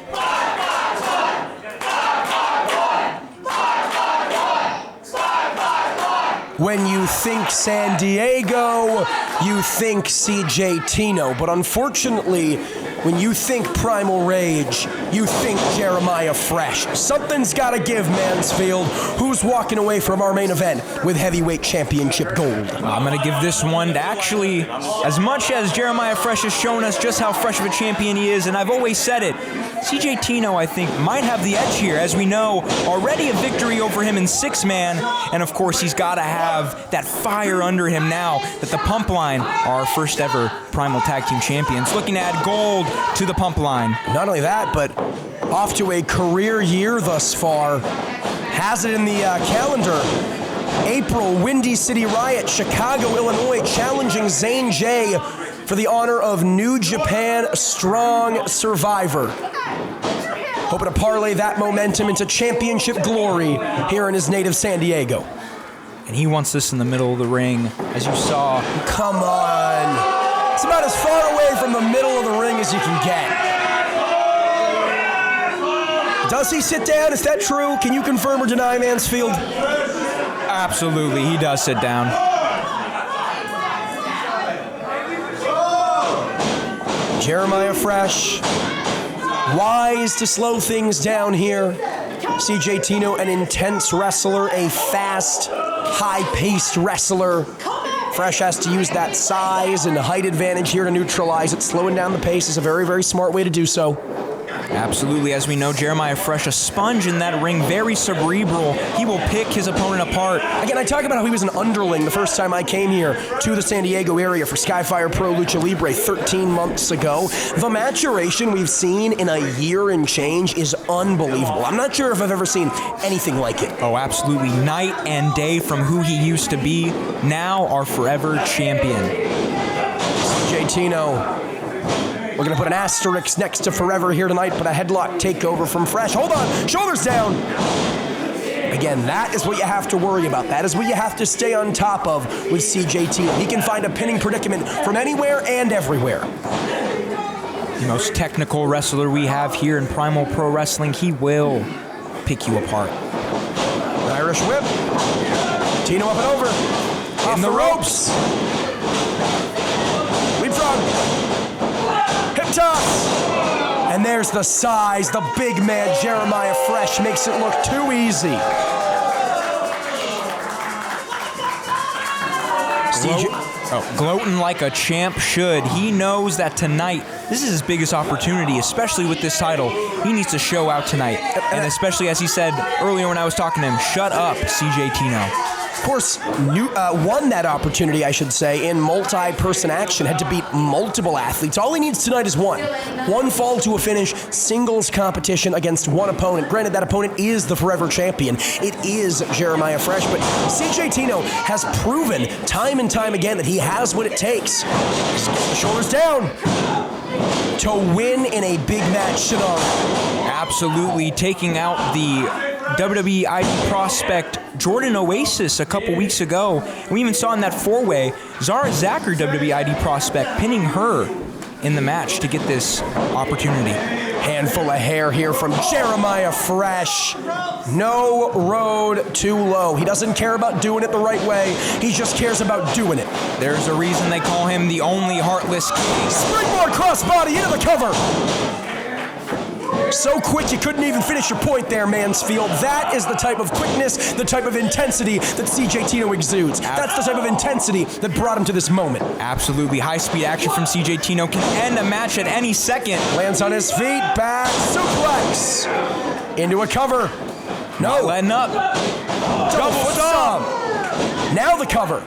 When you think San Diego, you think CJ Tino. But unfortunately, when you think Primal Rage, you think Jeremiah Fresh. Something's got to give, Mansfield. Who's walking away from our main event with heavyweight championship gold? I'm going to give this one to actually, as much as Jeremiah Fresh has shown us just how fresh of a champion he is, and I've always said it, CJ Tino, I think, might have the edge here. As we know, already a victory over him in 6-man, and of course, he's got to have that fire under him now that the Pump Line are our first ever Primal Tag Team Champions. Looking to add gold to the Pump Line. Not only that, but off to a career year thus far. Has it in the calendar. April, Windy City Riot, Chicago, Illinois, challenging Zane J for the honor of New Japan Strong Survivor. hoping to parlay that momentum into championship glory here in his native San Diego. And he wants this in the middle of the ring, as you saw. Come on. It's about as far away from the middle of the ring as you can get. Does he sit down? Is that true? Can you confirm or deny, Mansfield? Absolutely, he does sit down. Jeremiah Fresh, wise to slow things down here. CJ Tino, an intense wrestler, a fast, high-paced wrestler. Fresh has to use that size and height advantage here to neutralize it. Slowing down the pace is a very, very smart way to do so. Absolutely. As we know, Jeremiah Fresh, a sponge in that ring, very cerebral. He will pick his opponent apart. Again, I talk about how he was an underling the first time I came here to the San Diego area for Skyfire Pro Lucha Libre 13 months ago. The maturation we've seen in a year and change is unbelievable. I'm not sure if I've ever seen anything like it. Oh, absolutely. Night and day from who he used to be, now our forever champion. CJ Tino. We're going to put an asterisk next to forever here tonight, but a headlock takeover from Fresh. Hold on, shoulders down. Again, that is what you have to worry about. That is what you have to stay on top of with CJ Tino. He can find a pinning predicament from anywhere and everywhere. The most technical wrestler we have here in Primal Pro Wrestling, he will pick you apart. Irish whip. Tino up and over. Off the ropes. Leapfrog. Hip toss. And there's the size. The big man, Jeremiah Fresh, makes it look too easy. Gloating like a champ should. He knows that tonight, this is his biggest opportunity, especially with this title. He needs to show out tonight. And especially as he said earlier when I was talking to him, shut up, CJ Tino. Of course, won that opportunity, I should say, in multi-person action, had to beat multiple athletes. All he needs tonight is one. One fall to a finish, singles competition against one opponent. Granted, that opponent is the forever champion. It is Jeremiah Fresh, but CJ Tino has proven time and time again that he has what it takes. Shoulders down to win in a big match scenario. Absolutely, taking out the WWE ID prospect Jordan Oasis a couple weeks ago. We even saw in that four-way, Zara, WWE ID prospect, pinning her in the match to get this opportunity. Handful of hair here from Jeremiah Fresh. No road too low. He doesn't care about doing it the right way. He just cares about doing it. There's a reason they call him the only Heartless King. Springboard crossbody into the cover. So quick you couldn't even finish your point there, Mansfield. That is the type of quickness, the type of intensity that CJ Tino exudes. That's the type of intensity that brought him to this moment. Absolutely. High-speed action from CJ Tino can end a match at any second. Lands on his feet, back suplex. Into a cover. No. Not letting up. Double stomp. Now the cover.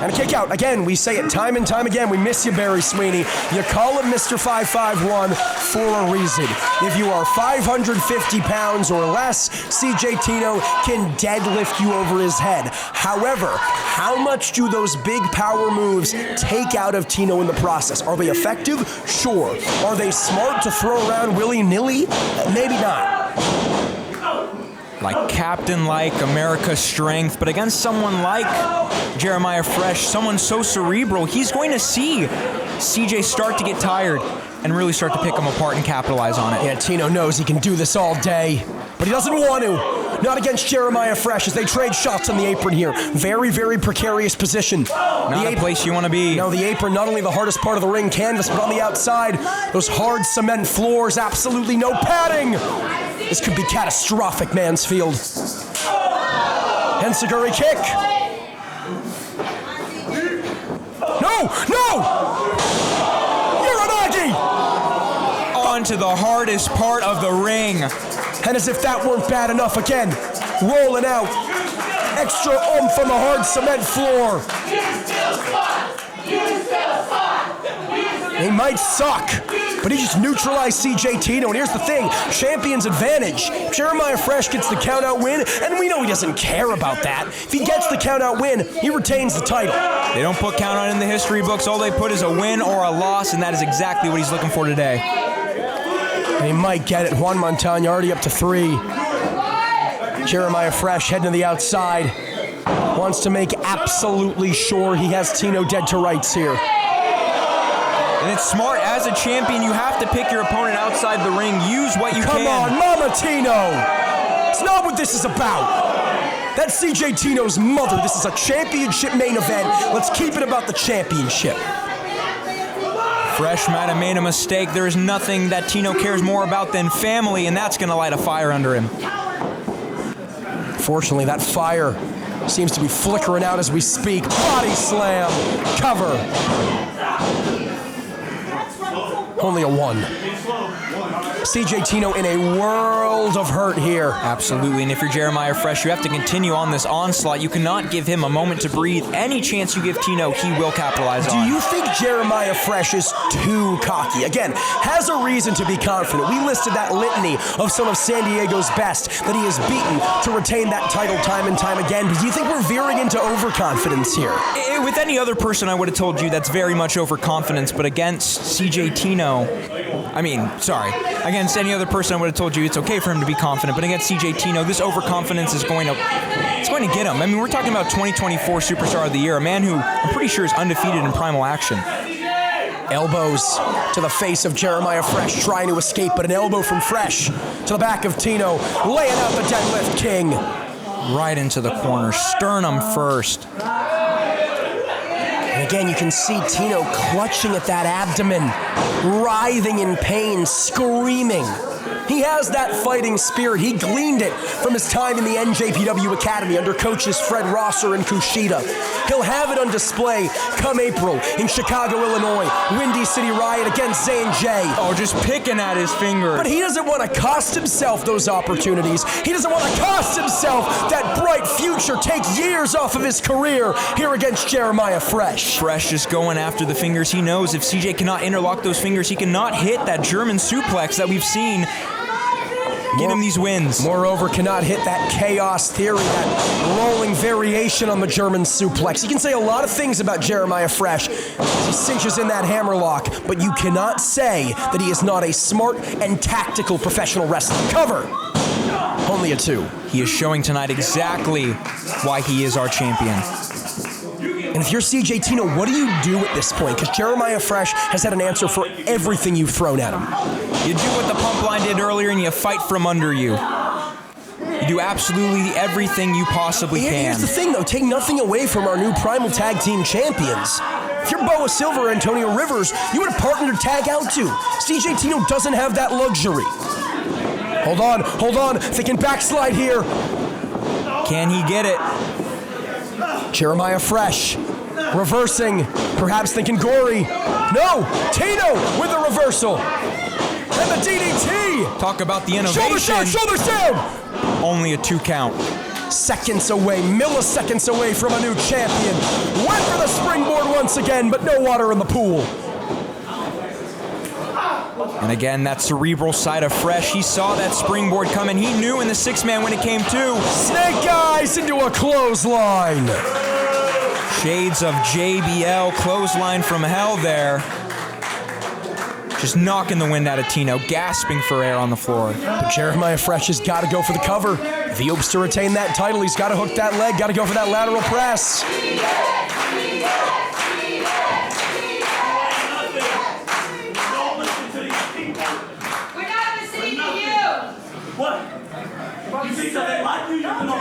And a kick out. Again, we say it time and time again. We miss you, Barry Sweeney. You call him Mr. 551 for a reason. If you are 550 pounds or less, CJ Tino can deadlift you over his head. However, how much do those big power moves take out of Tino in the process? Are they effective? Sure. Are they smart to throw around willy-nilly? Maybe not. Like captain-like America's strength, but against someone like Jeremiah Fresh, someone so cerebral, he's going to see CJ start to get tired and really start to pick him apart and capitalize on it. Yeah, Tino knows he can do this all day, but he doesn't want to. Not against Jeremiah Fresh as they trade shots on the apron here. Very, very precarious position. Not a place you want to be. No, the apron, not only the hardest part of the ring canvas, but on the outside, those hard cement floors, absolutely no padding. This could be catastrophic, Mansfield. Enziguri kick. No! Uranagi! On to the hardest part of the ring. And as if that weren't bad enough, again, rolling out. Extra oomph on the hard cement floor. They might suck, but he just neutralized CJ Tino. And here's the thing, champion's advantage. Jeremiah Fresh gets the count-out win, and we know he doesn't care about that. If he gets the count-out win, he retains the title. They don't put count-out in the history books. All they put is a win or a loss, and that is exactly what he's looking for today. And he might get it. Juan Montaña already up to 3. Jeremiah Fresh heading to the outside. Wants to make absolutely sure he has Tino dead to rights here. And it's smart. As a champion, you have to pick your opponent outside the ring. Use what you Come can. on, Mama Tino! It's not what this is about. That's CJ Tino's mother. This is a championship main event. Let's keep it about the championship. Fresh might have made a mistake. There is nothing that Tino cares more about than family, and that's going to light a fire under him. Fortunately, that fire seems to be flickering out as we speak. Body slam, cover. Only a 1. CJ Tino in a world of hurt here. Absolutely, and if you're Jeremiah Fresh, you have to continue on this onslaught. You cannot give him a moment to breathe. Any chance you give Tino, he will capitalize on. Do you think Jeremiah Fresh is too cocky? Again, has a reason to be confident. We listed that litany of some of San Diego's best that he has beaten to retain that title time and time again. But do you think we're veering into overconfidence here? With any other person, I would have told you that's very much overconfidence, but against CJ Tino, against any other person, I would have told you it's okay for him to be confident, but against CJ Tino, this overconfidence is going to get him. I mean, we're talking about 2024 Superstar of the Year, a man who I'm pretty sure is undefeated in Primal action. Elbows to the face of Jeremiah Fresh, trying to escape, but an elbow from Fresh to the back of Tino, laying out the deadlift king. Right into the corner, sternum first. And again, you can see Tino clutching at that abdomen, writhing in pain, screaming. He has that fighting spirit. He gleaned it from his time in the NJPW Academy under coaches Fred Rosser and Kushida. He'll have it on display come April in Chicago, Illinois. Windy City Riot against Zane J. Oh, just picking at his finger. But he doesn't want to cost himself those opportunities. He doesn't want to cost himself that bright future, take years off of his career here against Jeremiah Fresh. Fresh just going after the fingers. He knows if CJ cannot interlock those fingers, he cannot hit that German suplex that we've seen get him these wins. Moreover, cannot hit that chaos theory, that rolling variation on the German suplex. You can say a lot of things about Jeremiah Fresh as he cinches in that hammerlock, but you cannot say that he is not a smart and tactical professional wrestler. Cover. Only a 2. He is showing tonight exactly why he is our champion. And if you're CJ Tino, what do you do at this point? Because Jeremiah Fresh has had an answer for everything you've thrown at him. You do what the pump line did earlier and you fight from under you. You do absolutely everything you possibly can. Here's the thing, though. Take nothing away from our new Primal Tag Team Champions. If you're Boa Silva or Antonio Rivers, you would have partnered to tag out to. CJ Tino doesn't have that luxury. Hold on. They can backslide here. Can he get it? Jeremiah Fresh reversing, perhaps thinking gory. No, Tino with the reversal. And the DDT. Talk about the innovation. Shoulders down. Only a 2 count. Seconds away, milliseconds away from a new champion. Went for the springboard once again, but no water in the pool. And again, that cerebral side of Fresh. He saw that springboard coming. He knew in the 6-man when it came to. Snake eyes into a clothesline. Shades of JBL, clothesline from hell there. Just knocking the wind out of Tino, gasping for air on the floor. But Jeremiah Fresh has got to go for the cover. If he hopes to retain that title, he's got to hook that leg, got to go for that lateral press. We're not listening to you. What? You see something like you, you're going to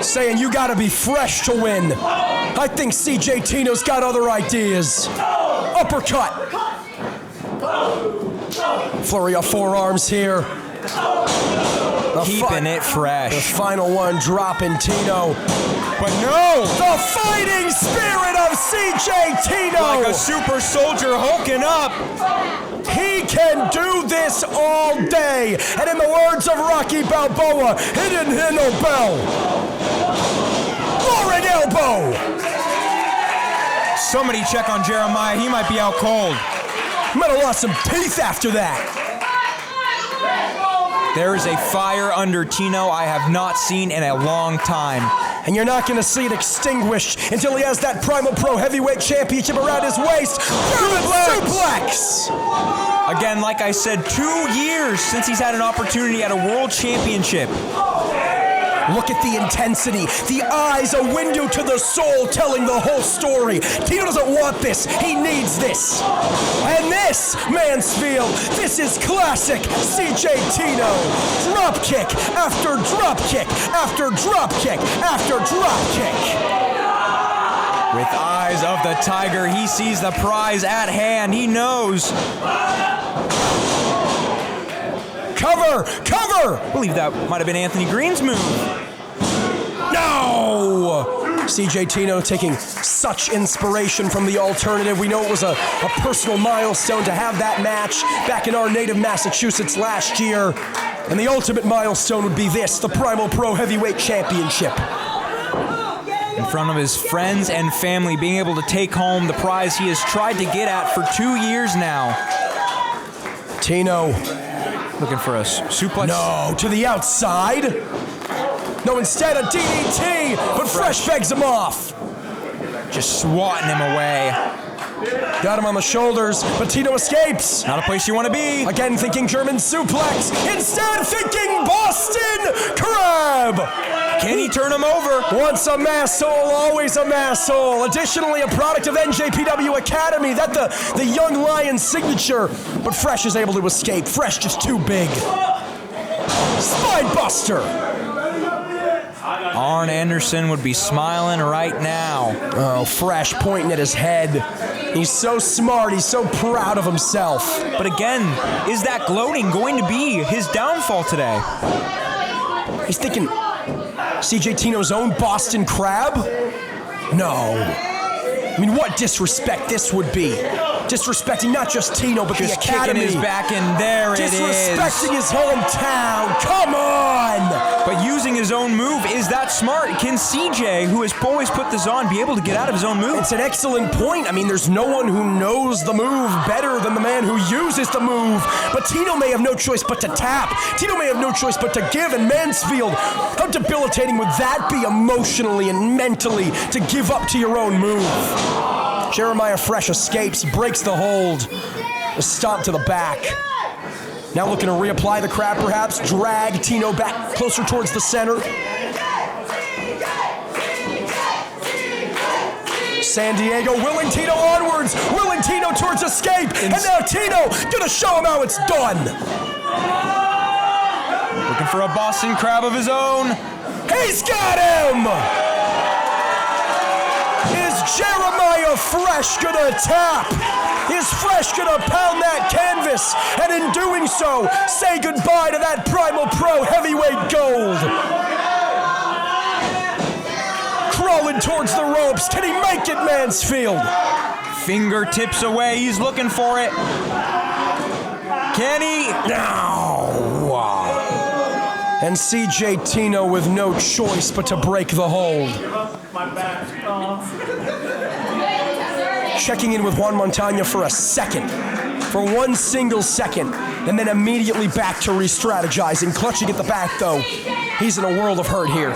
saying you gotta be fresh to win. I think CJ Tino's got other ideas. Uppercut. Flurry of forearms here. Keeping it fresh. The final one dropping Tino. But no! The fighting spirit of CJ Tino! Like a super soldier hulking up. He can do this all day. And in the words of Rocky Balboa, he didn't hear no bell. Roaring elbow! Somebody check on Jeremiah. He might be out cold. Might have lost some teeth after that. There is a fire under Tino I have not seen in a long time. And you're not going to see it extinguished until he has that Primal Pro Heavyweight Championship around his waist. Suplex! Again, like I said, 2 years since he's had an opportunity at a World Championship. Look at the intensity. The eyes, a window to the soul, telling the whole story. Tino doesn't want this. He needs this. And this, Mansfield, this is classic CJ Tino. Drop kick after drop kick after drop kick after drop kick. With eyes of the tiger, he sees the prize at hand. He knows. Cover! Cover! I believe that might have been Anthony Green's move. No! CJ Tino taking such inspiration from the alternative. We know it was a personal milestone to have that match back in our native Massachusetts last year. And the ultimate milestone would be this, the Primal Pro Heavyweight Championship. In front of his friends and family, being able to take home the prize he has tried to get at for 2 years now. Tino. Looking for a suplex. No, to the outside. No, instead a DDT, but Fresh begs him off. Just swatting him away. Got him on the shoulders, but Tino escapes. Not a place you want to be. Again thinking German suplex. Instead thinking Boston Crab. Can he turn him over? Once a mass hole, always a mass hole. Additionally, a product of NJPW Academy. That the young lion signature. But Fresh is able to escape. Fresh just too big. Spine buster. Arn Anderson would be smiling right now. Oh, Fresh pointing at his head. He's so smart. He's so proud of himself. But again, is that gloating going to be his downfall today? He's thinking CJ Tino's own Boston Crab? No. I mean, what disrespect this would be. Disrespecting not just Tino, but just the Academy. Kicking his back, and there it is. Disrespecting his hometown. Come on! But using his own move, is that smart? Can CJ, who has always put this on, be able to get out of his own move? It's an excellent point. I mean, there's no one who knows the move better than the man who uses the move. But Tino may have no choice but to tap. Tino may have no choice but to give. And Mansfield, how debilitating would that be emotionally and mentally to give up to your own move? Jeremiah Fresh escapes, breaks the hold. A stomp to the back. Now looking to reapply the crab perhaps, drag Tino back closer towards the center. San Diego willing Tino onwards, willing Tino towards escape, and now Tino gonna show him how it's done. Looking for a Boston Crab of his own. He's got him! Is Jeremiah Fresh gonna tap? Is Fresh gonna pound that canvas? And in doing so, say goodbye to that Primal Pro Heavyweight Gold. Crawling towards the ropes. Can he make it, Mansfield? Fingertips away. He's looking for it. Can he? No. And CJ Tino with no choice but to break the hold. Checking in with Juan Montana for a second. For one single second. And then immediately back to re-strategizing. Clutching at the back, though. He's in a world of hurt here.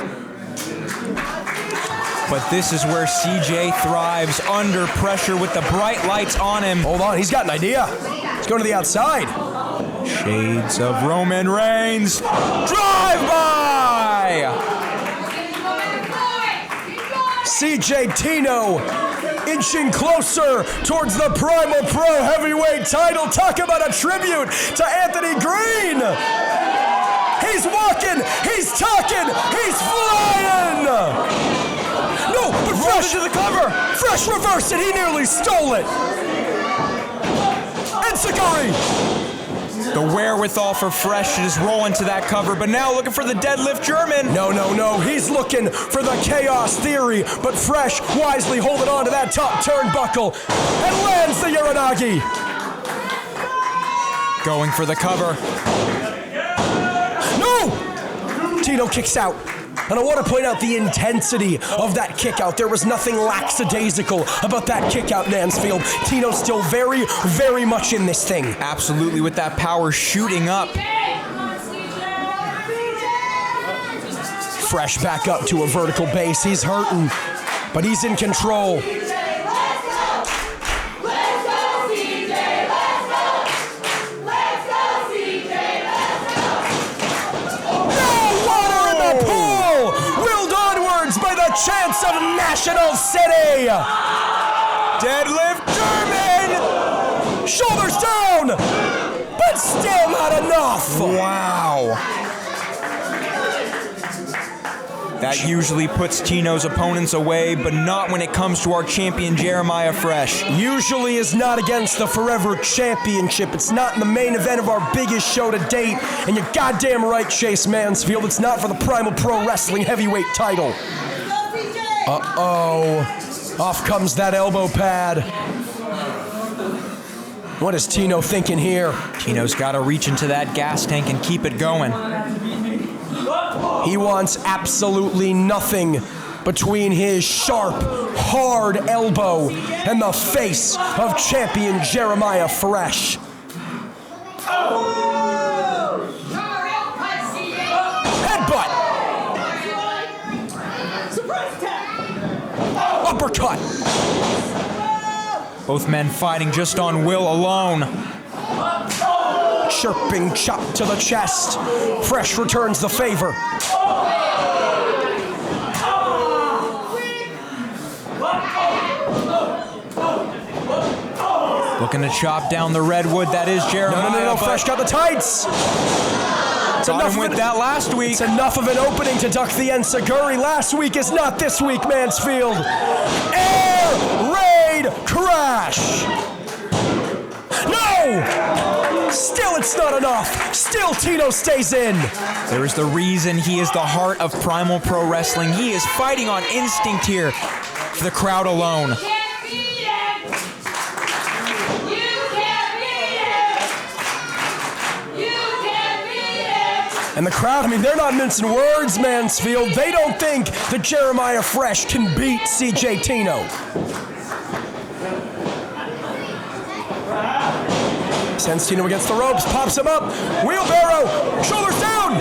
But this is where CJ thrives, under pressure with the bright lights on him. Hold on, he's got an idea. He's going to the outside. Shades of Roman Reigns. Drive-by! CJ Tino inching closer towards the Primal Pro Heavyweight title. Talk about a tribute to Anthony Green. He's walking, he's talking, he's flying. No, but Fresh to the cover. Fresh reversed it, he nearly stole it. And Sakari. The wherewithal for Fresh is rolling to that cover, but now looking for the deadlift German. No. He's looking for the chaos theory, but Fresh wisely holding on to that top turnbuckle and lands the Uranagi. Going for the cover. No! Tino kicks out. And I want to point out the intensity of that kick out. There was nothing lackadaisical about that kick out, Mansfield. Tino's still very, very much in this thing. Absolutely, with that power shooting up. Fresh back up to a vertical base. He's hurting, but he's in control. Chance of National City. Deadlift German. Shoulders down, but still not enough. Wow. That usually puts Tino's opponents away, but not when it comes to our champion Jeremiah Fresh. Usually is not against the Forever Championship. It's not in the main event of our biggest show to date. And you're goddamn right, Chase Mansfield. It's not for the Primal Pro Wrestling heavyweight title. Uh-oh. Off comes that elbow pad. What is Tino thinking here? Tino's got to reach into that gas tank and keep it going. He wants absolutely nothing between his sharp, hard elbow and the face of champion Jeremiah Fresh. Headbutt. Uppercut. Both men fighting just on will alone. Chirping chop to the chest. Fresh returns the favor. Looking to chop down the redwood. That is Jeremiah. No. Fresh got the tights. Got him with that last week. It's enough of an opening to duck the enziguri. Last week is not this week, Mansfield. Air raid crash. No! Still it's not enough. Still Tino stays in. There is the reason he is the heart of Primal Pro Wrestling. He is fighting on instinct here for the crowd alone. And the crowd, I mean, they're not mincing words, Mansfield. They don't think that Jeremiah Fresh can beat CJ Tino. Sends Tino against the ropes, pops him up, wheelbarrow, shoulders down.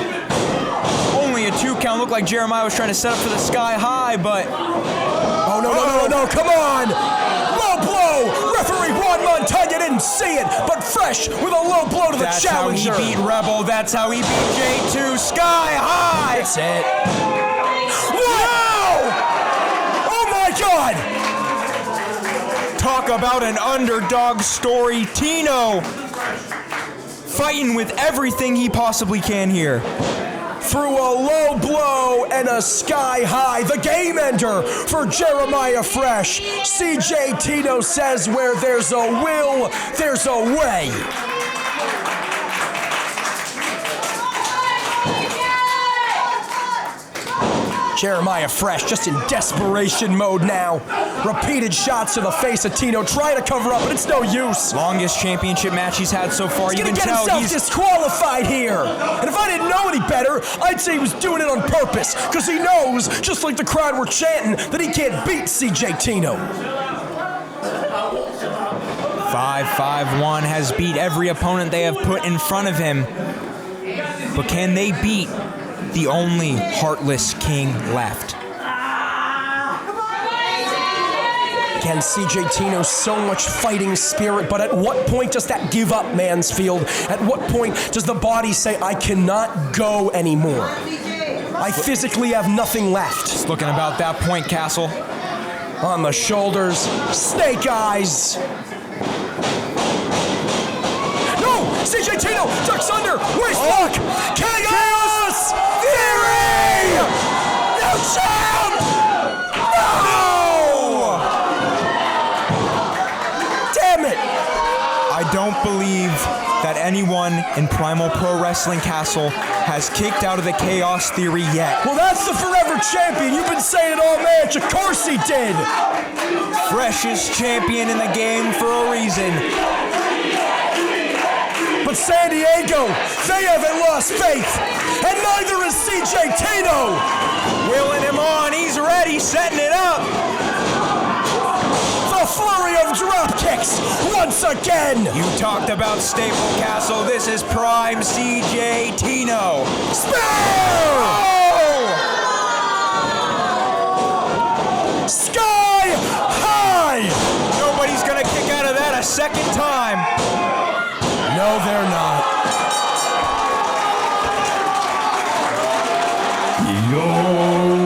Only a 2 count. Looked like Jeremiah was trying to set up for the sky high, but... Oh, no, come on. Low blow. Referee Juan Montana didn't see it, but Fresh with a low blow to the challenger. That's how he beat Rebel. That's how he beat J2. Sky high. That's it. Wow! Oh, my God. Talk about an underdog story. Tino fighting with everything he possibly can here. Through a low blow and a sky high, the game ender for Jeremiah Fresh. CJ Tino says where there's a will, there's a way. Jeremiah Fresh just in desperation mode now. Repeated shots to the face of Tino, trying to cover up, but it's no use. Longest championship match he's had so far. He's gonna get himself disqualified here. And if I didn't know any better, I'd say he was doing it on purpose, because he knows, just like the crowd were chanting, that he can't beat CJ Tino. 5-5-1 has beat every opponent they have put in front of him. But can they beat the only heartless king left? Again, CJ Tino, so much fighting spirit, but at what point does that give up, Mansfield? At what point does the body say, I cannot go anymore? I physically have nothing left. Just looking about that point, Castle. On the shoulders, snake eyes. No! CJ Tino ducks under, waist lock, Chaos Theory! No champ! No! Damn it! I don't believe that anyone in Primal Pro Wrestling Castle has kicked out of the Chaos Theory yet. Well, that's the forever champion. You've been saying it all match. Of course he did. Freshest champion in the game for a reason. But San Diego, they haven't lost faith. And neither is CJ Tino. Willing him on. He's ready, setting it up. The flurry of drop kicks once again. You talked about Staple Castle. This is Prime CJ Tino. Spear! Oh! second time. No, they're not. Your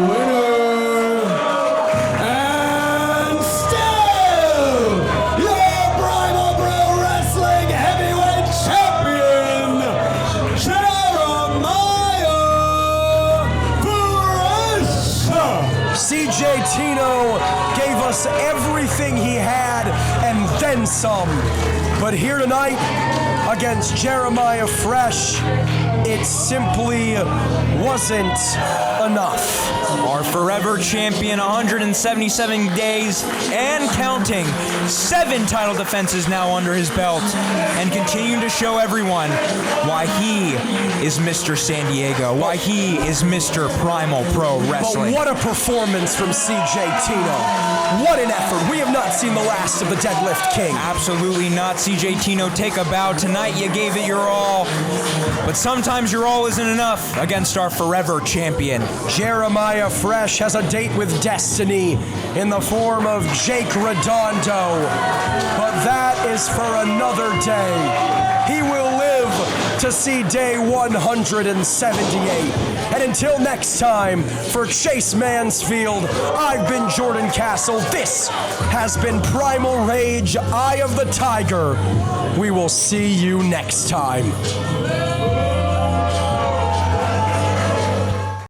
winner, and still your Primal Pro Wrestling Heavyweight Champion, Jeremiah Fresh. CJ Tino gave us everything he had and then some. But here tonight, against Jeremiah Fresh, it simply wasn't enough. Our forever champion, 177 days and counting. 7 title defenses now under his belt, and continuing to show everyone why he is Mr. San Diego, why he is Mr. Primal Pro Wrestling. But what a performance from CJ Tino. What an effort. We have not seen the last of the Deadlift King. Absolutely not. CJ Tino, take a bow. Tonight you gave it your all, but sometimes your all isn't enough against our forever champion. Jeremiah Fresh has a date with destiny in the form of Jake Redondo, but that is for another day. He will live to see day 178. And until next time, for Chase Mansfield, I've been Jordan Castle. This has been Primal Rage, Eye of the Tiger. We will see you next time.